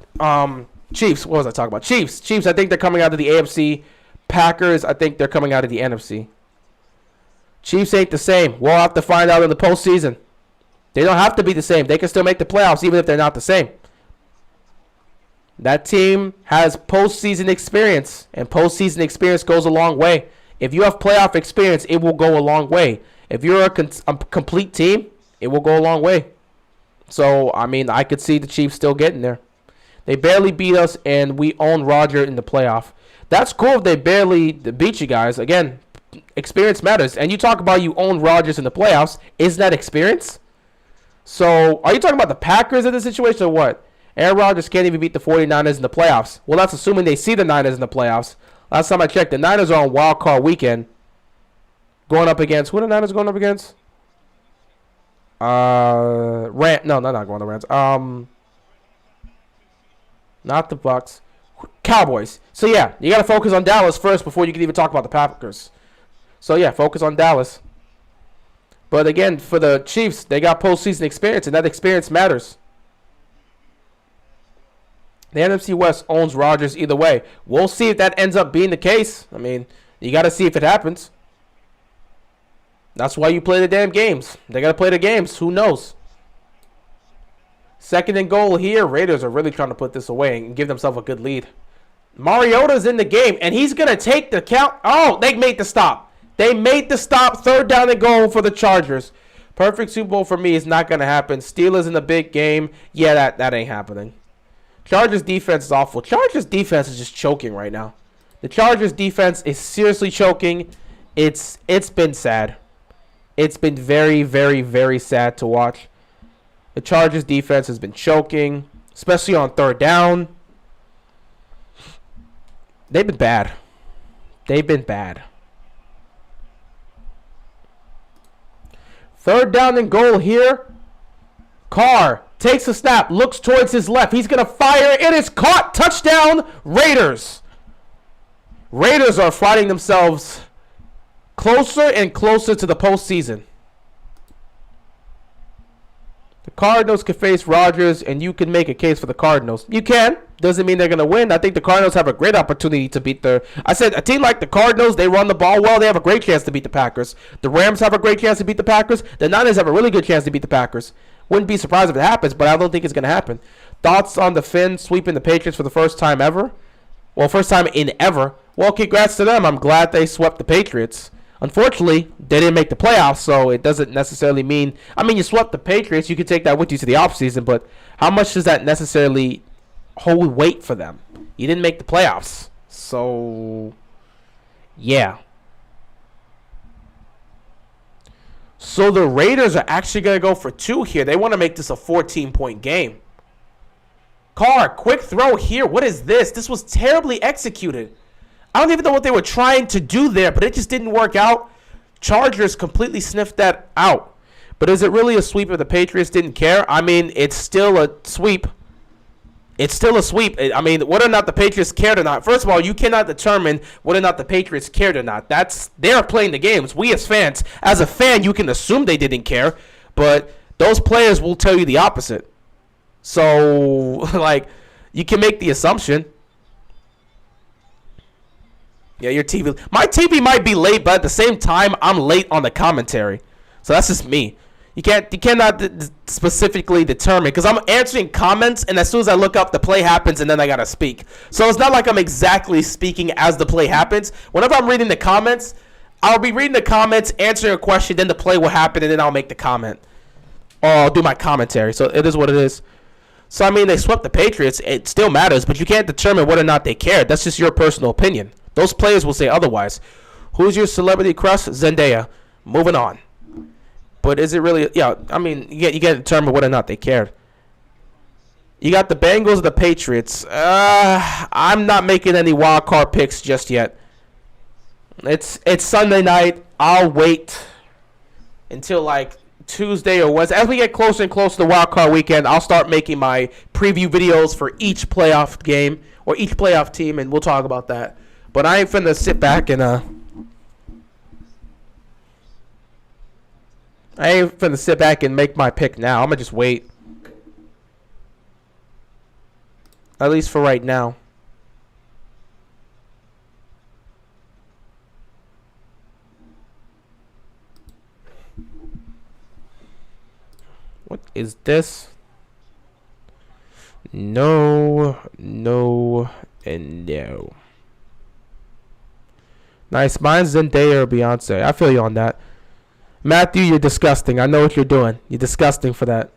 Chiefs. What was I talking about? Chiefs. I think they're coming out of the AFC. Packers. I think they're coming out of the NFC. Chiefs ain't the same. We'll have to find out in the postseason. They don't have to be the same. They can still make the playoffs even if they're not the same. That team has postseason experience, and postseason experience goes a long way. If you have playoff experience, it will go a long way. If you're a complete team, it will go a long way. So, I mean, I could see the Chiefs still getting there. They barely beat us, and we own Roger in the playoff. That's cool if they barely beat you guys. Again, experience matters. And you talk about you own Rodgers in the playoffs. Is that experience? So, are you talking about the Packers in this situation or what? Aaron Rodgers can't even beat the 49ers in the playoffs. Well, that's assuming they see the Niners in the playoffs. Last time I checked, the Niners are on wild card weekend. Going up against, who are the Niners going up against? No, they're not going to Rams. Not the Bucks. Cowboys. So, yeah, you got to focus on Dallas first before you can even talk about the Packers. So, yeah, focus on Dallas. But, again, for the Chiefs, they got postseason experience, and that experience matters. The NFC West owns Rodgers either way. We'll see if that ends up being the case. I mean, you got to see if it happens. That's why you play the damn games. They got to play the games. Who knows? 2nd and goal here. Raiders are really trying to put this away and give themselves a good lead. Mariota's in the game, and he's going to take the count. Oh, they made the stop. They made the stop. 3rd down and goal for the Chargers. Perfect Super Bowl for me is not going to happen. Steelers in the big game. Yeah, that ain't happening. Chargers defense is awful. Chargers defense is just choking right now. The Chargers defense is seriously choking. It's been sad. It's been very, very, very sad to watch. The Chargers defense has been choking, especially on third down. They've been bad. They've been bad. Third down and goal here. Carr takes a snap, looks towards his left. He's going to fire. It is caught. Touchdown, Raiders. Raiders are finding themselves closer and closer to the postseason. The Cardinals can face Rodgers, and you can make a case for the Cardinals. You can. Doesn't mean they're going to win. I think the Cardinals have a great opportunity to beat the... I said a team like the Cardinals, they run the ball well. They have a great chance to beat the Packers. The Rams have a great chance to beat the Packers. The Niners have a really good chance to beat the Packers. Wouldn't be surprised if it happens, but I don't think it's going to happen. Thoughts on the Finns sweeping the Patriots for the first time ever? Well, first time in ever. Well, congrats to them. I'm glad they swept the Patriots. Unfortunately, they didn't make the playoffs, so it doesn't necessarily mean... I mean, you swept the Patriots. You can take that with you to the offseason, but how much does that necessarily hold weight for them? You didn't make the playoffs. So, yeah. So the Raiders are actually going to go for 2 here. They want to make this a 14-point game. Carr, quick throw here. What is this? This was terribly executed. I don't even know what they were trying to do there, but it just didn't work out. Chargers completely sniffed that out. But is it really a sweep if the Patriots didn't care? I mean, it's still a sweep. It's still a sweep. I mean, whether or not the Patriots cared or not. First of all, you cannot determine whether or not the Patriots cared or not. They're playing the games. We as fans, as a fan, you can assume they didn't care, but those players will tell you the opposite. So, like, you can make the assumption. Yeah, your TV. My TV might be late, but at the same time, I'm late on the commentary. So that's just me. You cannot specifically determine, because I'm answering comments, and as soon as I look up, the play happens, and then I gotta speak. So it's not like I'm exactly speaking as the play happens. Whenever I'm reading the comments, I'll be reading the comments, answering a question, then the play will happen, and then I'll make the comment. Or I'll do my commentary. So it is what it is. So, I mean, they swept the Patriots. It still matters, but you can't determine whether or not they cared. That's just your personal opinion. Those players will say otherwise. Who's your celebrity crush? Zendaya. Moving on. But is it really... Yeah, I mean, you got to determine whether or not they cared. You got the Bengals and the Patriots. I'm not making any wild card picks just yet. It's Sunday night. I'll wait until, like, Tuesday or Wednesday. As we get closer and closer to the wild card weekend, I'll start making my preview videos for each playoff game or each playoff team, and we'll talk about that. But I ain't finna sit back and make my pick now. I'm gonna just wait. At least for right now. What is this? No, and no. Nice. Mine's Zendaya or Beyonce. I feel you on that. Matthew, you're disgusting. I know what you're doing. You're disgusting for that.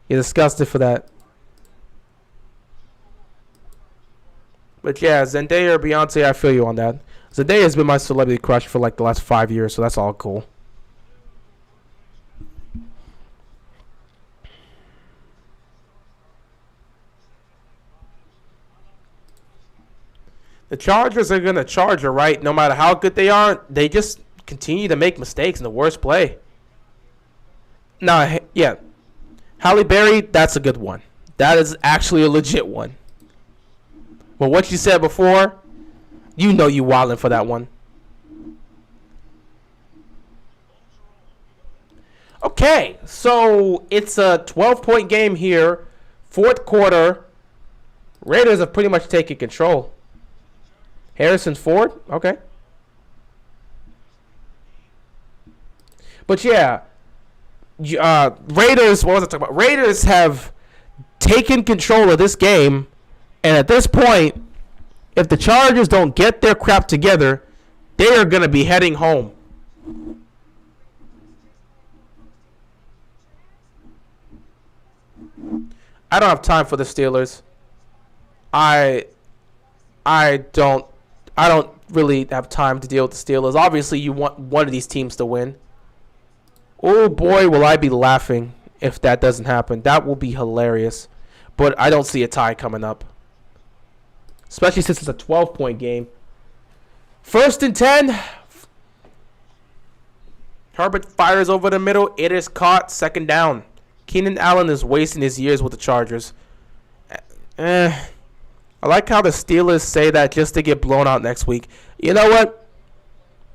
You're disgusted for that. But yeah, Zendaya or Beyonce, I feel you on that. Zendaya has been my celebrity crush for like the last 5 years, so that's all cool. The Chargers are going to charge her, right? No matter how good they are, they just continue to make mistakes in the worst play. Nah, yeah. Halle Berry, that's a good one. That is actually a legit one. But what you said before, you know you wildin' for that one. Okay, so it's a 12-point game here. Fourth quarter. Raiders have pretty much taken control. Harrison Ford? Okay. But yeah, Raiders, what was I talking about? Raiders have taken control of this game, and at this point, if the Chargers don't get their crap together, they are going to be heading home. I don't have time for the Steelers. I don't really have time to deal with the Steelers. Obviously, you want one of these teams to win. Oh boy, will I be laughing if that doesn't happen. That will be hilarious. But I don't see a tie coming up. Especially since it's a 12-point game. 1st and 10. Herbert fires over the middle. It is caught. 2nd down. Keenan Allen is wasting his years with the Chargers. I like how the Steelers say that just to get blown out next week. You know what?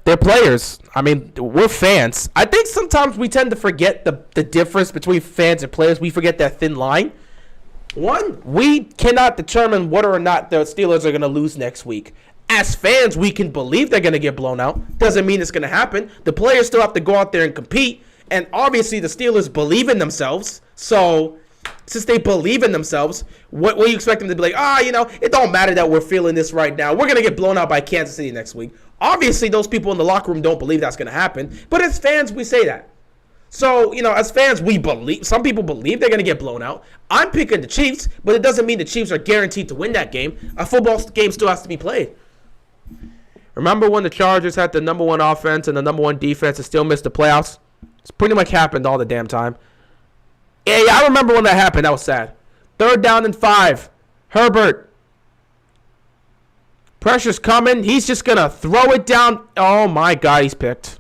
They're players. I mean, we're fans. I think sometimes we tend to forget the difference between fans and players. We forget that thin line. One, we cannot determine whether or not the Steelers are going to lose next week. As fans, we can believe they're going to get blown out. Doesn't mean it's going to happen. The players still have to go out there and compete. And obviously, the Steelers believe in themselves. So, since they believe in themselves, what do you expect them to be like? It don't matter that we're feeling this right now. We're going to get blown out by Kansas City next week. Obviously, those people in the locker room don't believe that's going to happen. But as fans, we say that. So, as fans, we believe. Some people believe they're going to get blown out. I'm picking the Chiefs, but it doesn't mean the Chiefs are guaranteed to win that game. A football game still has to be played. Remember when the Chargers had the number 1 offense and the number 1 defense and still missed the playoffs? It's pretty much happened all the damn time. Yeah, I remember when that happened. That was sad. 3rd down and 5. Herbert. Pressure's coming. He's just going to throw it down. Oh, my God, he's picked.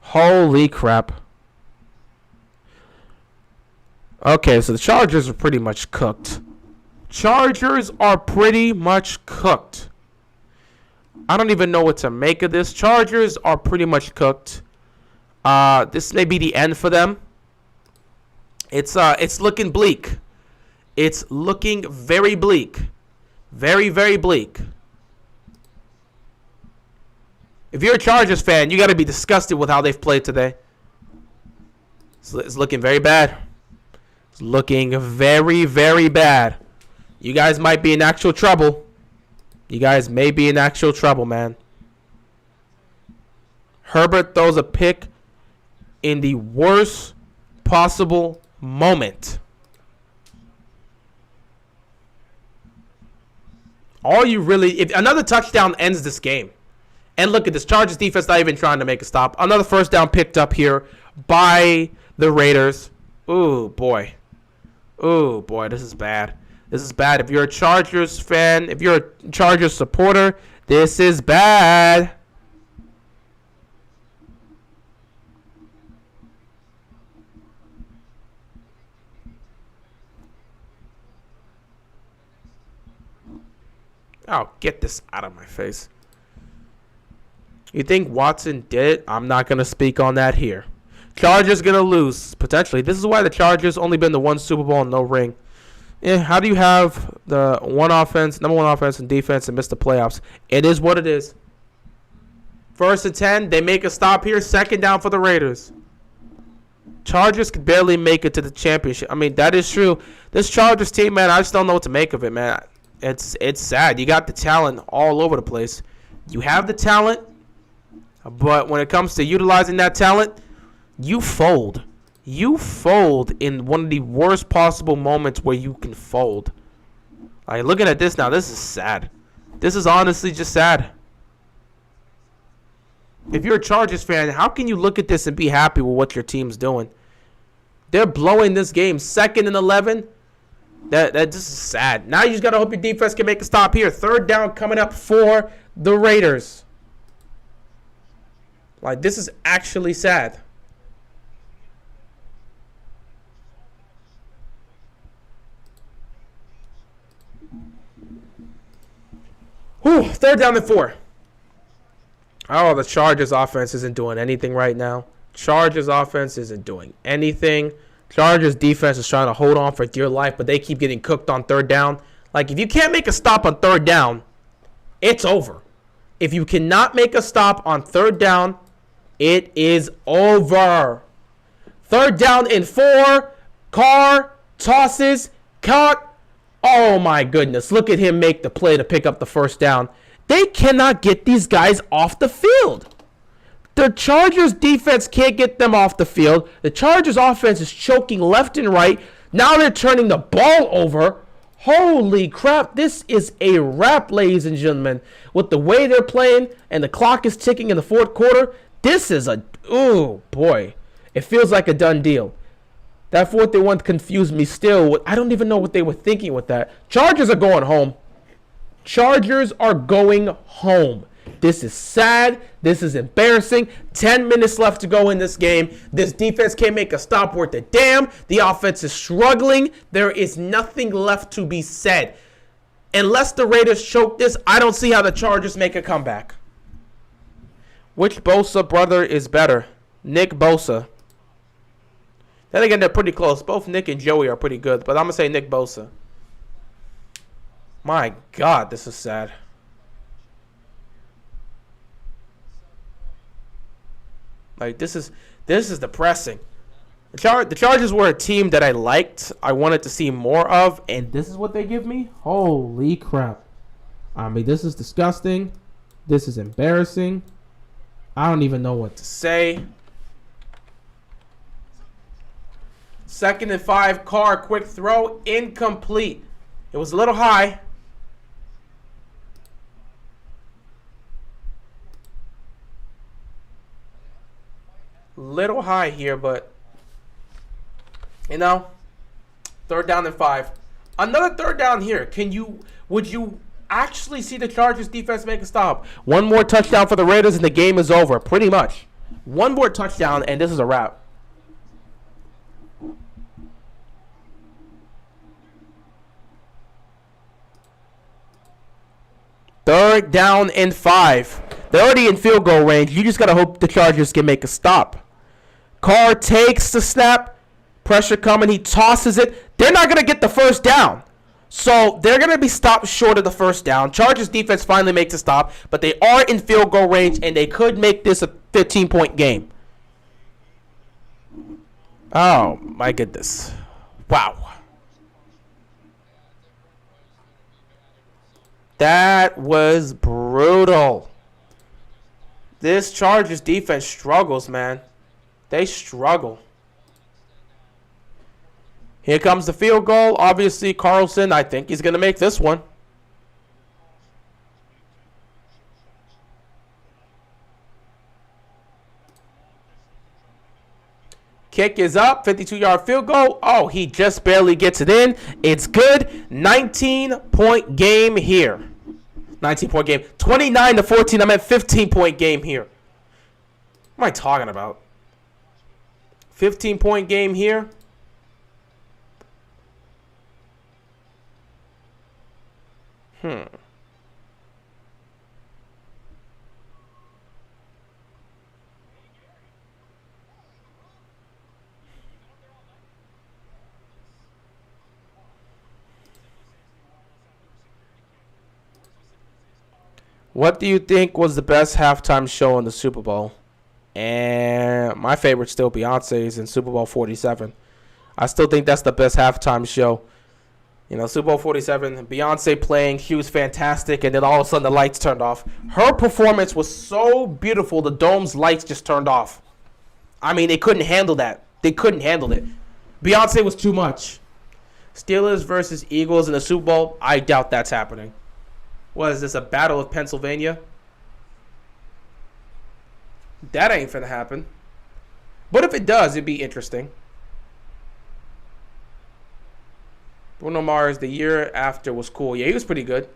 Holy crap. Okay, so the Chargers are pretty much cooked. Chargers are pretty much cooked. I don't even know what to make of this. Chargers are pretty much cooked. This may be the end for them. It's looking bleak. It's looking very bleak. Very, very bleak. If you're a Chargers fan, you got to be disgusted with how they've played today. It's looking very bad. It's looking very, very bad. You guys might be in actual trouble. You guys may be in actual trouble, man. Herbert throws a pick in the worst possible moment. If another touchdown ends this game. And look at this. Chargers defense not even trying to make a stop. Another 1st down picked up here by the Raiders. Ooh, boy. Ooh, boy. This is bad. This is bad. If you're a Chargers fan, if you're a Chargers supporter, this is bad. Oh, get this out of my face. You think Watson did it? I'm not going to speak on that here. Chargers going to lose, potentially. This is why the Chargers only been to 1 Super Bowl and no ring. How do you have the number 1 offense and defense and miss the playoffs? It is what it is. 1st and 10, they make a stop here. 2nd down for the Raiders. Chargers could barely make it to the championship. I mean, that is true. This Chargers team, man, I just don't know what to make of it, man. It's sad. You got the talent all over the place. You have the talent, but when it comes to utilizing that talent, you fold. You fold in one of the worst possible moments where you can fold. Like, looking at this now, this is sad. This is honestly just sad. If you're a Chargers fan, how can you look at this and be happy with what your team's doing? They're blowing this game 2nd and 11. That just is sad. Now you just got to hope your defense can make a stop here. 3rd down coming up for the Raiders. Like, this is actually sad. Whew, 3rd down and 4. Oh, the Chargers offense isn't doing anything right now. Chargers offense isn't doing anything. Chargers defense is trying to hold on for dear life, but they keep getting cooked on 3rd down. Like, if you can't make a stop on 3rd down, it's over. If you cannot make a stop on 3rd down, it is over. 3rd down and 4. Carr tosses. Caught. Oh, my goodness. Look at him make the play to pick up the 1st down. They cannot get these guys off the field. The Chargers defense can't get them off the field. The Chargers offense is choking left and right. Now they're turning the ball over. Holy crap, this is a wrap, ladies and gentlemen. With the way they're playing and the clock is ticking in the fourth quarter, this is a, oh boy, it feels like a done deal. That fourth and one confused me still. I don't even know what they were thinking with that. Chargers are going home. Chargers are going home. This is sad. This is embarrassing. 10 minutes left to go in this game. This defense can't make a stop worth a damn. The offense is struggling. There is nothing left to be said. Unless the Raiders choke this, I don't see how the Chargers make a comeback. Which Bosa brother is better? Nick Bosa. Then again, they're pretty close. Both Nick and Joey are pretty good, but I'm going to say Nick Bosa. My God, this is sad. Like, this is depressing. The Chargers were a team that I liked. I wanted to see more of, and this is what they give me? Holy crap. I mean, this is disgusting. This is embarrassing. I don't even know what to say. 2nd and 5, Carr, quick throw, incomplete. It was a little high. Little high here, but you know, 3rd down and 5. Another 3rd down here. Would you actually see the Chargers defense make a stop? One more touchdown for the Raiders and the game is over, pretty much. One more touchdown and this is a wrap. Third down and 5. They're already in field goal range. You just got to hope the Chargers can make a stop. Carr takes the snap. Pressure coming. He tosses it. They're not going to get the first down. So they're going to be stopped short of the first down. Chargers defense finally makes a stop. But they are in field goal range. And they could make this a 15-point game. Oh, my goodness. Wow. That was brutal. This Chargers defense struggles, man. They struggle. Here comes the field goal. Obviously, Carlson, I think he's going to make this one. Kick is up. 52-yard field goal. Oh, he just barely gets it in. It's good. 19-point game here. 19-point game. 29-14. I'm at 15-point game here. What am I talking about? 15-point game here. What do you think was the best halftime show in the Super Bowl? And my favorite still Beyonce's in Super Bowl 47. I still think that's the best halftime show. You know, Super Bowl 47, Beyonce playing, she was fantastic, and then all of a sudden the lights turned off. Her performance was so beautiful, the dome's lights just turned off. I mean, they couldn't handle that. They couldn't handle it. Beyonce was too much. Steelers versus Eagles in the Super Bowl, I doubt that's happening. What is this, a battle of Pennsylvania? That ain't finna happen. But if it does, it'd be interesting. Bruno Mars, the year after was cool. Yeah, he was pretty good.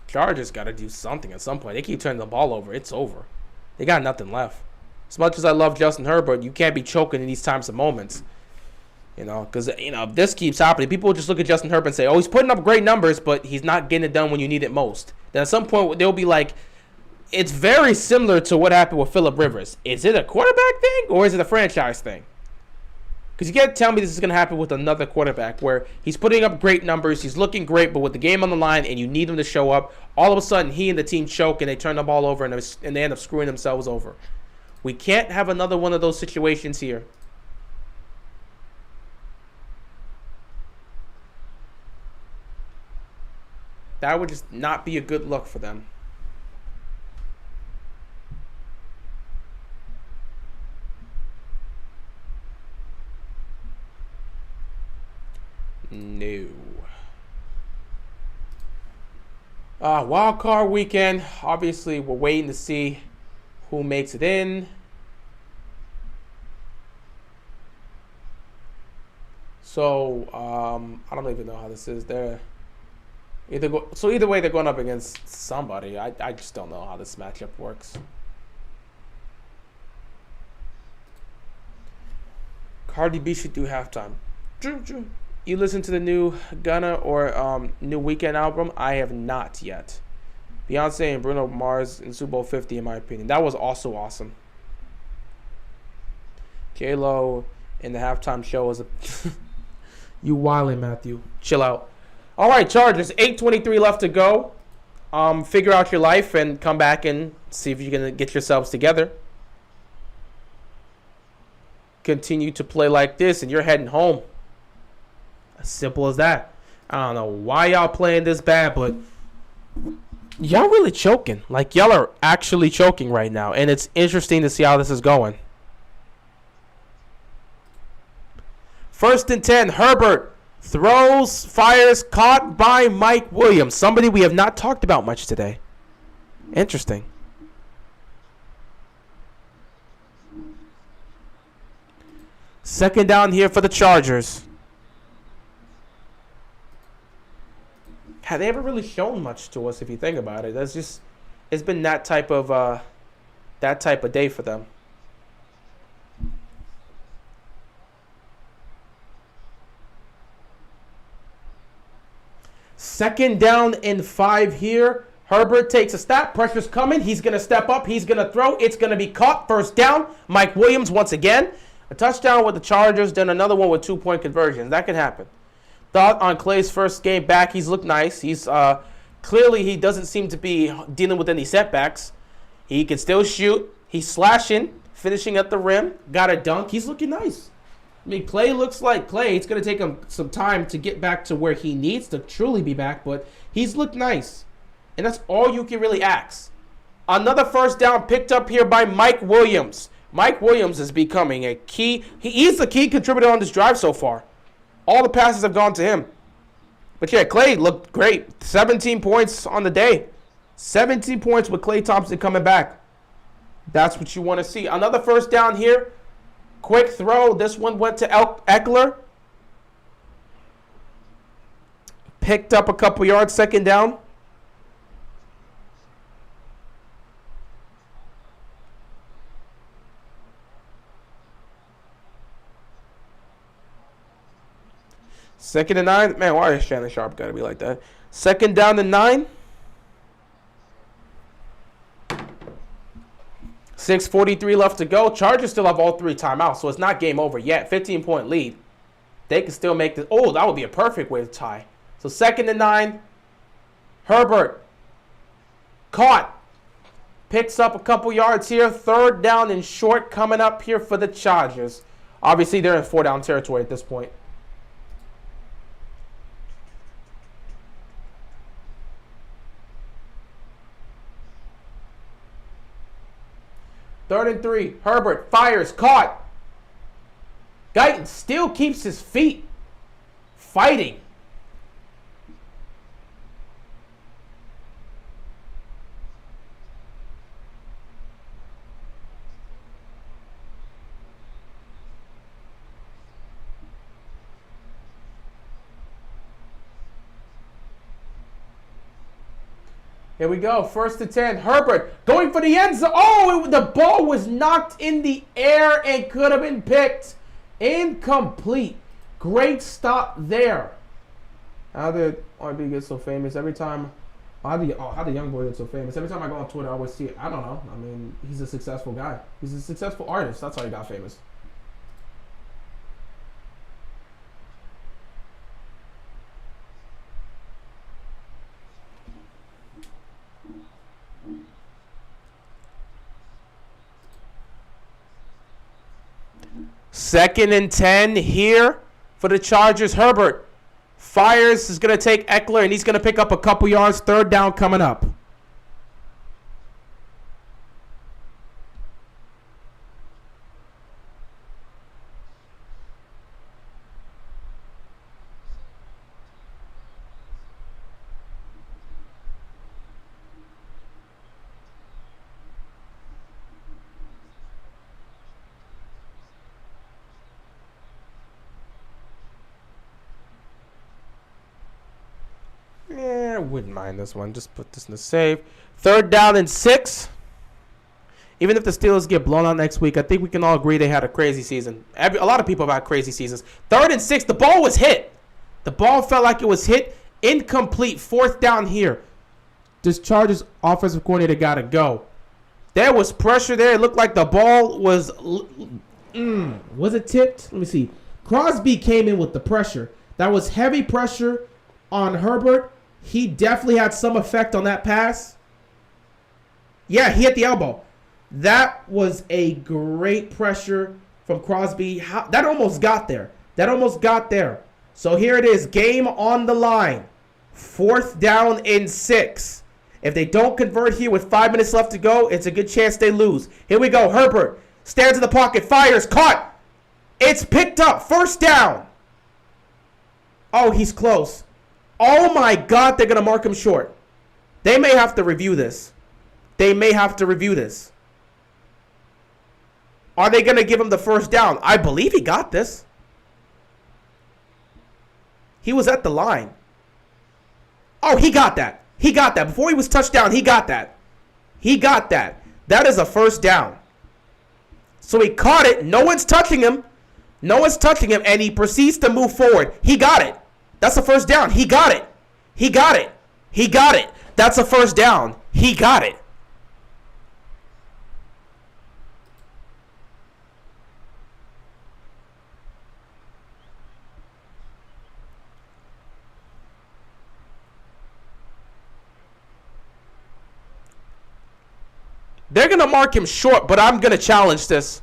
Chargers got to do something at some point. They keep turning the ball over. It's over. They got nothing left. As much as I love Justin Herbert, you can't be choking in these types of moments. You know, because, you know, if this keeps happening, people will just look at Justin Herbert and say, oh, he's putting up great numbers, but he's not getting it done when you need it most. Then at some point, they'll be like, it's very similar to what happened with Phillip Rivers. Is it a quarterback thing or is it a franchise thing? Because you can't tell me this is going to happen with another quarterback where he's putting up great numbers, he's looking great, but with the game on the line and you need him to show up, all of a sudden he and the team choke and they turn the ball over and they end up screwing themselves over. We can't have another one of those situations here. That would just not be a good look for them. Wild card weekend. Obviously, we're waiting to see who makes it in. So I don't even know how this is. Either way, they're going up against somebody. I just don't know how this matchup works. Cardi B should do halftime. True. You listen to the new Gunna or new Weekend album? I have not yet. Beyonce and Bruno Mars in Super Bowl 50, in my opinion. That was also awesome. J-Lo in the halftime show was a... You wildin', Matthew. Chill out. All right, Chargers. 8:23 left to go. Figure out your life and come back and see if you can get yourselves together. Continue to play like this, and you're heading home. As simple as that. I don't know why y'all playing this bad, but y'all really choking. Like, y'all are actually choking right now, and it's interesting to see how this is going. 1st and 10, Herbert throws, fires, caught by Mike Williams. Somebody we have not talked about much today. Interesting. Second down here for the Chargers. Have they ever really shown much to us if you think about it? It's been that type of day for them. Second down and 5 here. Herbert takes a snap. Pressure's coming. He's going to step up. He's going to throw. It's going to be caught. First down. Mike Williams once again. A touchdown with the Chargers, then another one with 2-point conversions. That can happen. Thought on Clay's first game back, he's looked nice. He's clearly he doesn't seem to be dealing with any setbacks. He can still shoot. He's slashing, finishing at the rim. Got a dunk. He's looking nice. I mean, Clay looks like Clay. It's going to take him some time to get back to where he needs to truly be back, but he's looked nice. And that's all you can really ask. Another first down picked up here by Mike Williams. Mike Williams is becoming a key. He's the key contributor on this drive so far. All the passes have gone to him. But yeah, Clay looked great. 17 points on the day. 17 points with Klay Thompson coming back. That's what you want to see. Another first down here. Quick throw. This one went to Eckler. Picked up a couple yards. Second down. Second and 9. Man, why is Shannon Sharp got to be like that? Second down and 9. 6:43 left to go. Chargers still have all 3 timeouts, so it's not game over yet. 15-point lead. They can still make this. Oh, that would be a perfect way to tie. So second and 9. Herbert. Caught. Picks up a couple yards here. Third down and short coming up here for the Chargers. Obviously, they're in 4-down territory at this point. Third and 3. Herbert fires. Caught. Guyton still keeps his feet. Fighting. Here we go. 1st and 10. Herbert going for the end zone. Oh, the ball was knocked in the air and could have been picked. Incomplete. Great stop there. How did RB get so famous? Every time, how the young boy get so famous? Every time I go on Twitter, I always see it. I don't know. I mean, he's a successful guy. He's a successful artist. That's how he got famous. Second and 10 here for the Chargers. Herbert fires, is going to take Eckler, and he's going to pick up a couple yards. Third down coming up. wouldn't mind this one. Just put this in the save. 3rd down and 6. Even if the Steelers get blown out next week, I think we can all agree they had a crazy season. A lot of people have had crazy seasons. 3rd and 6. The ball was hit. The ball felt like it was hit. Incomplete. 4th down here. This Chargers offensive coordinator got to go. There was pressure there. It looked like the ball was... was it tipped? Let me see. Crosby came in with the pressure. That was heavy pressure on Herbert. He definitely had some effect on that pass. Yeah, he hit the elbow. That was a great pressure from Crosby. That almost got there. So here it is. Game on the line. 4th down and 6. If they don't convert here with 5 minutes left to go, it's a good chance they lose. Here we go. Herbert stands in the pocket. Fires. Caught. It's picked up. 1st down. Oh, he's close. Oh, my God. They're going to mark him short. They may have to review this. Are they going to give him the 1st down? I believe he got this. He was at the line. Oh, he got that. Before he was touchdown, he got that. That is a 1st down. So he caught it. No one's touching him. And he proceeds to move forward. He got it. That's a 1st down. He got it. That's a 1st down. He got it. They're going to mark him short, but I'm going to challenge this.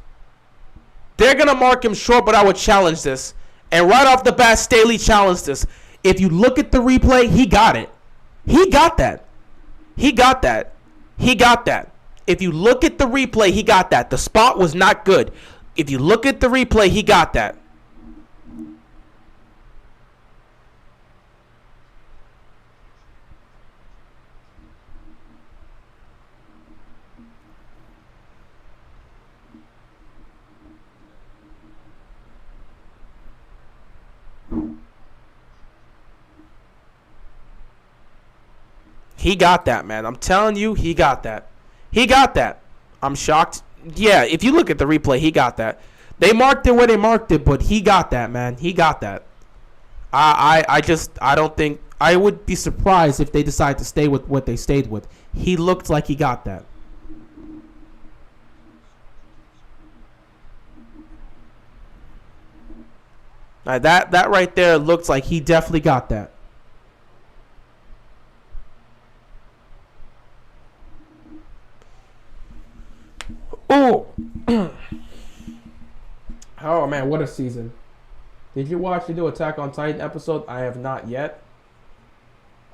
I would challenge this. And right off the bat, Staley challenged this. If you look at the replay, he got it. He got that. If you look at the replay, he got that. The spot was not good. If you look at the replay, he got that. He got that, man. I'm telling you, he got that. I'm shocked. Yeah, if you look at the replay, he got that. They marked it where they marked it, but he got that, man. He got that. I don't think... I would be surprised if they decide to stay with what they stayed with. He looked like he got that. That right there looks like he definitely got that. Oh, oh man, what a season! Did you watch the new Attack on Titan episode? I have not yet.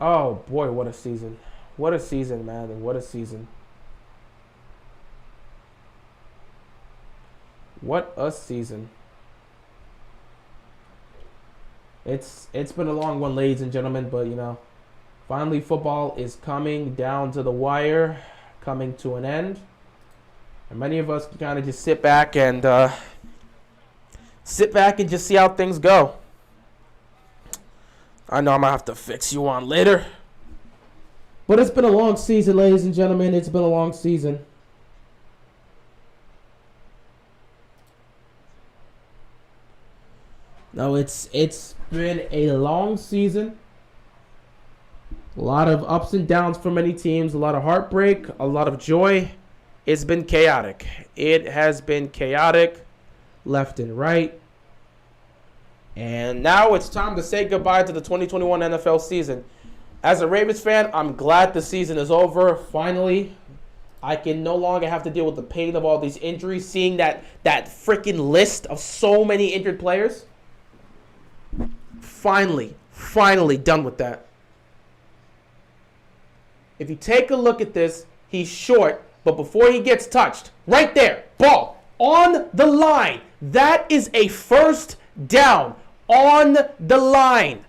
Oh boy, what a season! What a season, man! What a season! What a season! It's been a long one, ladies and gentlemen, but you know, finally football is coming down to the wire, coming to an end. And many of us can kind of just sit back and just see how things go. I know I'm going to have to fix you on later. But it's been a long season, ladies and gentlemen. It's been a long season. No, it's been a long season. A lot of ups and downs for many teams. A lot of heartbreak. A lot of joy. It's been chaotic. It has been chaotic left and right. And now it's time to say goodbye to the 2021 NFL season. As a Ravens fan, I'm glad the season is over. Finally, I can no longer have to deal with the pain of all these injuries. Seeing that freaking list of so many injured players. Finally done with that. If you take a look at this, he's short. But before he gets touched, right there, ball on the line. That is a 1st down on the line.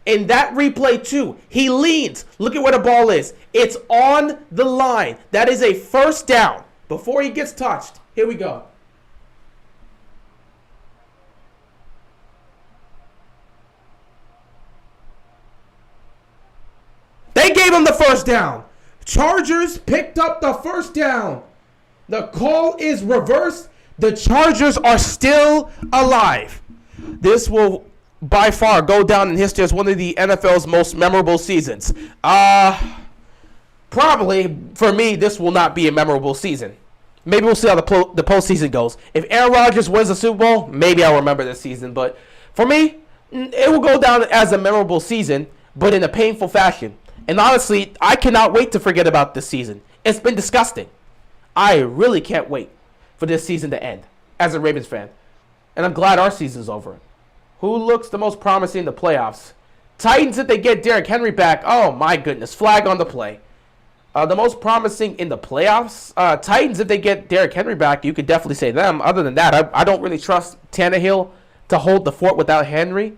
In that replay too, he leans. Look at where the ball is. It's on the line. That is a 1st down before he gets touched. Here we go. They them the first down. Chargers picked up the first down. The call is reversed. The Chargers are still alive. This will by far go down in history as one of the NFL's most memorable seasons. Probably, for me, this will not be a memorable season. Maybe we'll see how the postseason goes. If Aaron Rodgers wins the Super Bowl, maybe I'll remember this season. But for me, it will go down as a memorable season, but in a painful fashion. And honestly, I cannot wait to forget about this season. It's been disgusting. I really can't wait for this season to end as a Ravens fan. And I'm glad our season's over. Who looks the most promising in the playoffs? Titans, if they get Derrick Henry back, oh my goodness, flag on the play. The most promising in the playoffs? Titans, if they get Derrick Henry back, you could definitely say them. Other than that, I don't really trust Tannehill to hold the fort without Henry.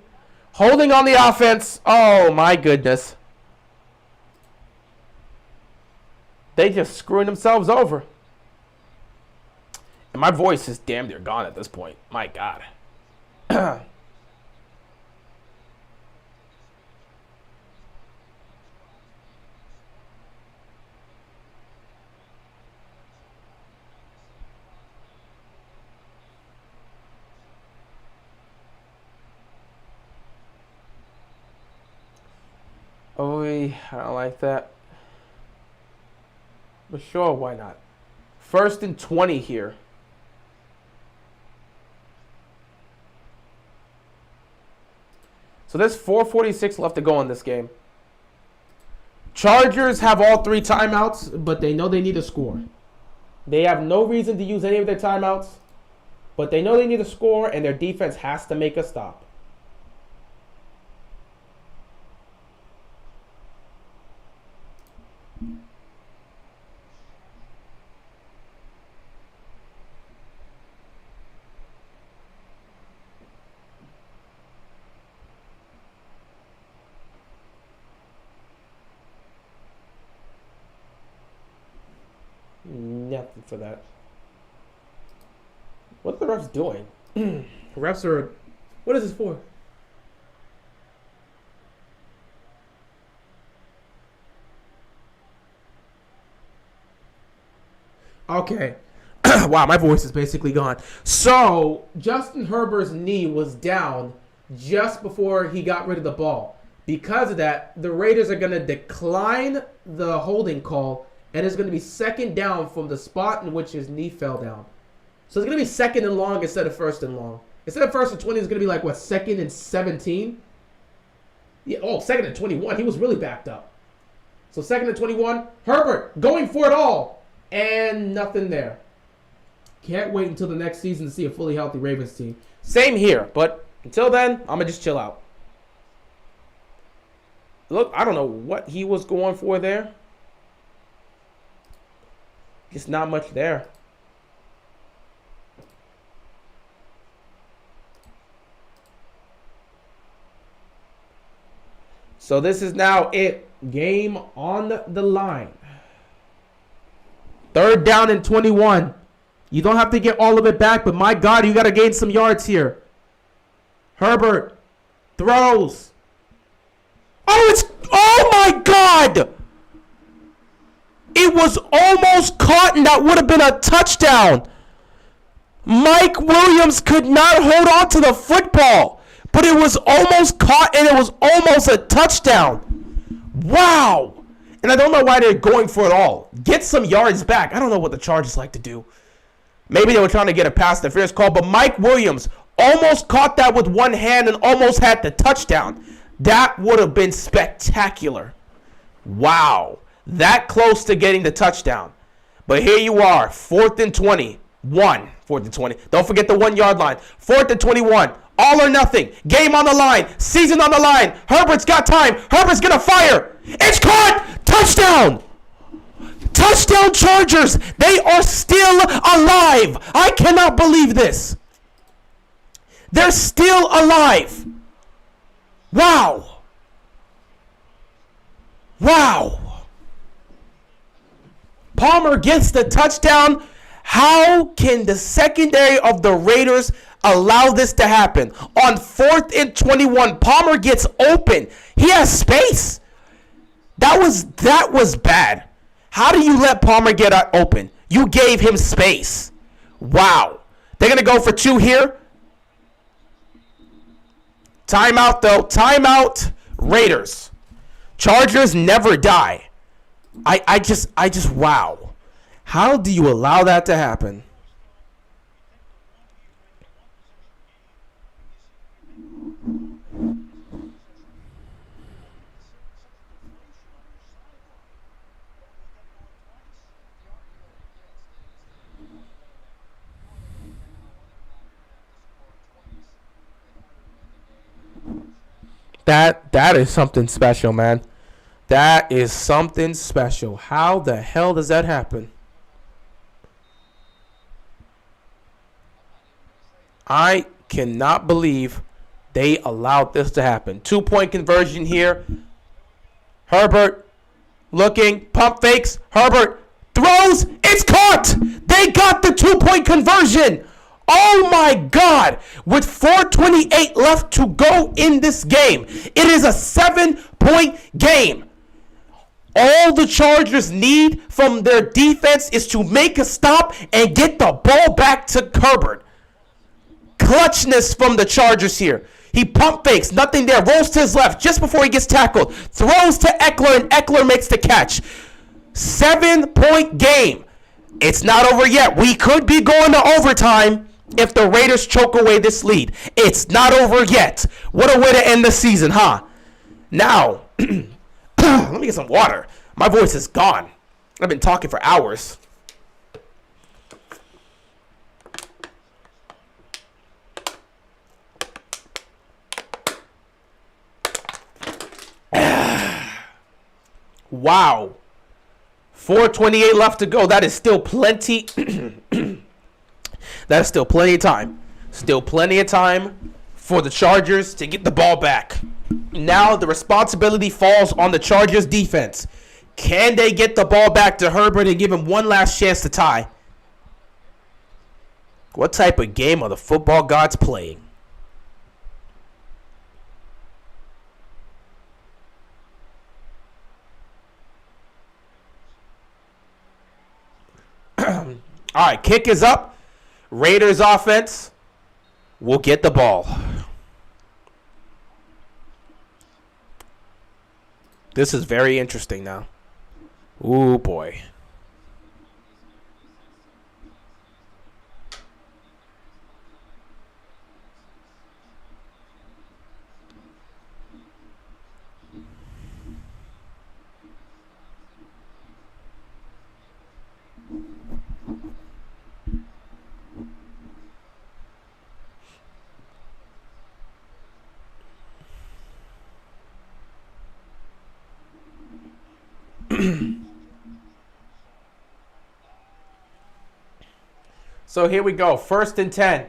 Holding on the offense, oh my goodness. They just screwing themselves over. And my voice is damn near gone at this point. My God. Oh, I don't like that. But sure, why not? 1st and 20 here. So there's 4:46 left to go in this game. Chargers have all 3 timeouts, but they know they need a score. They have no reason to use any of their timeouts, but they know they need a score, and their defense has to make a stop. Nothing for that. What are the refs doing? Refs are... What is this for? Okay. Wow, my voice is basically gone. So, Justin Herbert's knee was down just before he got rid of the ball. Because of that, the Raiders are going to decline the holding call, and it's going to be 2nd down from the spot in which his knee fell down. So it's going to be 2nd and long instead of 1st and long. Instead of 1st and 20, it's going to be like, what, 2nd and 17? Yeah, 2nd and 21. He was really backed up. So 2nd and 21. Herbert going for it all. And nothing there. Can't wait until the next season to see a fully healthy Ravens team. Same here, but until then, I'm going to just chill out. Look, I don't know what he was going for there. Just not much there. So this is now it. Game on the line. 3rd down and 21. You don't have to get all of it back, but my God, you got to gain some yards here. Herbert throws. Oh my God! It was almost caught, and that would have been a touchdown. Mike Williams could not hold on to the football, but it was almost caught, and it was almost a touchdown. Wow. And I don't know why they're going for it all. Get some yards back. I don't know what the Chargers like to do. Maybe they were trying to get a pass interference call, but Mike Williams almost caught that with one hand and almost had the touchdown. That would have been spectacular. Wow. That close to getting the touchdown. But here you are, 4th and 20. 4th and 20. Don't forget the 1 yard line. 4th and 21. All or nothing. Game on the line. Season on the line. Herbert's got time. Herbert's going to fire. It's caught. Touchdown. Touchdown Chargers. They are still alive. I cannot believe this. They're still alive. Wow. Wow. Palmer gets the touchdown. How can the secondary of the Raiders allow this to happen? On 4th and 21, Palmer gets open. He has space. That was bad. How do you let Palmer get open? You gave him space. Wow. They're going to go for 2 here. Timeout, though. Timeout, Raiders. Chargers never die. I just, wow. How do you allow that to happen? That is something special, man. That is something special. How the hell does that happen? I cannot believe they allowed this to happen. 2-point conversion here. Herbert looking, pump fakes. Herbert throws. It's caught. They got the 2-point conversion. Oh my God. With 4:28 left to go in this game. It is a 7-point game. All the Chargers need from their defense is to make a stop and get the ball back to Herbert. Clutchness from the Chargers here. He pump fakes, nothing there, rolls to his left just before he gets tackled, throws to Eckler, and Eckler makes the catch. 7-point game. It's not over yet. We could be going to overtime if the Raiders choke away this lead. It's not over yet. What a way to end the season, huh? Now, let me get some water. My voice is gone. I've been talking for hours. Wow. 4:28 left to go. That is still plenty. That is still plenty of time. Still plenty of time for the Chargers to get the ball back. Now the responsibility falls on the Chargers defense. Can they get the ball back to Herbert and give him one last chance to tie? What type of game are the football gods playing? All right, kick is up. Raiders offense will get the ball. This is very interesting now. Ooh, boy. So here we go. 1st and 10.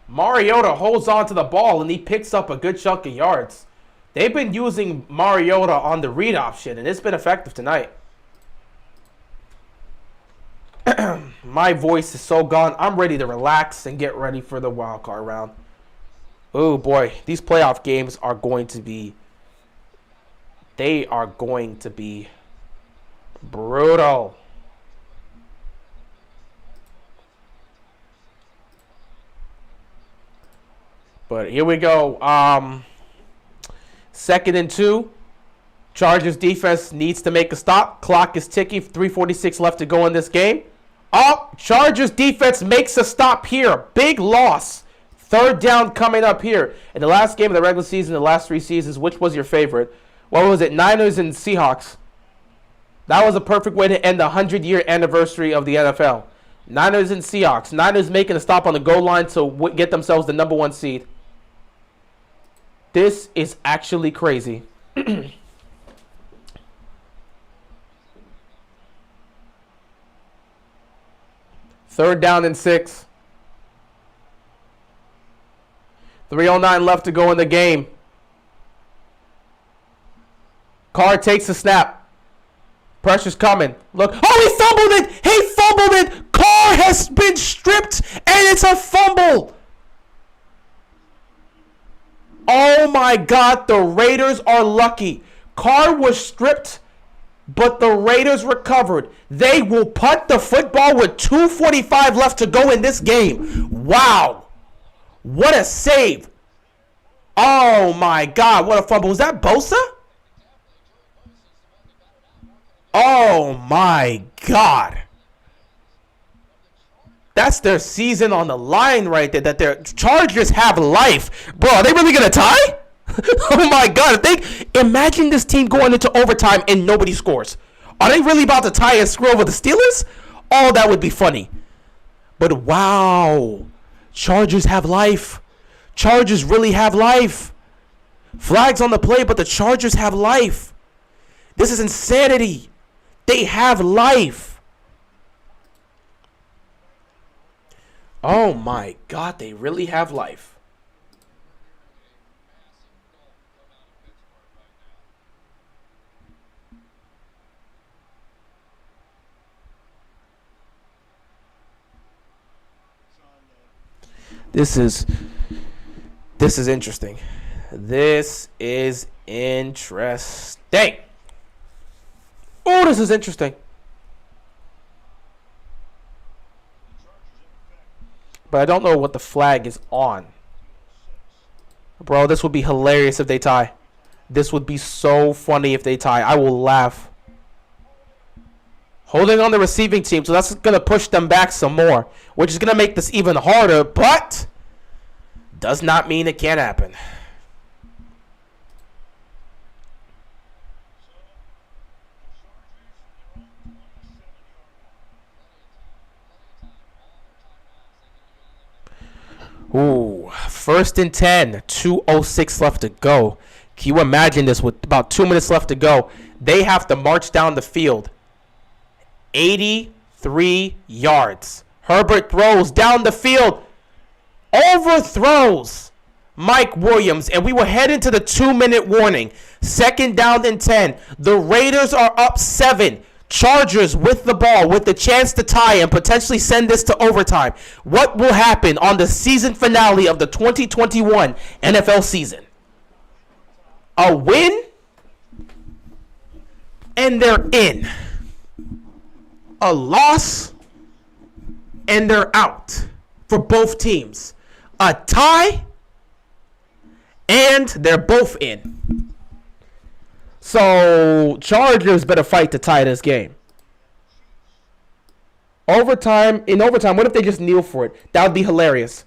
Mariota holds on to the ball and he picks up a good chunk of yards. They've been using Mariota on the read option and it's been effective tonight. My voice is so gone. I'm ready to relax and get ready for the wild card round. Oh boy, these playoff games are going to be brutal. But here we go. 2nd and 2. Chargers defense needs to make a stop. Clock is ticking. 3:46 left to go in this game. Oh, Chargers defense makes a stop here. Big loss. 3rd down coming up here. In the last game of the regular season, the last 3 seasons, which was your favorite? What was it? Niners and Seahawks. That was a perfect way to end the 100-year anniversary of the NFL. Niners and Seahawks. Niners making a stop on the goal line to get themselves the number 1 seed. This is actually crazy. 3rd down and 6. 3:09 left to go in the game. Carr takes the snap. Pressure's coming. Look. Oh, he fumbled it. He fumbled it. Carr has been stripped, and it's a fumble. Oh, my God. The Raiders are lucky. Carr was stripped, but the Raiders recovered. They will punt the football with 2:45 left to go in this game. Wow. What a save. Oh, my God. What a fumble. Was that Bosa? Oh, my God. That's their season on the line right there. That their Chargers have life. Bro, are they really going to tie? Oh, my God. Imagine this team going into overtime and nobody scores. Are they really about to tie and screw over the Steelers? Oh, that would be funny. But wow. Chargers have life. Chargers really have life. Flags on the play, but the Chargers have life. This is insanity. They have life. Oh my God, they really have life. This is interesting. This is interesting. Oh, this is interesting. But I don't know what the flag is on. Bro, this would be hilarious if they tie. This would be so funny if they tie. I will laugh. Holding on the receiving team, so that's going to push them back some more, which is going to make this even harder, but does not mean it can't happen. Ooh, 1st and 10, 2:06 left to go. Can you imagine this with about 2 minutes left to go? They have to march down the field. 83 yards. Herbert throws down the field. Overthrows Mike Williams. And we will head into the 2-minute warning. 2nd down and 10. The Raiders are up 7. Chargers with the ball, with the chance to tie and potentially send this to overtime. What will happen on the season finale of the 2021 NFL season? A win, and they're in. A loss, and they're out for both teams. A tie, and they're both in. So, Chargers better fight to tie this game. In overtime, what if they just kneel for it? That would be hilarious.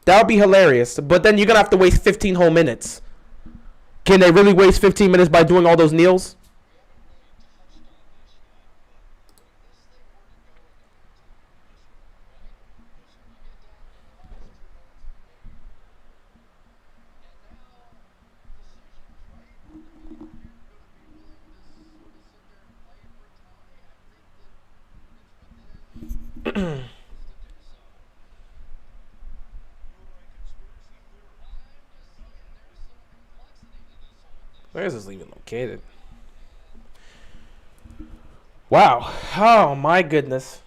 But then you're going to have to waste 15 whole minutes. Can they really waste 15 minutes by doing all those kneels? Where is this even located? Wow. Oh, my goodness.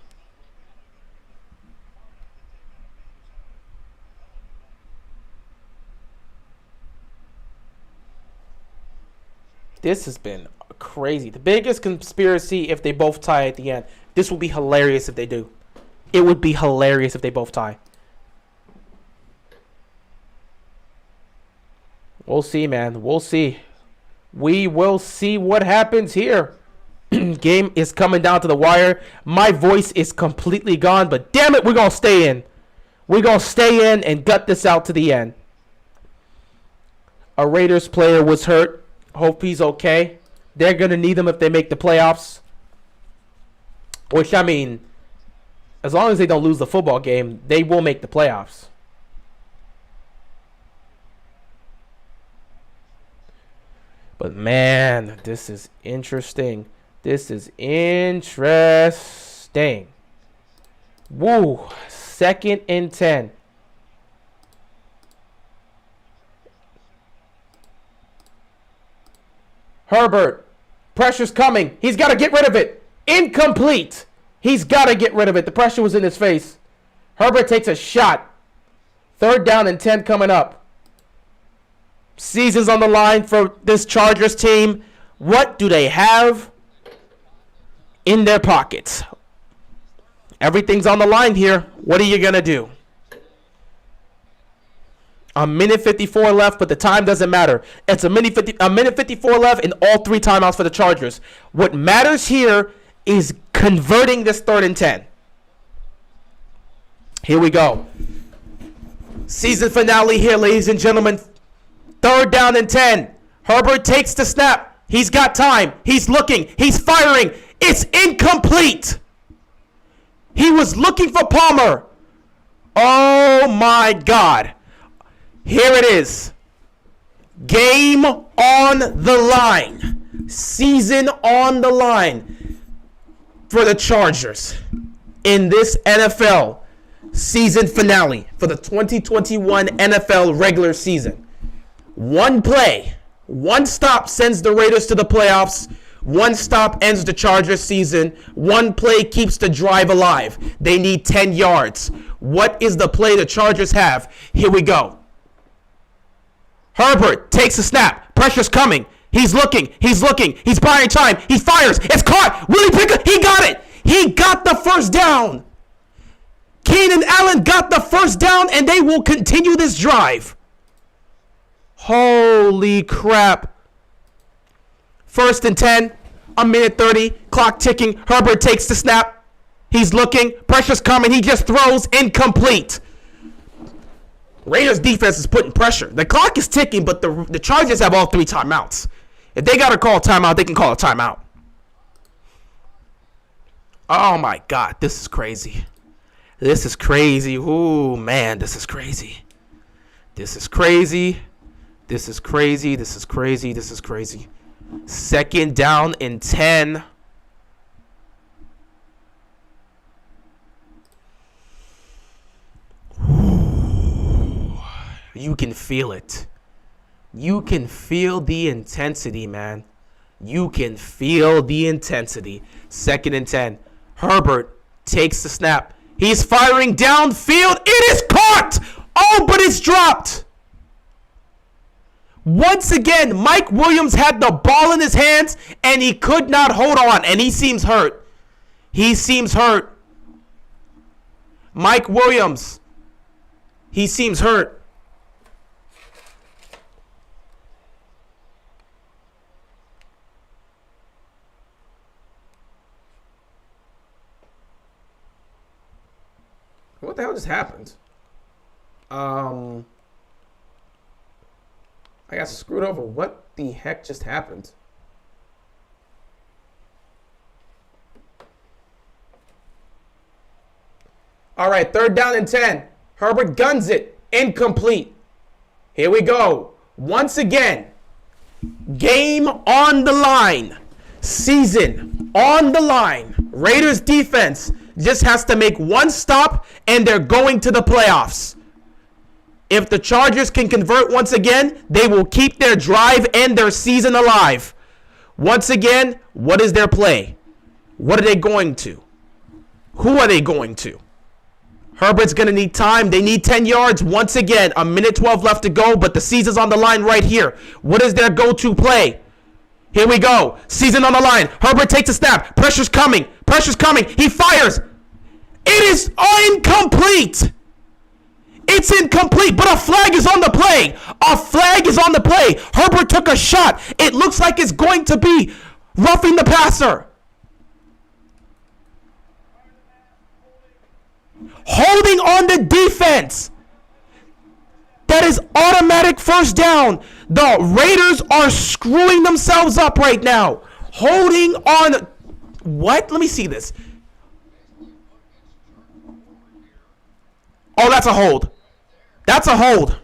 This has been crazy. The biggest conspiracy if they both tie at the end. This will be hilarious if they do. It would be hilarious if they both tie. We'll see, man. We'll see. We will see what happens here. Game is coming down to the wire. My voice is completely gone, but damn it, we're going to stay in. We're going to stay in and gut this out to the end. A Raiders player was hurt. Hope he's okay. They're going to need him if they make the playoffs. Which, I mean, as long as they don't lose the football game, they will make the playoffs. But, man, this is interesting. This is interesting. Woo. 2nd and 10. Herbert. Pressure's coming. He's got to get rid of it. Incomplete. He's got to get rid of it. The pressure was in his face. Herbert takes a shot. 3rd down and 10 coming up. Season's on the line for this Chargers team. What do they have in their pockets? Everything's on the line here. What are you going to do? A minute 54 left, but the time doesn't matter. It's a minute 54 left and all 3 timeouts for the Chargers. What matters here is converting this 3rd and 10. Here we go. Season finale here, ladies and gentlemen. 3rd down and 10. Herbert takes the snap. He's got time. He's looking. He's firing. It's incomplete. He was looking for Palmer. Oh, my God. Here it is. Game on the line. Season on the line for the Chargers in this NFL season finale for the 2021 NFL regular season. One play, one stop sends the Raiders to the playoffs. One stop ends the Chargers season. One play keeps the drive alive. They need 10 yards. What is the play the Chargers have? Here we go. Herbert takes a snap. Pressure's coming. He's looking. He's looking. He's buying time. He fires. It's caught. Willie Pickett. He got it. He got the first down. Keenan Allen got the first down, and they will continue this drive. Holy crap. 1st and 10. A minute 30. Clock ticking. Herbert takes the snap. He's looking. Pressure's coming. He just throws. Incomplete. Raiders defense is putting pressure. The clock is ticking, but the Chargers have all 3 timeouts. If they got to call a timeout, they can call a timeout. Oh, my God. This is crazy. This is crazy. Ooh, man, this is crazy. This is crazy. This is crazy. This is crazy. This is crazy. 2nd down and 10. You can feel it. You can feel the intensity, man. You can feel the intensity. 2nd and 10. Herbert takes the snap. He's firing downfield. It is caught. Oh, but it's dropped. Once again, Mike Williams had the ball in his hands, and he could not hold on, and he seems hurt. He seems hurt. Mike Williams. He seems hurt. What the hell just happened? I got screwed over. What the heck just happened? All right, 3rd down and 10. Herbert guns it. Incomplete. Here we go. Once again, game on the line. Season on the line. Raiders defense just has to make one stop, and they're going to the playoffs. If the Chargers can convert once again, they will keep their drive and their season alive. Once again, what is their play? What are they going to? Who are they going to? Herbert's going to need time. They need 10 yards. Once again, a minute 12 left to go, but the season's on the line right here. What is their go-to play? Here we go. Season on the line. Herbert takes a snap. Pressure's coming. Pressure's coming. He fires. It is incomplete. It's incomplete, but a flag is on the play. A flag is on the play. Herbert took a shot. It looks like it's going to be roughing the passer. Holding on the defense. That is automatic first down. The Raiders are screwing themselves up right now. Holding on. What? Let me see this. Oh, that's a hold. That's a hold.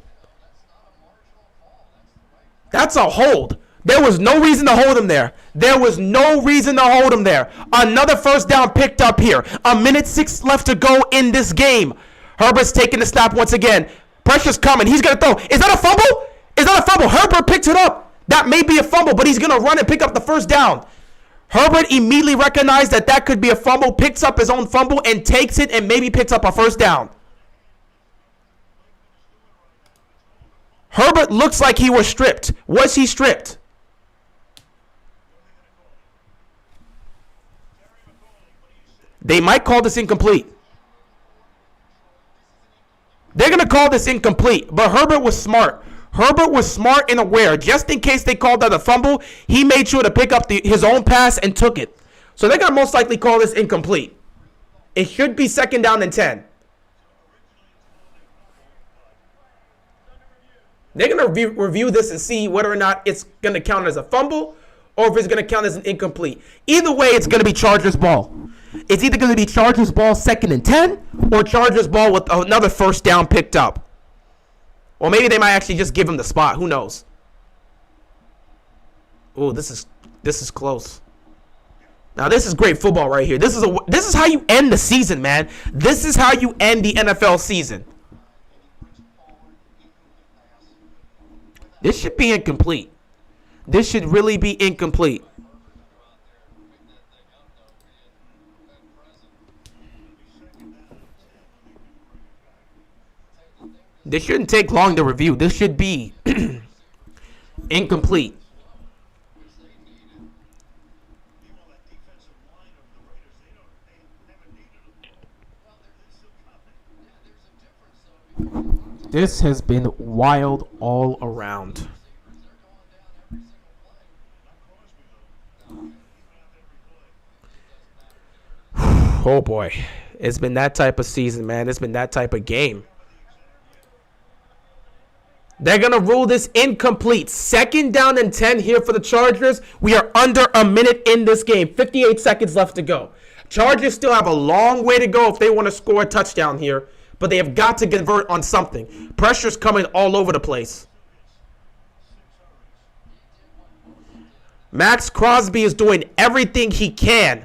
That's a hold. There was no reason to hold him there. There was no reason to hold him there. Another first down picked up here. A minute 6 left to go in this game. Herbert's taking the snap once again. Pressure's coming. He's going to throw. Is that a fumble? Is that a fumble? Herbert picked it up. That may be a fumble, but he's going to run and pick up the first down. Herbert immediately recognized that that could be a fumble, picks up his own fumble, and takes it and maybe picks up a first down. Herbert looks like he was stripped. Was he stripped? They might call this incomplete. They're going to call this incomplete, but Herbert was smart. Herbert was smart and aware. Just in case they called that a fumble, he made sure to pick up his own pass and took it. So they're going to most likely call this incomplete. It should be 2nd down and 10. They're going to review this and see whether or not it's going to count as a fumble or if it's going to count as an incomplete. Either way, it's going to be Chargers ball. It's either going to be Chargers ball 2nd and 10 or Chargers ball with another 1st down picked up. Or maybe they might actually just give him the spot. Who knows? Oh, this is close. Now, this is great football right here. This is how you end the season, man. This is how you end the NFL season. This should be incomplete. This should really be incomplete. This shouldn't take long to review. This should be incomplete. This has been wild all around. Oh boy. It's been that type of season, man. It's been that type of game. They're going to rule this incomplete. 2nd down and 10 here for the Chargers. We are under a minute in this game. 58 seconds left to go. Chargers still have a long way to go if they want to score a touchdown here. But they have got to convert on something. Pressure's coming all over the place. Max Crosby is doing everything he can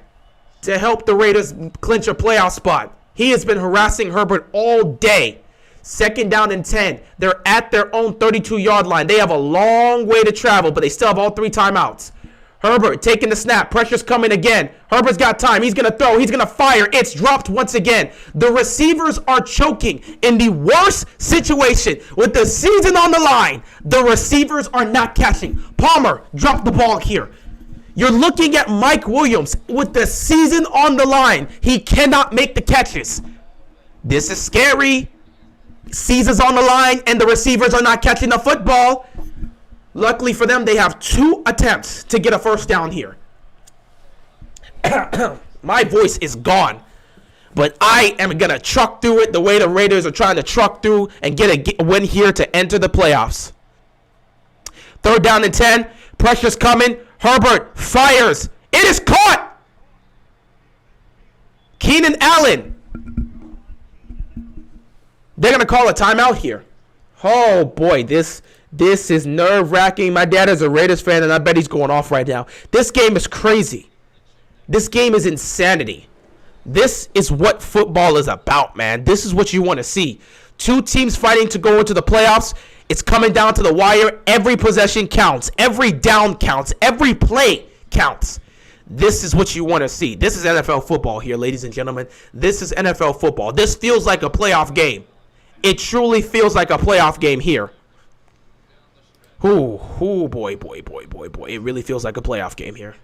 to help the Raiders clinch a playoff spot. He has been harassing Herbert all day. 2nd down and 10. They're at their own 32-yard line. They have a long way to travel, but they still have all 3 timeouts. Herbert taking the snap. Pressure's coming again. Herbert's got time. He's going to throw. He's going to fire. It's dropped once again. The receivers are choking in the worst situation with the season on the line. The receivers are not catching. Palmer dropped the ball here. You're looking at Mike Williams with the season on the line. He cannot make the catches. This is scary. Season's on the line and the receivers are not catching the football. Luckily for them, they have 2 attempts to get a 1st down here. My voice is gone. But I am going to truck through it the way the Raiders are trying to truck through and get a win here to enter the playoffs. 3rd down and 10. Pressure's coming. Herbert fires. It is caught. Keenan Allen. They're going to call a timeout here. Oh, boy, this is nerve-wracking. My dad is a Raiders fan, and I bet he's going off right now. This game is crazy. This game is insanity. This is what football is about, man. This is what you want to see. 2 teams fighting to go into the playoffs. It's coming down to the wire. Every possession counts. Every down counts. Every play counts. This is what you want to see. This is NFL football here, ladies and gentlemen. This is NFL football. This feels like a playoff game. It truly feels like a playoff game here. Ooh, boy. It really feels like a playoff game here.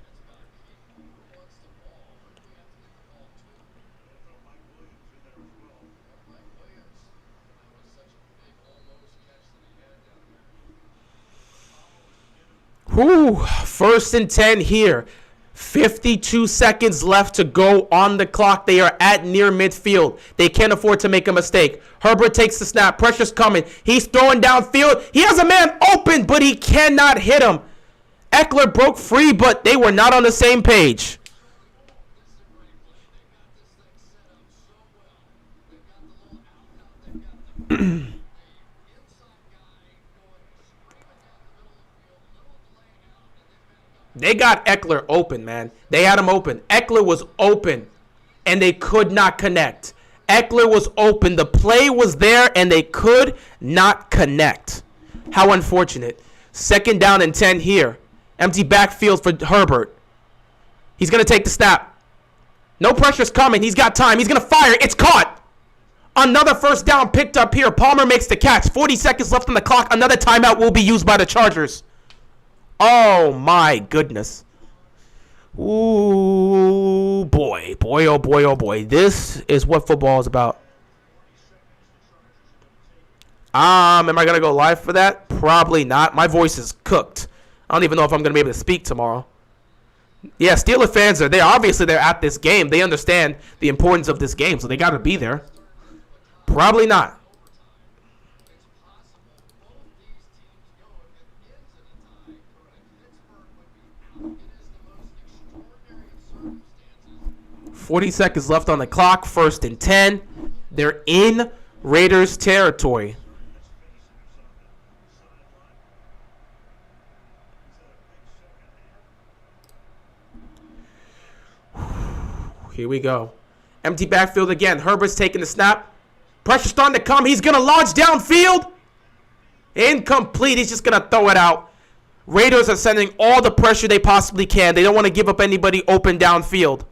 Ooh, 1st and 10 here. 52 seconds left to go on the clock. They are at near midfield. They can't afford to make a mistake. Herbert takes the snap. Pressure's coming. He's throwing downfield. He has a man open, but he cannot hit him. Eckler broke free, but they were not on the same page. They got Eckler open, man. They had him open. Eckler was open, and they could not connect. Eckler was open. The play was there, and they could not connect. How unfortunate. 2nd down and 10 here. Empty backfield for Herbert. He's going to take the snap. No pressure's coming. He's got time. He's going to fire. It's caught. Another 1st down picked up here. Palmer makes the catch. 40 seconds left on the clock. Another timeout will be used by the Chargers. Oh, my goodness. Ooh, boy, boy, oh boy, oh boy. This is what football is about. Am I going to go live for that? Probably not. My voice is cooked. I don't even know if I'm going to be able to speak tomorrow. Yeah, Steelers fans they're at this game. They understand the importance of this game, so they got to be there. Probably not. $40 left on the clock. 1st and 10. They're in Raiders territory. Here we go. Empty backfield again. Herbert's taking the snap. Pressure starting to come. He's going to launch downfield. Incomplete. He's just going to throw it out. Raiders are sending all the pressure they possibly can. They don't want to give up anybody open downfield.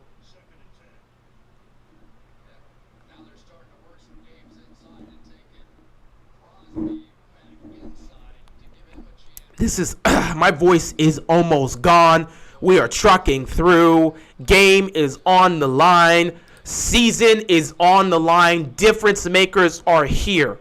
This is, my voice is almost gone. We are trucking through. Game is on the line. Season is on the line. Difference makers are here.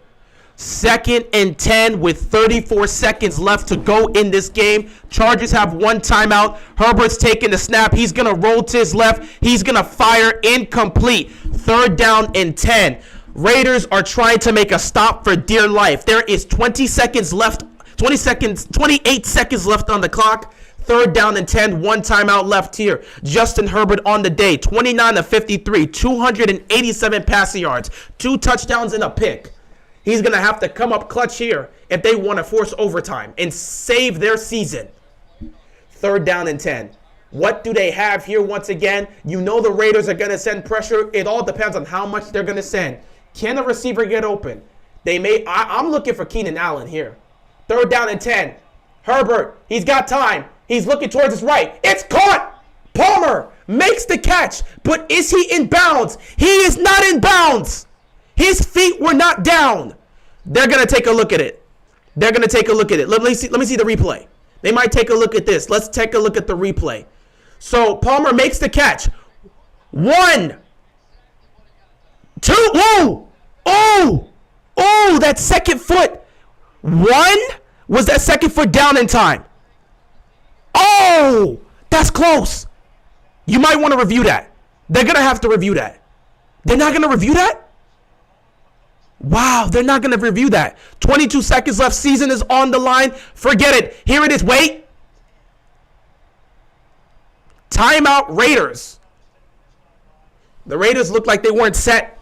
2nd and 10 with 34 seconds left to go in this game. Chargers have 1 timeout. Herbert's taking the snap. He's going to roll to his left. He's going to fire. Incomplete. 3rd down and 10. Raiders are trying to make a stop for dear life. There is 28 seconds left on the clock. 3rd down and 10, 1 timeout left here. Justin Herbert on the day, 29 of 53, 287 passing yards, 2 touchdowns and a pick. He's going to have to come up clutch here if they want to force overtime and save their season. 3rd down and 10. What do they have here once again? You know the Raiders are going to send pressure. It all depends on how much they're going to send. Can the receiver get open? I'm looking for Keenan Allen here. 3rd down and 10. Herbert, he's got time. He's looking towards his right. It's caught. Palmer makes the catch, but is he in bounds? He is not in bounds. His feet were not down. They're going to take a look at it. Let me see the replay. They might take a look at this. Let's take a look at the replay. So Palmer makes the catch. 1, 2. Oh, that second foot. 1 was that second foot down in time. Oh, that's close. You might want to review that. They're going to have to review that. They're not going to review that? Wow, they're not going to review that. 22 seconds left. Season is on the line. Forget it. Here it is. Wait. Timeout Raiders. The Raiders look like they weren't set.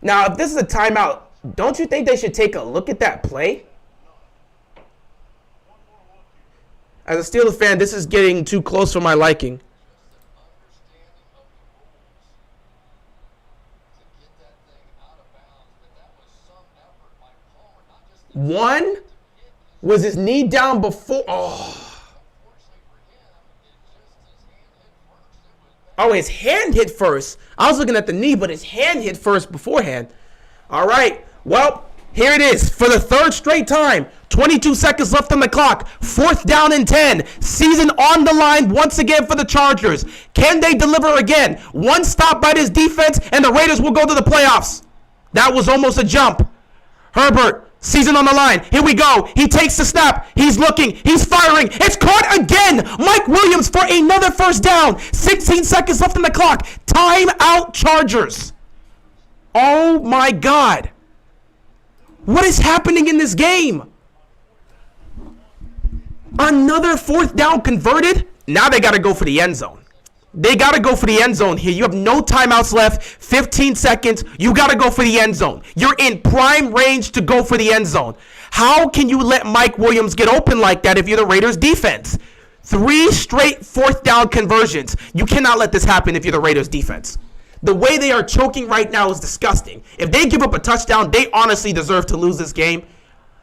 Now, if this is a timeout, don't you think they should take a look at that play? As a Steelers fan, this is getting too close for my liking. One was his knee down before. Oh, his hand hit first. I was looking at the knee, but his hand hit first beforehand. All right. Well, here it is for the 3rd straight time. 22 seconds left on the clock. 4th down and 10. Season on the line once again for the Chargers. Can they deliver again? 1 stop by this defense, and the Raiders will go to the playoffs. That was almost a jump. Herbert, season on the line. Here we go. He takes the snap. He's looking. He's firing. It's caught again. Mike Williams for another 1st down. 16 seconds left on the clock. Timeout Chargers. Oh, my God. What is happening in this game? Another 4th down converted. Now they got to go for the end zone. They got to go for the end zone here. You have no timeouts left. 15 seconds. You got to go for the end zone. You're in prime range to go for the end zone. How can you let Mike Williams get open like that if you're the Raiders defense? 3 straight 4th down conversions. You cannot let this happen if you're the Raiders defense. The way they are choking right now is disgusting. If they give up a touchdown, they honestly deserve to lose this game.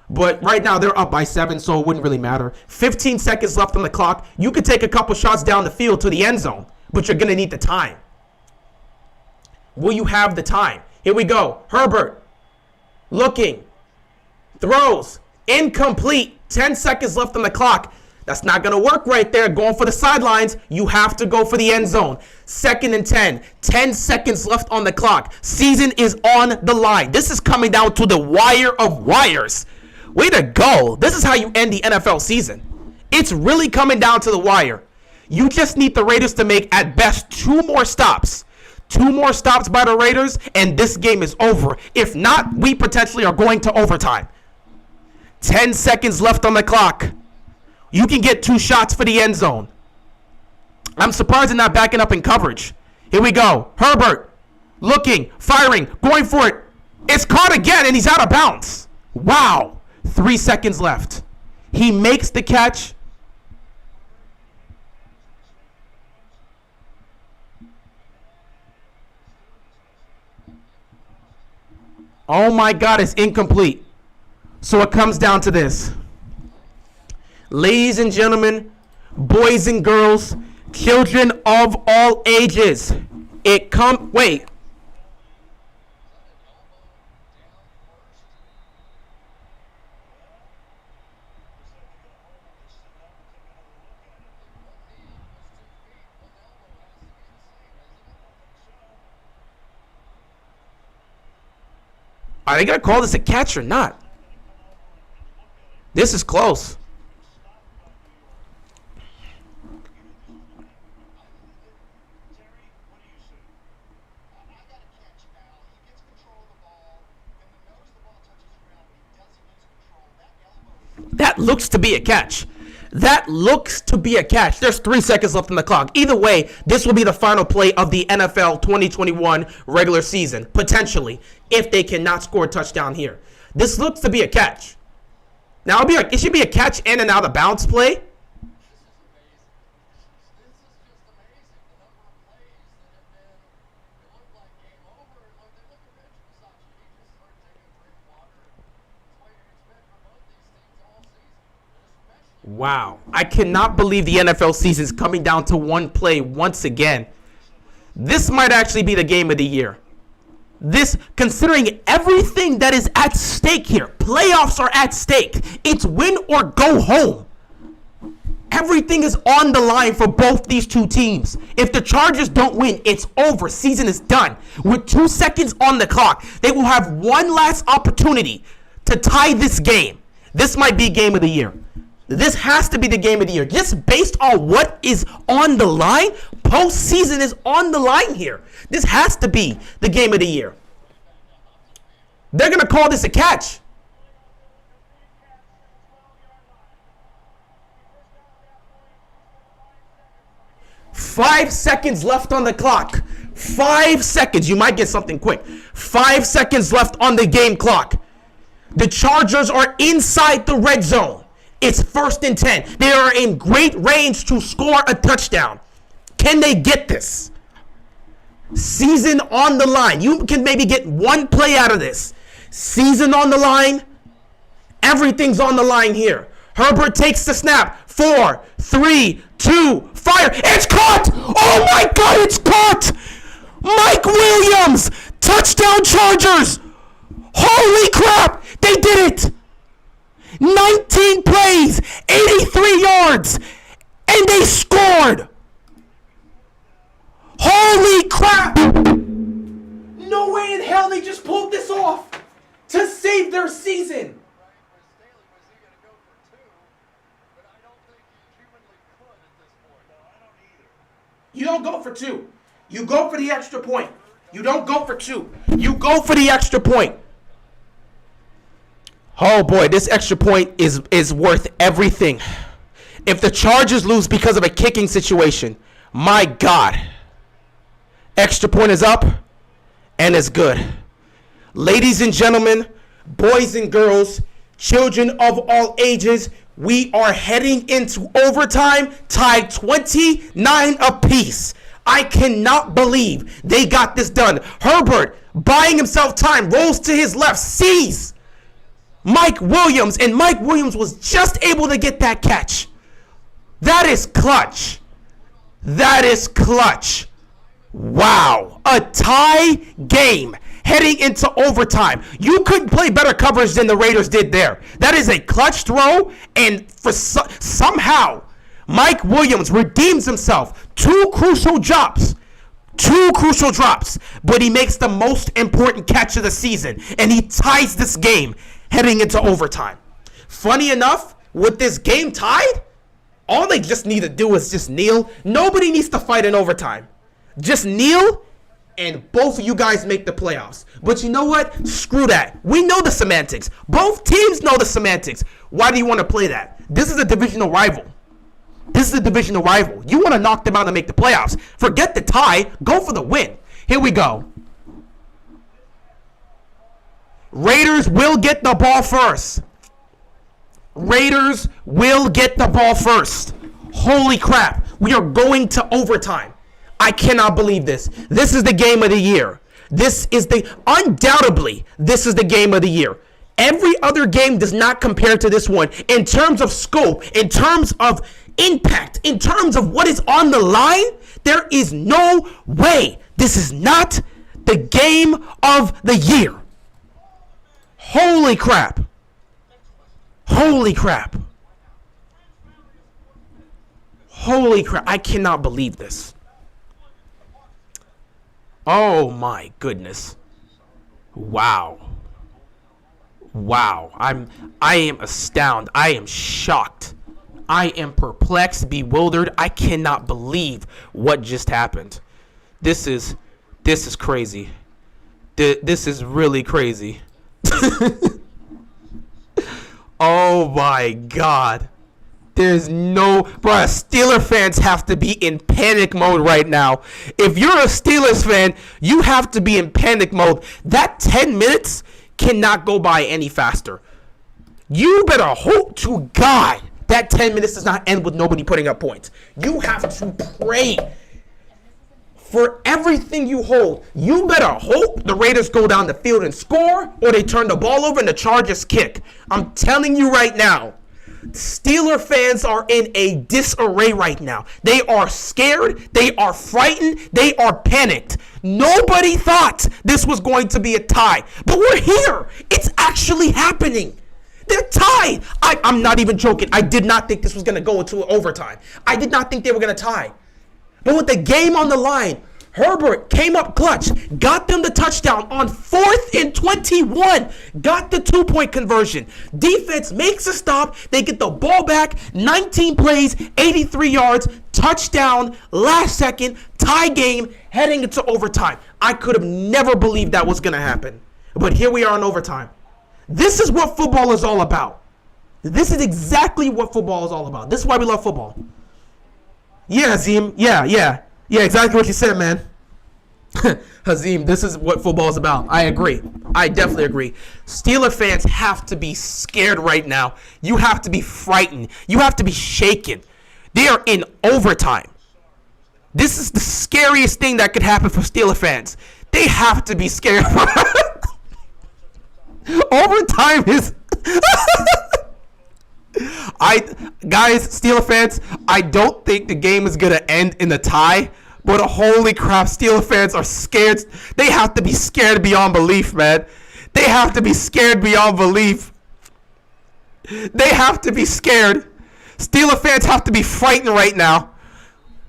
But right now, they're up by 7, so it wouldn't really matter. 15 seconds left on the clock. You could take a couple shots down the field to the end zone, but you're going to need the time. Will you have the time? Here we go. Herbert, looking, throws, incomplete. 10 seconds left on the clock. That's not going to work right there. Going for the sidelines. You have to go for the end zone. 2nd and 10. 10 seconds left on the clock. Season is on the line. This is coming down to the wire of wires. Way to go. This is how you end the NFL season. It's really coming down to the wire. You just need the Raiders to make, at best, 2 more stops. 2 more stops by the Raiders, and this game is over. If not, we potentially are going to overtime. 10 seconds left on the clock. You can get 2 shots for the end zone. I'm surprised they're not backing up in coverage. Here we go. Herbert, looking, firing, going for it. It's caught again, and he's out of bounds. Wow. 3 seconds left. He makes the catch. Oh my God, it's incomplete. So it comes down to this. Ladies and gentlemen, boys and girls, children of all ages, wait. Are they going to call this a catch or not? This is close. That looks to be a catch. That looks to be a catch. There's 3 seconds left on the clock. Either way, this will be the final play of the NFL 2021 regular season, potentially, if they cannot score a touchdown here. This looks to be a catch. Now, it should be a catch and an out-of-bounds play. Wow. I cannot believe the NFL season is coming down to one play once again. This might actually be the game of the year. This, considering everything that is at stake here, playoffs are at stake. It's win or go home. Everything is on the line for both these two teams. If the Chargers don't win, it's over. Season is done. With 2 seconds on the clock, they will have one last opportunity to tie this game. This might be game of the year. This has to be the game of the year. Just based on what is on the line, postseason is on the line here. This has to be the game of the year. They're going to call this a catch. Five seconds left on the clock. 5 seconds. You might get something quick. 5 seconds left on the game clock. The Chargers are inside the red zone. It's 1st and 10. They are in great range to score a touchdown. Can they get this? Season on the line. You can maybe get one play out of this. Season on the line. Everything's on the line here. Herbert takes the snap. 4, 3, 2, fire. It's caught! Oh my God, it's caught! Mike Williams! Touchdown Chargers! Holy crap! They did it! 19 plays, 83 yards, and they scored. Holy crap! No way in hell they just pulled this off to save their season. You don't go for 2. You go for the extra point. You don't go for 2. You go for the extra point. Oh boy, this extra point is worth everything. If the Chargers lose because of a kicking situation, my God. Extra point is up, and it's good. Ladies and gentlemen, boys and girls, children of all ages, we are heading into overtime, tied 29 apiece. I cannot believe they got this done. Herbert, buying himself time, rolls to his left, sees Mike Williams, and Mike Williams was just able to get that catch. That is clutch. That is clutch. Wow. A tie game heading into overtime. You couldn't play better coverage than the Raiders did there. That is a clutch throw, and for somehow Mike Williams redeems himself. Two crucial drops, but he makes the most important catch of the season, and he ties this game heading into overtime. Funny enough, with this game tied, all they just need to do is just kneel. Nobody needs to fight in overtime. Just kneel, and both of you guys make the playoffs. But you know what? Screw that. We know the semantics. Both teams know the semantics. Why do you want to play that? This is a divisional rival. You want to knock them out and make the playoffs. Forget the tie. Go for the win. Here we go. Raiders will get the ball first. Holy crap. We are going to overtime. I cannot believe this. This is the game of the year. Undoubtedly, this is the game of the year. Every other game does not compare to this one in terms of scope, in terms of impact, in terms of what is on the line. There is no way this is not the game of the year. Holy crap. I cannot believe this. Oh my goodness. Wow. I am astounded. I am shocked. I am perplexed, bewildered. I cannot believe what just happened. This is crazy. This is really crazy. Oh my God. There's no... Bruh, Steeler fans have to be in panic mode right now. If you're a Steelers fan, you have to be in panic mode. That 10 minutes cannot go by any faster. You better hope to God that 10 minutes does not end with nobody putting up points. You have to pray for everything you hold. You better hope the Raiders go down the field and score, or they turn the ball over and the Chargers kick. I'm telling you right now, Steeler fans are in a disarray right now. They are scared. They are frightened. They are panicked. Nobody thought this was going to be a tie, but we're here. It's actually happening. They're tied. I'm not even joking. I did not think this was going to go into overtime. I did not think they were going to tie. But with the game on the line, Herbert came up clutch, got them the touchdown on 4th and 21, got the 2-point conversion. Defense makes a stop. They get the ball back, 19 plays, 83 yards, touchdown, last second, tie game, heading into overtime. I could have never believed that was going to happen. But here we are in overtime. This is what football is all about. This is exactly what football is all about. This is why we love football. Yeah, Hazim. Yeah, exactly what you said, man. Hazim, this is what football is about. I agree. I definitely agree. Steeler fans have to be scared right now. You have to be frightened. You have to be shaken. They are in overtime. This is the scariest thing that could happen for Steeler fans. They have to be scared. Overtime is... Guys, Steeler fans, I don't think the game is going to end in a tie, but holy crap, Steeler fans are scared. They have to be scared beyond belief, man. They have to be scared beyond belief. They have to be scared. Steeler fans have to be frightened right now.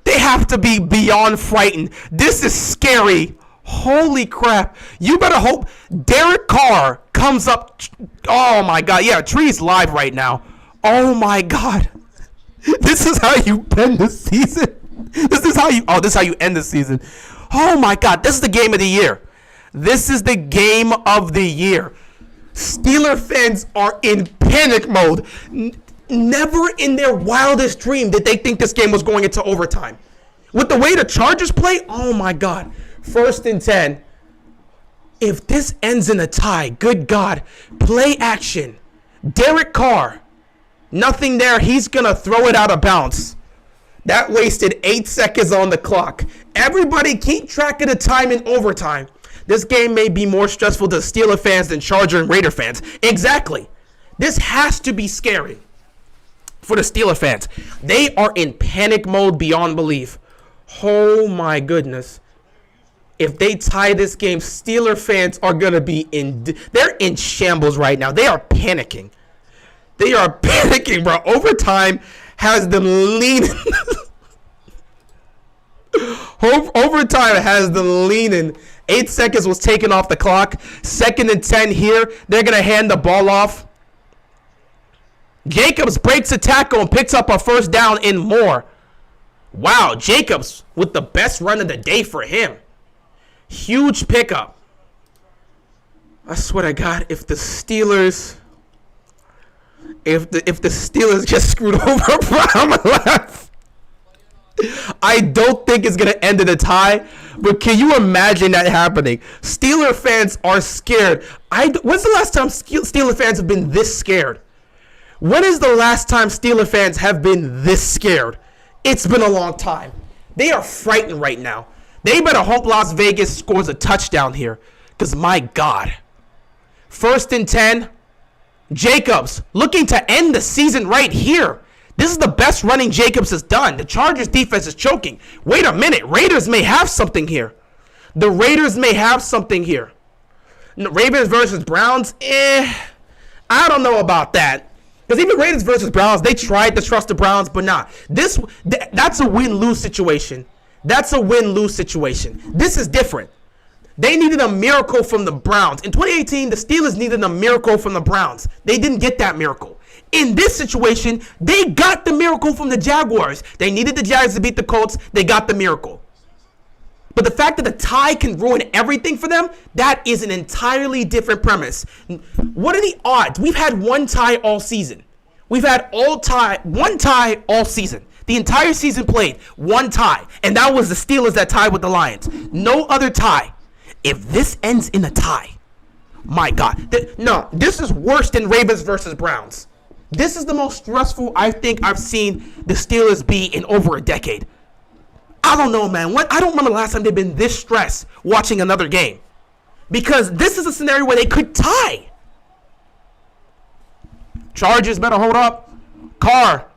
They have to be beyond frightened. This is scary. Holy crap. You better hope Derek Carr comes up. Oh, my God. Yeah, Tree's live right now. Oh, my God. This is how you end the season. This is how you end the season. Oh, my God. This is the game of the year. This is the game of the year. Steeler fans are in panic mode. Never in their wildest dream did they think this game was going into overtime. With the way the Chargers play, oh, my God. 1st and 10. If this ends in a tie, good God, play action. Derek Carr, nothing there. He's going to throw it out of bounds. That wasted 8 seconds on the clock. Everybody keep track of the time in overtime. This game may be more stressful to Steeler fans than Charger and Raider fans. Exactly. This has to be scary for the Steeler fans. They are in panic mode beyond belief. Oh, my goodness. If they tie this game, Steeler fans are going to be they're in shambles right now. They are panicking. They are panicking, bro. Overtime has them leaning. Overtime has them leaning. 8 seconds was taken off the clock. 2nd and 10 here. They're going to hand the ball off. Jacobs breaks a tackle and picks up a first down and more. Wow, Jacobs with the best run of the day for him. Huge pickup. I swear to God, if the Steelers get screwed over, bro, I'm gonna laugh. I don't think it's gonna end in a tie, but can you imagine that happening? Steeler fans are scared. When's the last time Steeler fans have been this scared? When is the last time Steeler fans have been this scared? It's been a long time. They are frightened right now. They better hope Las Vegas scores a touchdown here, because my God. 1st and 10. Jacobs looking to end the season right here. This is the best running Jacobs has done. The Chargers defense is choking. Wait a minute. Raiders may have something here. The Raiders may have something here. Ravens versus Browns. I don't know about that. Because even Raiders versus Browns, they tried to trust the Browns, but not. That's a win-lose situation. That's a win-lose situation. This is different. They needed a miracle from the Browns. In 2018, the Steelers needed a miracle from the Browns. They didn't get that miracle. In this situation, they got the miracle from the Jaguars. They needed the Jags to beat the Colts. They got the miracle. But the fact that the tie can ruin everything for them, that is an entirely different premise. What are the odds? We've had one tie all season. We've had one tie all season. The entire season played, one tie. And that was the Steelers that tied with the Lions. No other tie. If this ends in a tie, my God. This is worse than Ravens versus Browns. This is the most stressful I think I've seen the Steelers be in over a decade. I don't know, man. I don't remember the last time they've been this stressed watching another game. Because this is a scenario where they could tie. Chargers better hold up. Carr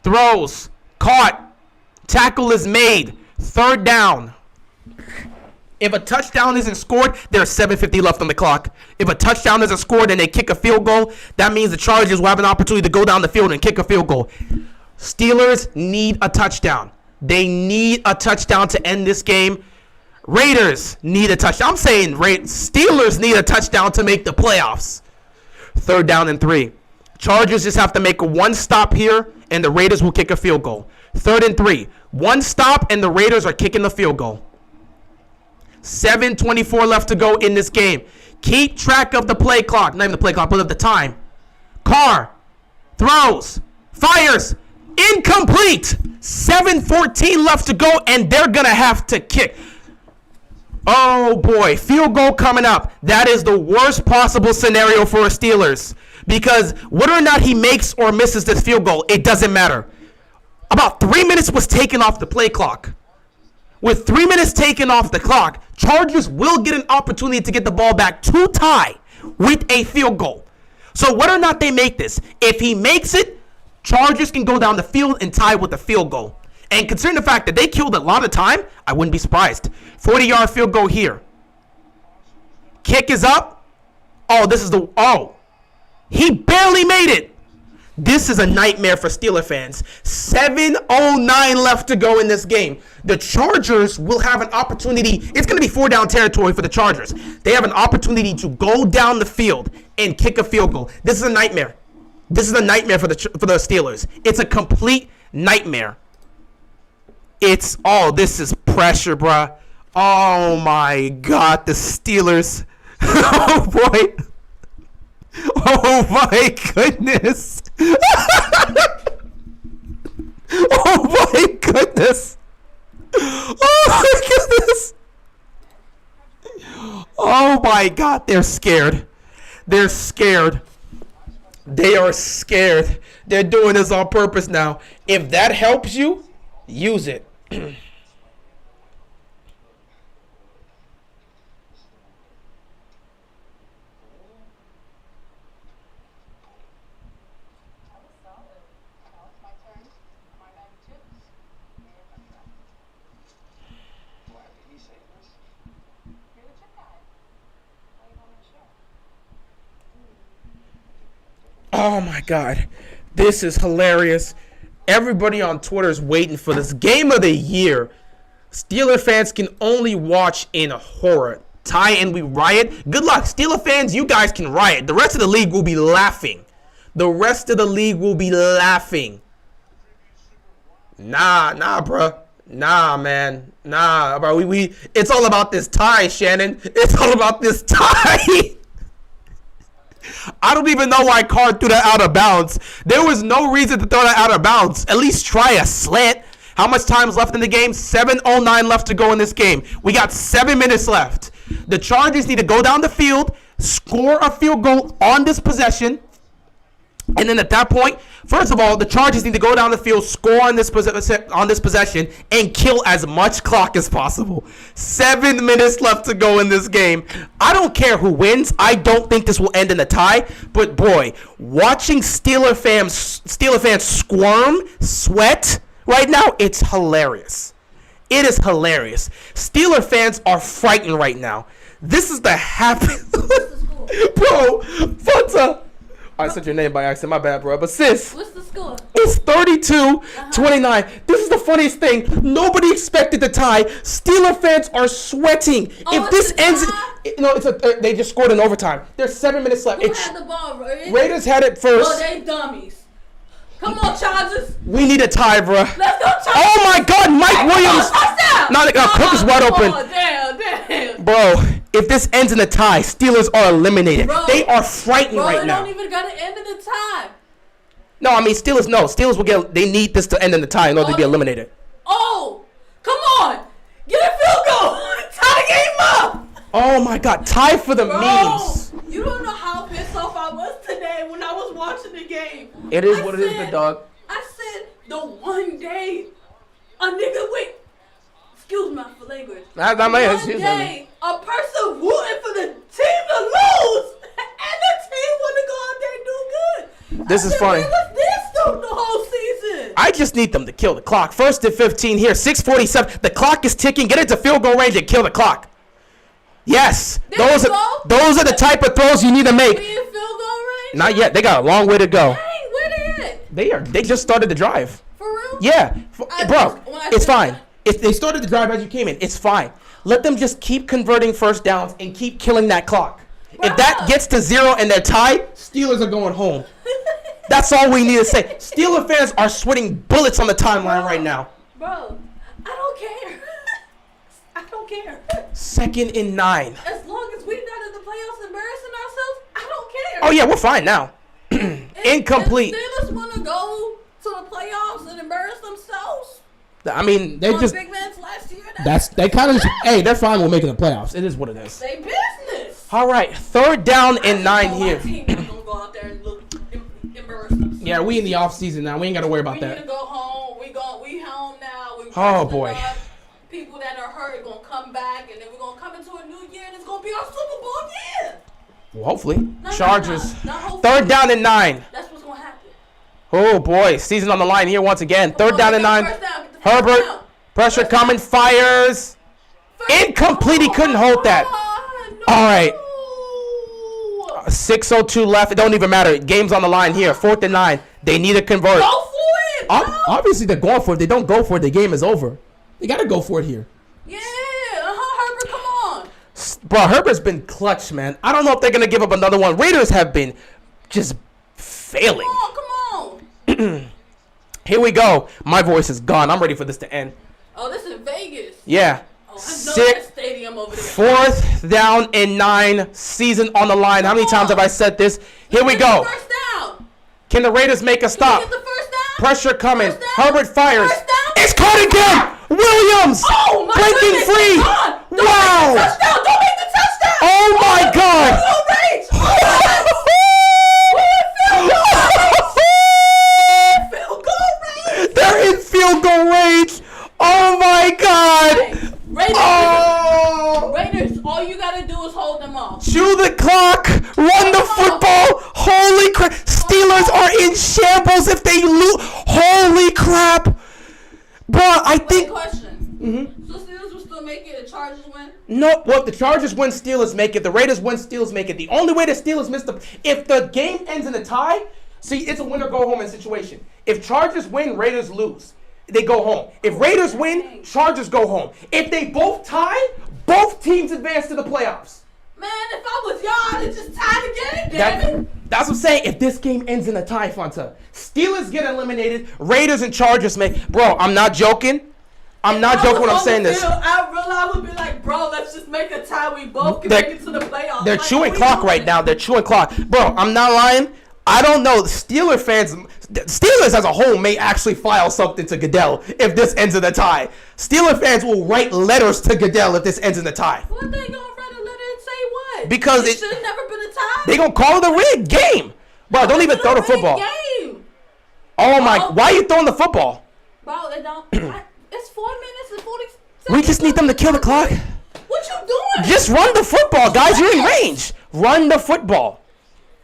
throws. Caught. Tackle is made. 3rd down. If a touchdown isn't scored, there's 7:50 left on the clock. If a touchdown isn't scored and they kick a field goal, that means the Chargers will have an opportunity to go down the field and kick a field goal. Steelers need a touchdown. They need a touchdown to end this game. Raiders need a touchdown. I'm saying Steelers need a touchdown to make the playoffs. 3rd down and 3. Chargers just have to make one stop here, and the Raiders will kick a field goal. 3rd and 3. One stop, and the Raiders are kicking the field goal. 7:24 left to go in this game. Keep track of the play clock. Not even the play clock, but of the time. Carr throws, fires, incomplete. 7:14 left to go, and they're going to have to kick. Oh, boy. Field goal coming up. That is the worst possible scenario for the Steelers. Because whether or not he makes or misses this field goal, it doesn't matter. About 3 minutes was taken off the play clock. With 3 minutes taken off the clock, Chargers will get an opportunity to get the ball back to tie with a field goal. So whether or not they make this, if he makes it, Chargers can go down the field and tie with a field goal. And considering the fact that they killed a lot of time, I wouldn't be surprised. 40-yard field goal here. Kick is up. He barely made it. This is a nightmare for Steeler fans. 7:09 left to go in this game. The Chargers will have an opportunity. It's going to be 4-down territory for the Chargers. They have an opportunity to go down the field and kick a field goal. This is a nightmare. This is a nightmare for the Steelers. It's a complete nightmare. This is pressure, bruh. Oh, my God. The Steelers. Oh, boy. Oh, my goodness. Oh, my goodness. Oh, my goodness. Oh, my God. They're scared. They're scared. They are scared. They're doing this on purpose now. If that helps you, use it. Oh my God, this is hilarious. Everybody on Twitter is waiting for this game of the year. Steeler fans can only watch in horror. Ty and we riot. Good luck, Steeler fans. You guys can riot. The rest of the league will be laughing. The rest of the league will be laughing. Nah, bro. Nah, man. Nah, bro. It's all about this tie, Shannon. It's all about this tie. I don't even know why Carr threw that out of bounds. There was no reason to throw that out of bounds. At least try a slant. How much time is left in the game? 7:09 left to go in this game. We got 7 minutes left. The Chargers need to go down the field, score a field goal on this possession. And then at that point, first of all, the Chargers need to go down the field, score on this possession, and kill as much clock as possible. 7 minutes left to go in this game. I don't care who wins. I don't think this will end in a tie. But boy, watching Steeler fans squirm, sweat right now, it's hilarious. It is hilarious. Steeler fans are frightened right now. This is the happy... Bro, Fanta... I said your name by accident. My bad, bro. But sis, what's the score? It's 32-29. This is the funniest thing. Nobody expected the tie. Steeler fans are sweating. If this ends, they just scored in overtime. There's 7 minutes left. Who had the ball, Raiders? Raiders had it first. Oh, they dummies. Come on, Chargers. We need a tie, bro. Let's go, Chargers. Oh my God, Mike Williams. Cook is wide open. Oh, damn. Bro, if this ends in a tie, Steelers are eliminated. Bro, they are frightened right now. They don't even got to end in the tie. No, I mean Steelers. No, Steelers will get. They need this to end in the tie in order to be eliminated. Oh, come on, get a field goal. Tie the game up. Oh my God, tie for the memes. You don't know how pissed off I was today when I was watching the game. It is what it is, big dog. I said the one day a nigga wait. Excuse me for language. One day a person rooting for the team to lose and the team want to go out there and do good. This is funny. What's this do the whole season? I just need them to kill the clock. 1st and 15 here. 6:47. The clock is ticking. Get it to field goal range and kill the clock. Yes, those are the type of throws you need to make. We in field goal range? Not yet. They got a long way to go. Dang, where they at? They just started the drive. For real? Yeah, bro. It's fine. If they started the drive as you came in, it's fine. Let them just keep converting first downs and keep killing that clock. Bro. If that gets to 0 and they're tied, Steelers are going home. That's all we need to say. Steeler fans are sweating bullets on the timeline right now. Bro, I don't care. I don't care. 2nd and 9. As long as we're not in the playoffs embarrassing ourselves, I don't care. Oh yeah, we're fine now. Incomplete. If Steelers want to go to the playoffs and embarrass themselves. I mean, they just big man's last year. they kind of hey, they're fine with making the playoffs. It is what it is. They business. All right, 3rd down and 9 here. My team is gonna go out there and embarrass themselves. Yeah, we in the off season now. We ain't got to worry about that. We need to go home. We home now. Oh boy. People that are hurt are gonna come back, and then we're gonna come into a new year, and it's gonna be our Super Bowl year. Well, hopefully, Chargers. Not hopefully. 3rd down and 9. That's what's gonna happen. Oh boy, season on the line here once again. 3rd down and 9. Herbert, pressure coming, fires. Incomplete. He couldn't hold that. All right. 6:02 left. It don't even matter. Game's on the line here. 4th and 9. They need to convert. Go for it, bro. Obviously, they're going for it. They don't go for it, the game is over. They got to go for it here. Yeah. Herbert, come on. Bro, Herbert's been clutch, man. I don't know if they're going to give up another one. Raiders have been just failing. Come on. Here we go. My voice is gone. I'm ready for this to end. Oh, this is Vegas. Yeah. Oh, I know that stadium over there. 4th down and 9. Season on the line. How many times have I said this? Here we go. First down. Can the Raiders make a stop? Get the first down? Pressure coming. First down. Herbert fires. First down. It's caught again. Williams. Oh, my breaking goodness. free. Don't Wow. Make the touchdown. Don't make the touchdown. Oh, my God. They're in field goal range. Oh my God. Raiders, all you gotta do is hold them off. Chew the clock. Run the football. Holy crap. Steelers are in shambles if they lose. Holy crap. Bro, I think. Question. So Steelers will still make it. The Chargers win? No, well, if the Chargers win, Steelers make it. The Raiders win, Steelers make it. The only way the Steelers miss if the game ends in a tie, See, it's a win or go home in situation. If Chargers win, Raiders lose. They go home. If Raiders win, Chargers go home. If they both tie, both teams advance to the playoffs. Man, if I was y'all, I'd just tie the game, damn it. That's what I'm saying. If this game ends in a tie, Fanta, Steelers get eliminated, Raiders and Chargers make. Bro, I'm not joking. I'm not joking when I'm saying this. I would be like, bro, let's just make a tie. We both can make it to the playoffs. They're chewing clock right now. They're chewing clock. Bro, I'm not lying. I don't know. Steelers as a whole may actually file something to Goodell if this ends in a tie. Steelers fans will write letters to Goodell if this ends in a tie. What they gonna write a letter and say what? Because it should have never been a tie. They gonna call it a rigged game. Bro, don't even throw the football. Game. Oh my! Why are you throwing the football? Bro, it don't. It's 4 minutes and 40 seconds. We just need them to kill the clock. What you doing? Just run the football, guys. You're in range. Run the football.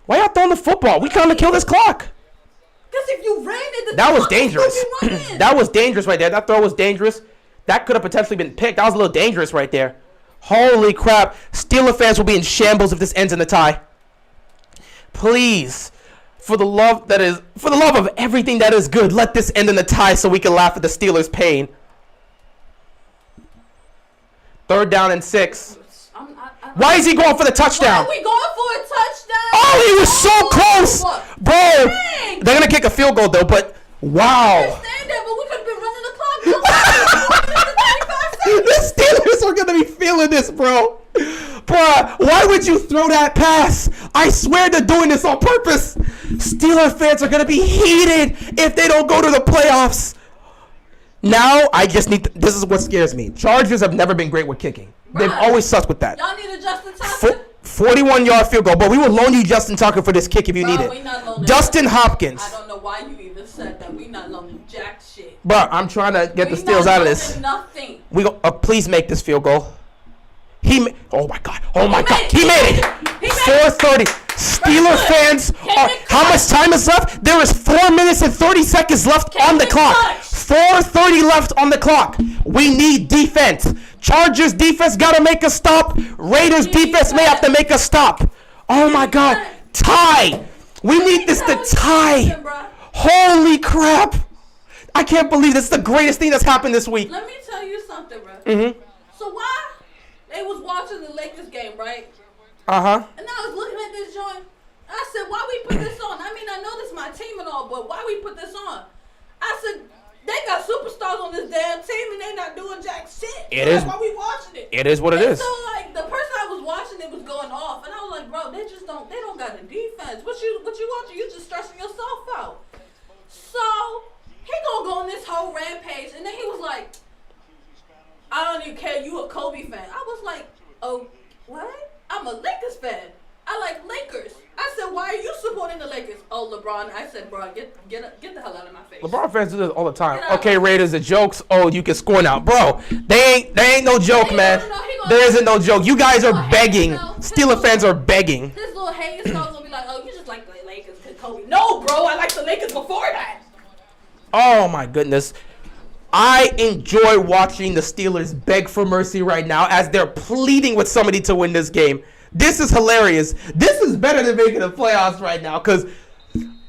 Why y'all throwing the football? We trying to kill this clock. Because if you ran it, that was dangerous. That was dangerous right there. That throw was dangerous. That could have potentially been picked. That was a little dangerous right there. Holy crap. Steelers fans will be in shambles if this ends in a tie. Please, for the love of everything that is good, let this end in a tie so we can laugh at the Steelers' pain. 3rd down and 6. Why is he going for the touchdown? Why are we going for a touchdown? Oh, he was so close. Bro, Dang. They're going to kick a field goal, though, but wow. I understand that, but we could have been running the clock. The Steelers are going to be feeling this, bro. Bruh, why would you throw that pass? I swear they're doing this on purpose. Steelers fans are going to be heated if they don't go to the playoffs. Now, I just need to, this is what scares me. Chargers have never been great with kicking. They've always sucked with that. Y'all need a Justin Tucker. 41-yard field goal, but we will loan you Justin Tucker for this kick if you need it. Dustin Hopkins. I don't know why you even said that. We not loaning jack shit. Bro, I'm trying to get the Steelers out of this. Nothing. We go. Please make this field goal. Oh my God! Oh my God! He made it. 4:30. Steelers fans. How much time is left? There is 4 minutes and 30 seconds left on the clock. 4:30 left on the clock. We need defense. Chargers defense gotta make a stop. Raiders defense may have to make a stop. Oh my God! Tie. We need this to tie. Holy crap! I can't believe this is the greatest thing that's happened this week. Let me tell you something, bro. So why they was watching the Lakers game, right? Uh-huh. And I was looking at this joint. I said, why we put this on? I mean, I know this is my team and all, but why we put this on? I said, they got superstars on this damn team and they not doing jack shit. That's why we watching it. It is what it is. So like the person I was watching, it was going off, and I was like, bro, they don't got the defense. What you watching? You just stressing yourself out. So he gonna go on this whole rampage, and then he was like, I don't even care. You a Kobe fan? I was like, oh, what? I'm a Lakers fan. I like Lakers. I said, why are you supporting the Lakers? Oh, LeBron. I said, bro, get the hell out of my face. LeBron fans do this all the time. Okay, Raiders, the jokes. Oh, you can score now, bro. They ain't no joke, man. There isn't no joke. You guys are begging. Steelers fans are begging. This little hating stuff gonna be like, oh, you just like the Lakers because Kobe. No, bro, I like the Lakers before that. Oh my goodness. I enjoy watching the Steelers beg for mercy right now as they're pleading with somebody to win this game. This is hilarious. This is better than making the playoffs right now because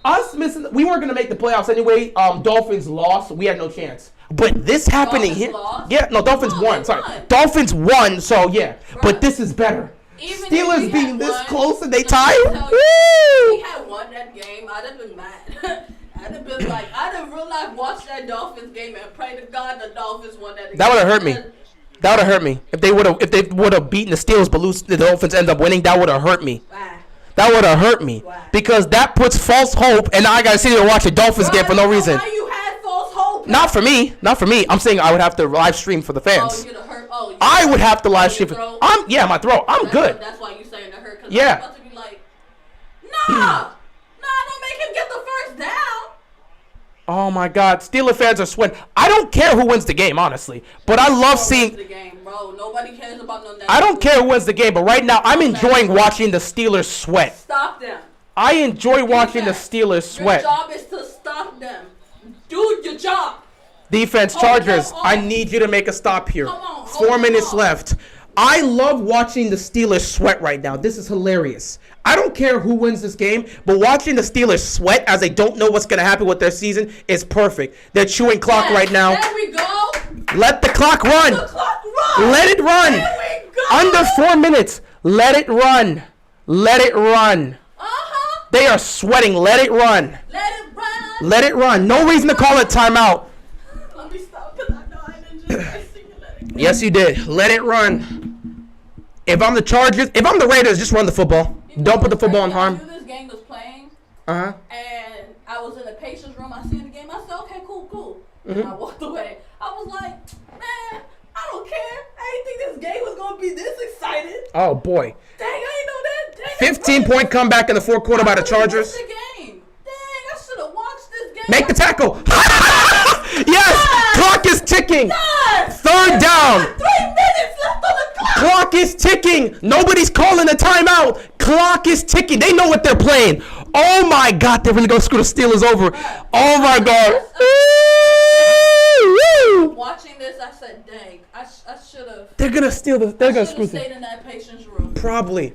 us missing, we weren't going to make the playoffs anyway. Dolphins lost. We had no chance. But this happening here. Yeah, no, Dolphins won. Sorry. Dolphins won, so yeah. But this is better. Steelers being this close and they tied. If we had won that game, I'd have been mad. I'd have been like, I'd have real life watched that Dolphins game and pray to God the Dolphins won that game. That would have hurt me. That would have hurt me. If they would have beaten the Steelers but the Dolphins end up winning, that would have hurt me. Why? That would have hurt me. Why? Because that puts false hope and now I gotta sit here and watch a Dolphins game for no reason. Why you had false hope? Not for me. Not for me. I'm saying I would have to live stream for the fans. I would have to live stream for my throat. I'm good. That's why you saying to hurt because yeah. I'm about to be like, nah, don't make him get the first down. Oh my God, Steelers fans are sweating. I don't care who wins the game, honestly, but I love seeing. The game, bro. Nobody cares about no. I don't care who wins the game, but right now I'm enjoying watching the Steelers sweat. Stop them. I enjoy watching the Steelers sweat. Your job is to stop them. Do your job. Defense, Chargers. I need you to make a stop here. 4 minutes left. I love watching the Steelers sweat right now. This is hilarious. I don't care who wins this game, but watching the Steelers sweat as they don't know what's going to happen with their season is perfect. They're chewing clock right now. There we go. Let the clock run. The clock run. Let it run. There we go. Under 4 minutes. Let it run. Let it run. Uh-huh. They are sweating. Let it run. Let it run. Let it run. No reason to call it timeout. Let me stop because I know I didn't just say let it go. Yes, you did. Let it run. If I'm the Chargers, if I'm the Raiders, just run the football. Don't put the football in I harm. knew this game was playing, Uh-huh. and I was in the patience room. I seen the game. I said, okay, cool. Mm-hmm. And I walked away. I was like, man, I don't care. I didn't think this game was going to be this excited. Oh, boy. Dang, I didn't know that. Dang, 15-point comeback in the fourth quarter by the Chargers. The game. Dang, I should have watched this game. Make the tackle. Yes! Clock is ticking. Yes! Third down. 3 minutes left on the clock. Clock is ticking. Nobody's calling a timeout. Clock is ticking. They know what they're playing. Oh, my God. They're really going to screw the Steelers over. Oh, my God. Watching this, I said, dang, I should have. They're going to steal the. They're going to screw stayed them. in that patience room. Probably.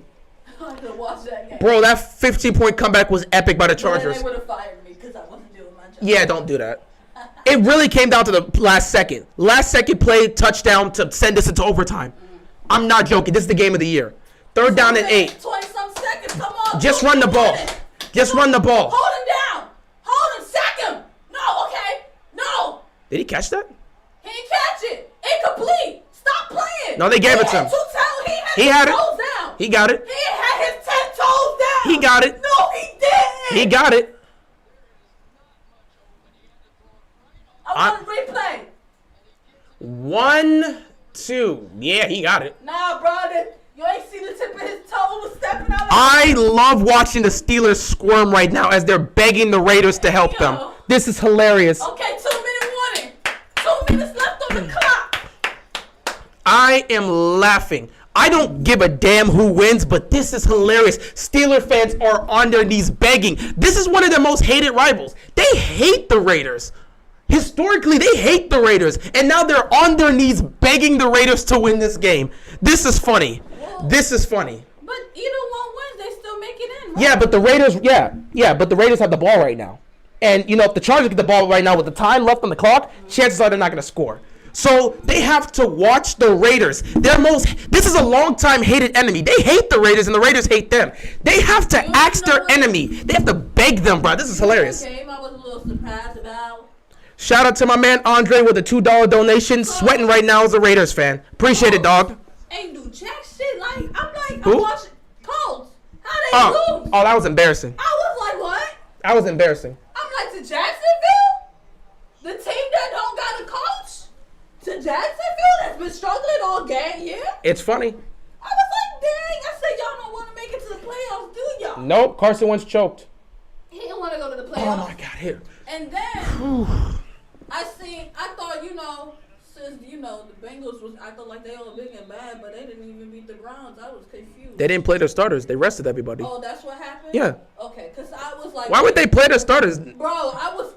I could have watched that game. Bro, that 15-point comeback was epic by the But then Chargers. they would have fired me because I wasn't doing my job. Yeah, don't do that. It really came down to the last second. Last second play, touchdown to send us into overtime. I'm not joking. This is the game of the year. Third down and 8. 20-some seconds. Come on. Just dude, run the you ball. win it. Just Come run on. the ball. Hold him down. Hold him. Sack him. No, okay. No. Did he catch that? He didn't catch it. Incomplete. Stop playing. No, they gave it to him. He had 2 toes. He He had had his it. toes down. He got it. He had his 10 toes down. He got it. No, he didn't. He got it. I want a replay. 1, 2. Yeah, he got it. Nah, brother. You ain't see the tip of his toe was stepping out. I love watching the Steelers squirm right now as they're begging the Raiders to help them. This is hilarious. Okay, 2-minute warning. 2 minutes left on the clock. I am laughing. I don't give a damn who wins, but this is hilarious. Steeler fans are on their knees begging. This is one of their most hated rivals. They hate the Raiders. Historically, they hate the Raiders. And now they're on their knees begging the Raiders to win this game. This is funny. Whoa. This is funny. But either one wins, they still make it in, right? Yeah, but the Raiders, but the Raiders have the ball right now. And, if the Chargers get the ball right now with the time left on the clock, chances are they're not going to score. So they have to watch the Raiders. This is a long-time hated enemy. They hate the Raiders, and the Raiders hate them. They have to ask their enemy. They have to beg them, bro. This is hilarious. Game I was a little surprised about. Shout out to my man Andre with a $2 donation. Sweating right now as a Raiders fan. Appreciate it, dog. Ain't do jack shit. I'm Who? watching Colts. How they lose? Oh, that was embarrassing. I was like, what? That was embarrassing. I'm like, to Jacksonville? The team that don't got a coach? To Jacksonville that's been struggling all game, yeah? It's funny. I was like, dang. I said, y'all don't want to make it to the playoffs, do y'all? Nope, Carson Wentz choked. He didn't want to go to the playoffs. Oh, my God. Here. And then I thought, since, the Bengals was acting like they all big and bad, but they didn't even beat the Browns. I was confused. They didn't play their starters. They rested everybody. Oh, that's what happened? Yeah. Okay, because I was like, Why would they play their starters? Bro,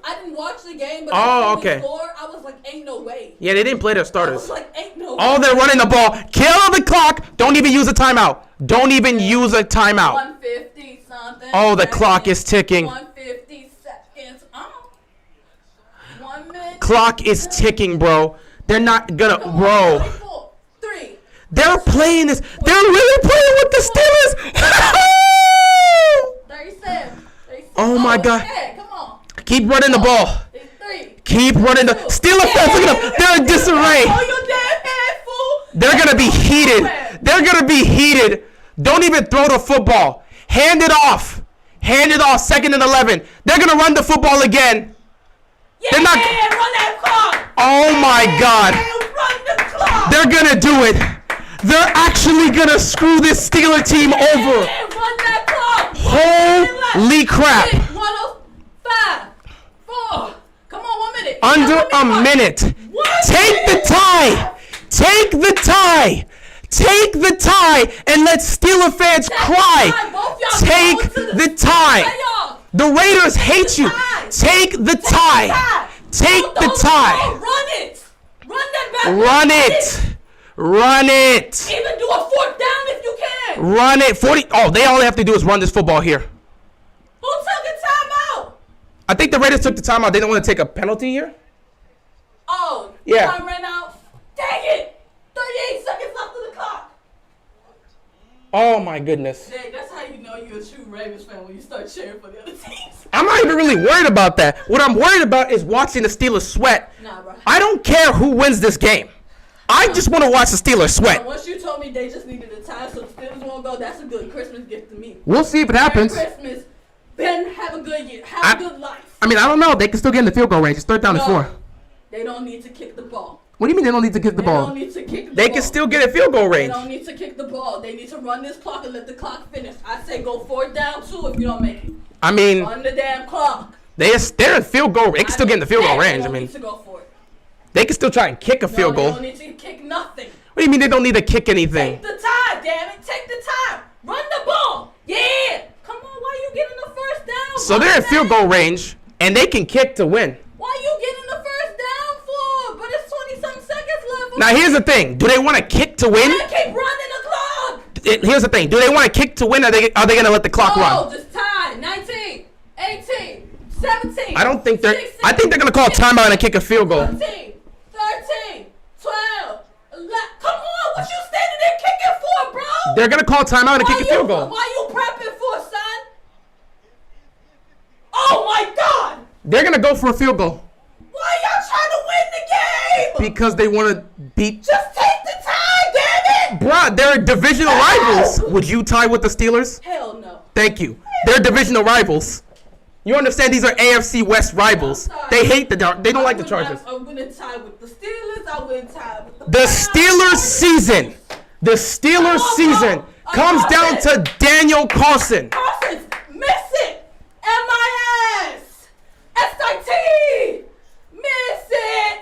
I didn't watch the game, but Oh, when we okay. scored, I was like, ain't no way. Yeah, they didn't play their I starters. was like, ain't no Oh, way. they're running the ball. Kill the clock. Don't even use a timeout. Don't even use a timeout. 150 something. Oh, the seconds. clock is ticking. 150 seconds. 1 minute. Clock is ticking, bro. They're not gonna, Come on, bro. 24, 3. They're playing this. They're really playing with the Steelers. 37. 36. Oh, my God. Yeah, come on. Keep running the ball. 3. Keep running the Steeler fans. Look at them. They're in disarray. Oh, your damn head, fool. They're gonna be heated. They're gonna be heated. Don't even throw the football. Hand it off. Hand it off. 2nd and 11. They're gonna run the football again. Yeah, They're not- run that clock. Oh my God. Yeah, run the clock. They're gonna do it. They're actually gonna screw this Steeler team over. Yeah, run that clock. Holy crap. 105. 4. Come on, 1 minute. Under a minute. Take the tie. Take the tie. Take the tie and let Steeler fans cry. Take the tie. The Raiders hate you. Take the tie. Take the tie. Run it. Run that back. Run it. Run it. Even do a fourth down if you can. Run it. 40. Oh, they all they have to do is run this football here. Who took a timeout? I think the Raiders took the timeout. They don't want to take a penalty here. Oh, Yeah. time ran out. Dang it. 38 seconds left of the clock. Oh my goodness. Dang, that's how you know you're a true Ravens fan when you start cheering for the other teams. I'm not even really worried about that. What I'm worried about is watching the Steelers sweat. Nah, bro. I don't care who wins this game. I just want to watch the Steelers sweat. Once you told me they just needed a tie so the Steelers won't go, that's a good Christmas gift to me. We'll see if it happens. Merry Christmas. Ben, have a good year. Have a good life. I mean, I don't know. They can still get in the field goal range. It's 3rd down and 4. They don't need to kick the ball. What do you mean they don't need to kick the They ball? don't need to kick the They ball. can still get in field goal They range. don't need to kick the ball. They need to run this clock and let the clock finish. I say go 4th down 2 if you don't make it. I mean, Run the damn clock. they're in field goal. They can still get in the field goal range. They I don't mean, need to go for it. they can still try and kick a field No, goal. they don't need to kick nothing. What do you mean they don't need to kick anything? Take the time, damn it. Take the time. Run the ball. Yeah. Come on, why you getting the first down? So they're in field goal range, and they can kick to win. Why you getting the first down for? But it's 20-something seconds left. Now, here's the thing. Do they want to kick to win? Man, keep running the clock. Here's the thing. Do they want to kick to win, or are they going to let the clock Oh, run? just tie. 19, 18, 17. I don't think they're... 16, I think they're going to call timeout and kick a field goal. 13, 13, 12, 11. Come on, what you standing there kicking for, bro? They're going to call timeout and kick a field goal. Why you prepping for, son? Oh my God! They're going to go for a field goal. Why y'all trying to win the game? Because they want to beat... Just take the time, damn it! Bruh, they're divisional rivals. Would you tie with the Steelers? Hell no. Thank you. They're divisional rivals. You understand these are AFC West rivals. I'm sorry. They hate the... They don't like the I Chargers. wouldn't tie with the Steelers. I wouldn't tie with the The Steelers season. The Steelers season comes down to Daniel Carlson. Carson's miss it. M-I-S. S-I-T. Miss it.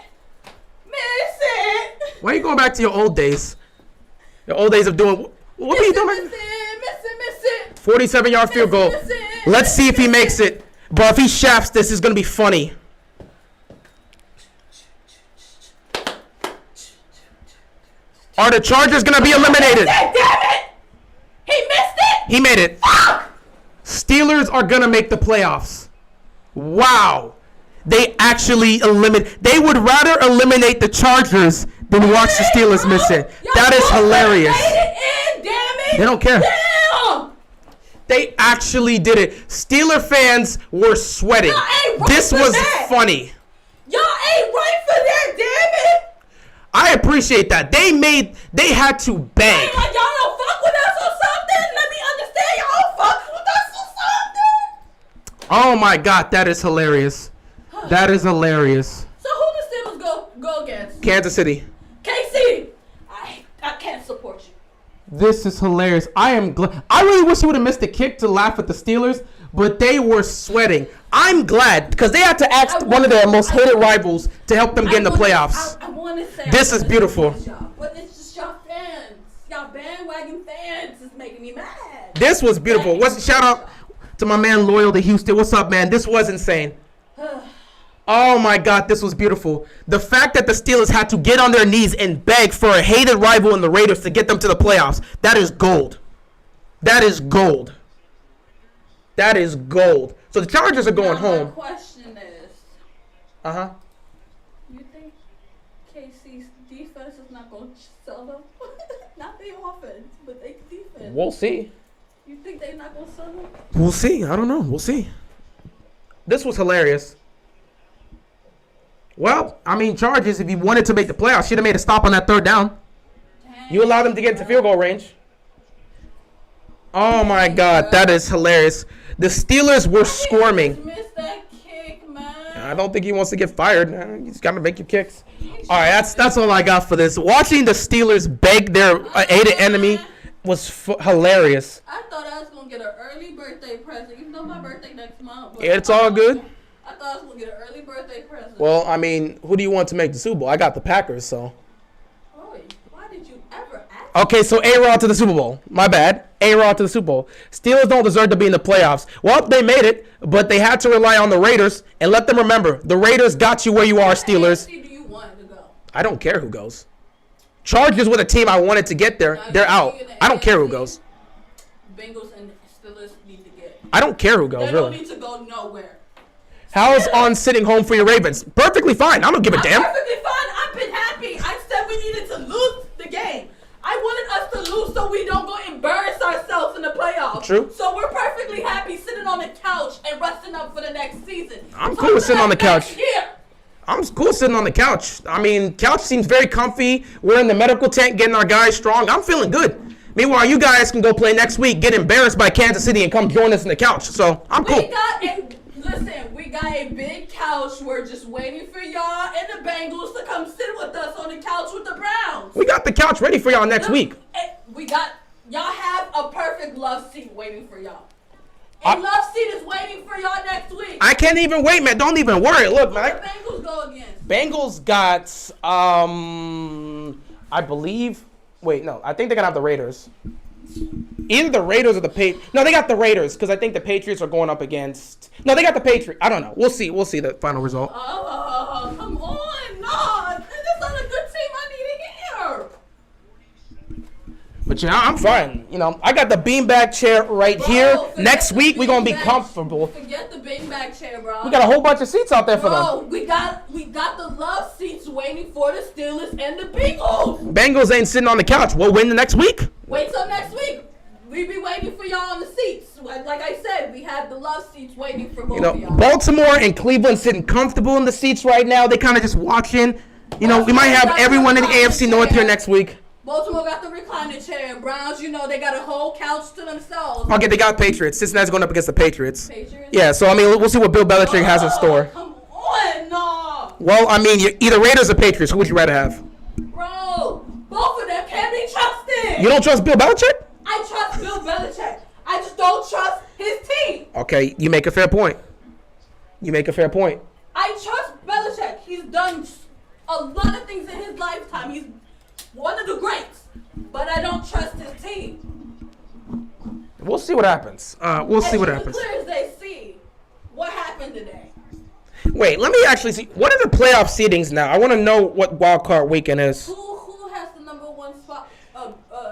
Miss it. Why are you going back to your old days? Your old days of doing... What were you doing? Miss it. 47-yard field goal. Let's see if he makes it. But if he shafts this, it's going to be funny. Are the Chargers going to be eliminated? Damn it. He missed it. He made it. Fuck. Steelers are going to make the playoffs. Wow. They actually eliminate. They would rather eliminate the Chargers than watch the Steelers miss it. That is hilarious. Made it in, damn it. They don't care. Damn. They actually did it. Steeler fans were sweating. Y'all ain't right This for was that. funny. Y'all ain't right for that, damn it. I appreciate that. They had to beg. Ain't like y'all don't fuck with us or something. Let me understand. Y'all don't fuck with us or something. Oh my God, that is hilarious. That is hilarious. So who the Steelers go against? Kansas City. KC. I can't support you. This is hilarious. I am glad. I really wish he would have missed the kick to laugh at the Steelers, but they were sweating. I'm glad because they had to ask one of their most hated rivals to help them get in the playoffs. I want to say This is beautiful. But it's just y'all fans. Y'all bandwagon fans is making me mad. This was beautiful. Shout out to my man Loyal to Houston. What's up, man? This was insane. Oh my God, this was beautiful. The fact that the Steelers had to get on their knees and beg for a hated rival in the Raiders to get them to the playoffs, that is gold. That is gold. That is gold. So the Chargers are going home. My question is, Uh-huh. you think KC's defense is not going to sell them? Not their offense, but their defense. We'll see. You think they're not going to sell them? We'll see. I don't know. We'll see. This was hilarious. Well, I mean, Chargers, if you wanted to make the playoffs, should have made a stop on that 3rd down. Dang. You allowed them to get into field goal range. Oh my God, that is hilarious. The Steelers were squirming. Just missed that kick, man. I don't think he wants to get fired. You just got to make your kicks. All right, that's all I got for this. Watching the Steelers beg their hated enemy was hilarious. I thought I was going to get an early birthday present, even though my birthday next month. But It's all good. I thought I was going to get an early birthday present. Well, I mean, who do you want to make the Super Bowl? I got the Packers, so. Roy, why did you ever ask? Okay, so A-Rod to the Super Bowl. My bad. A-Rod to the Super Bowl. Steelers don't deserve to be in the playoffs. Well, they made it, but they had to rely on the Raiders. And let them remember, the Raiders got you where you are, Steelers. What AFC do you want to go? I don't care who goes. Chargers were the team I wanted to get there. They're out. I don't care who goes. Bengals and Steelers need to get. I don't care who goes, They really. don't need to go nowhere. How's on sitting home for your Ravens? Perfectly fine. I don't give a damn. Perfectly fine. I've been happy. I said we needed to lose the game. I wanted us to lose so we don't go embarrass ourselves in the playoffs. True. So we're perfectly happy sitting on the couch and resting up for the next season. I'm cool with sitting on the couch. Here. I'm cool sitting on the couch. I mean, couch seems very comfy. We're in the medical tent getting our guys strong. I'm feeling good. Meanwhile, you guys can go play next week, get embarrassed by Kansas City, and come join us in the couch. So I'm cool. We got a big couch. We're just waiting for y'all and the Bengals to come sit with us on the couch with the Browns. We got the couch ready for y'all next week. Y'all have a perfect love seat waiting for y'all. And love seat is waiting for y'all next week. I can't even wait, man. Don't even worry. Look, man. Who the Bengals go against? Bengals got, I believe. Wait, no. I think they're gonna have the Raiders. Either the Raiders or the Patriots. No, they got the Raiders because I think the Patriots are going up against. No, they got the Patriots. I don't know. We'll see. We'll see the final result. Oh, come on. No, this is not a good team. I need to hear. But yeah, I'm fine. You know, I got the beanbag chair right here. Next week we're gonna be comfortable. Forget the beanbag chair, bro. We got a whole bunch of seats out there for them. Bro, we got the love seats waiting for the Steelers and the Bengals. Bengals ain't sitting on the couch. We'll win the next week. Wait till next week. We be waiting for y'all on the seats. Like I said, we have the love seats waiting for both of y'all. Baltimore and Cleveland sitting comfortable in the seats right now. They kind of just watching. You know, we might have everyone in the AFC North here next week. Baltimore got the recliner chair. Browns, they got a whole couch to themselves. Okay, they got Patriots. Cincinnati's going up against the Patriots. Patriots? Yeah, so, I mean, we'll see what Bill Belichick has in store. Come on, no. Well, I mean, either Raiders or Patriots. Who would you rather have? Bro, both of them can't be trusted. You don't trust Bill Belichick? I trust Bill Belichick. I just don't trust his team. Okay, you make a fair point. I trust Belichick. He's done a lot of things in his lifetime. He's one of the greats. But I don't trust his team. We'll see what happens. We'll see what happens. As clear as they see what happened today. Wait, let me actually see. What are the playoff seedings now? I want to know what wild card weekend is. Who has the number one spot?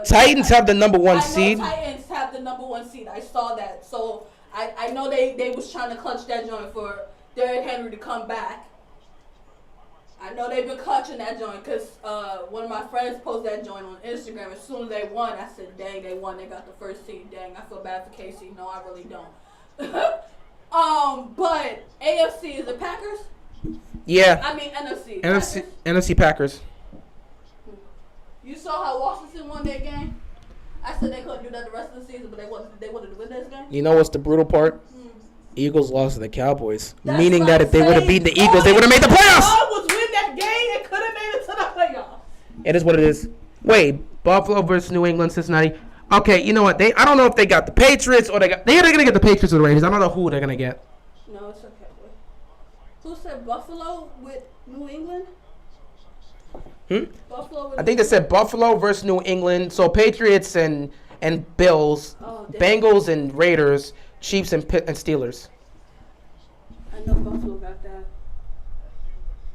Titans have the number one seed. Titans have the number one seed. I saw that. So I know they was trying to clutch that joint for Derrick Henry to come back. I know they've been clutching that joint because one of my friends posted that joint on Instagram. As soon as they won, I said, dang, they won. They got the first seed. Dang, I feel bad for KC. No, I really don't. But AFC is the Packers? Yeah. I mean NFC. NFC Packers. You saw how Washington won their game? I said they couldn't do that the rest of the season, but they wanted to win this game. You know what's the brutal part? Eagles lost to the Cowboys. That's Meaning what that I'm if they would have saying. beaten the Eagles, they would have made the playoffs. All was win that game and could have made it to the playoffs. It is what it is. Wait, Buffalo versus New England, Cincinnati. Okay, you know what? I don't know if they got the Patriots or they're gonna get the Patriots or the Raiders. I don't know who they're gonna get. No, it's okay. Who said Buffalo with New England? Buffalo with I think they said Buffalo versus New England. So Patriots and Bills, Bengals and Raiders, Chiefs and Steelers. I know Buffalo got that,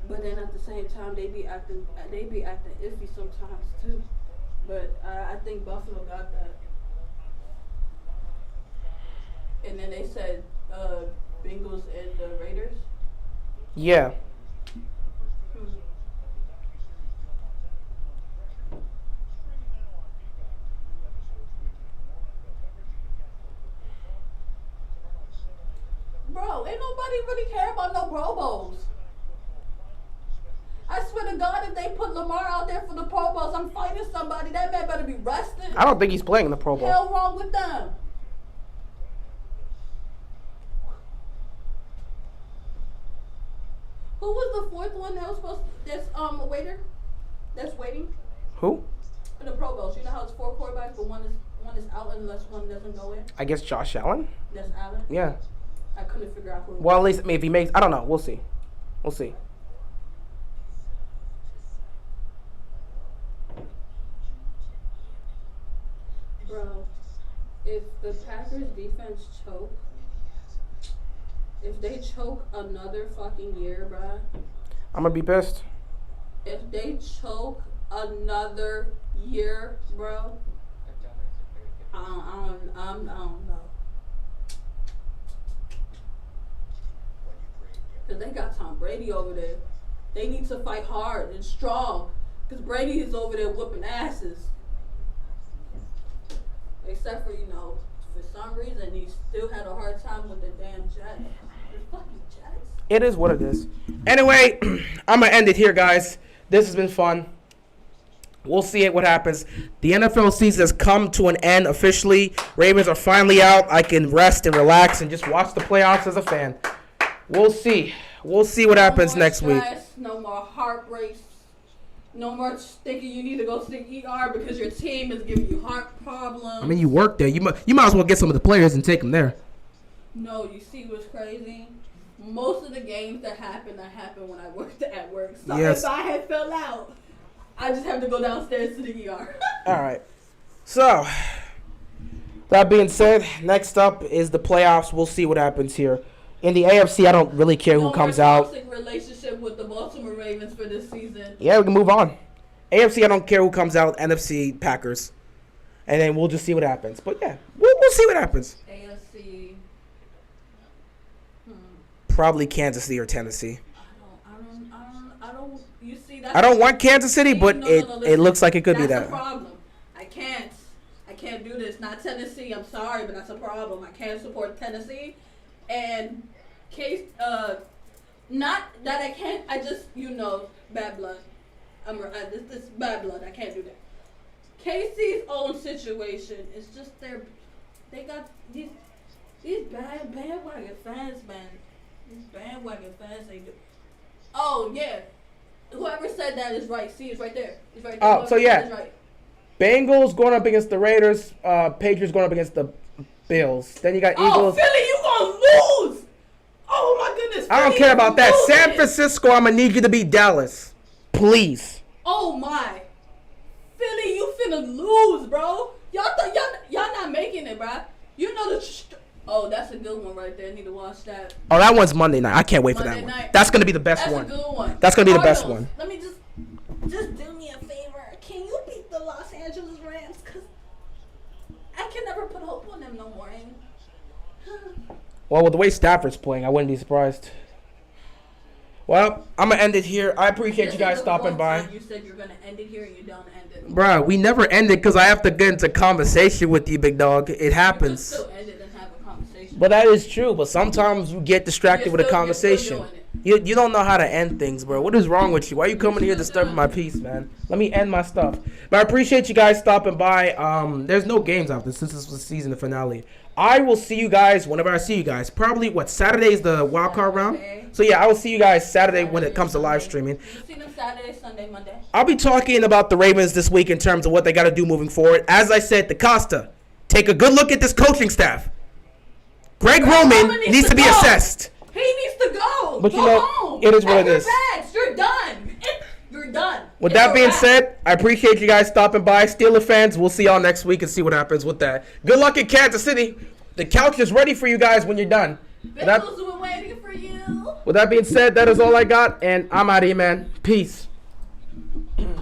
but then at the same time they be acting iffy sometimes too. But I think Buffalo got that. And then they said Bengals and the Raiders. Yeah. Bro, ain't nobody really care about no Pro Bowls. I swear to God, if they put Lamar out there for the Pro Bowls, I'm fighting somebody. That man better be rested. I don't think he's playing in the Pro Bowl. Hell wrong with them. Who was the fourth one that was supposed to, that's a waiter? That's waiting? Who? In the Pro Bowls. You know how it's 4 quarterbacks, but one is out unless one doesn't go in? I guess Josh Allen? That's Allen? Yeah. I couldn't figure out who. Well, at least if he makes, I don't know. We'll see. We'll see. Bro, if the Packers defense choke, if they choke another fucking year, bro. I'm gonna be pissed. If they choke another year, bro, I don't know. Cause they got Tom Brady over there. They need to fight hard and strong. Cause Brady is over there whooping asses. Except for, for some reason he still had a hard time with the damn Jets. The fucking Jets. It is what it is. Anyway, I'm going to end it here, guys. This has been fun. We'll see what happens. The NFL season has come to an end officially. Ravens are finally out. I can rest and relax and just watch the playoffs as a fan. We'll see. We'll see what happens next week. No more heartbreaks. No more thinking you need to go to the ER because your team is giving you heart problems. I mean, you work there. You might as well get some of the players and take them there. No, you see what's crazy? Most of the games that happen when I worked at work. So yes. If I had fell out, I just have to go downstairs to the ER. All right. So, that being said, next up is the playoffs. We'll see what happens here. In the AFC, I don't really care who comes out. Toxic relationship with the Baltimore Ravens for this season. Yeah, we can move on. AFC, I don't care who comes out. NFC, Packers. And then we'll just see what happens. But yeah, we'll see what happens. AFC. Probably Kansas City or Tennessee. I don't. You see that? I don't want Kansas City, but it looks like it could be that. That's a problem. I can't do this. Not Tennessee. I'm sorry, but that's a problem. I can't support Tennessee, and not that I can't. I just bad blood. This bad blood. I can't do that. KC's own situation is just they got these bandwagon fans, man. These bandwagon fans, they do. Oh yeah, whoever said that is right. See, it's right there. It's right there. Oh, so yeah. Right. Bengals going up against the Raiders. Patriots going up against the Bills. Then you got Eagles. Philly, you gonna lose? Oh my goodness. I don't care about that. San Francisco, I'm gonna need you to beat Dallas, please. Oh my, Philly, you finna lose, bro. Y'all not making it, bro. You know oh, that's a good one right there. I need to watch that. Oh, that one's Monday night. I can't wait for that one. That's gonna be the best one. That's a good one. That's gonna be the best one. Let me just do me a favor. Can you beat the Los Angeles Rams? Cause I can never put hope on them no more. Well, with the way Stafford's playing, I wouldn't be surprised. Well, I'm going to end it here. I appreciate you guys stopping by. You said you're going to end it here and you don't end it. Bruh, we never end it because I have to get into conversation with you, big dog. It happens. You can still end it and have a conversation. But that is true. But sometimes you get distracted with a conversation. You don't know how to end things, bro. What is wrong with you? Why are you coming here disturbing my peace, man? Let me end my stuff. But I appreciate you guys stopping by. There's no games out there since this was the season finale. I will see you guys whenever I see you guys. Probably, Saturday is the wild card round? So, yeah, I will see you guys Saturday when it comes to live streaming. You see them Saturday, Sunday, Monday. I'll be talking about the Ravens this week in terms of what they got to do moving forward. As I said, DaCosta, take a good look at this coaching staff. Greg Roman needs to be assessed. He needs to go. But go home. It is what it is. You're done. You're done. With that being said, I appreciate you guys stopping by. Steeler fans, we'll see y'all next week and see what happens with that. Good luck in Kansas City. The couch is ready for you guys when you're done. Bengals were waiting for you. With that being said, that is all I got, and I'm out of here, man. Peace.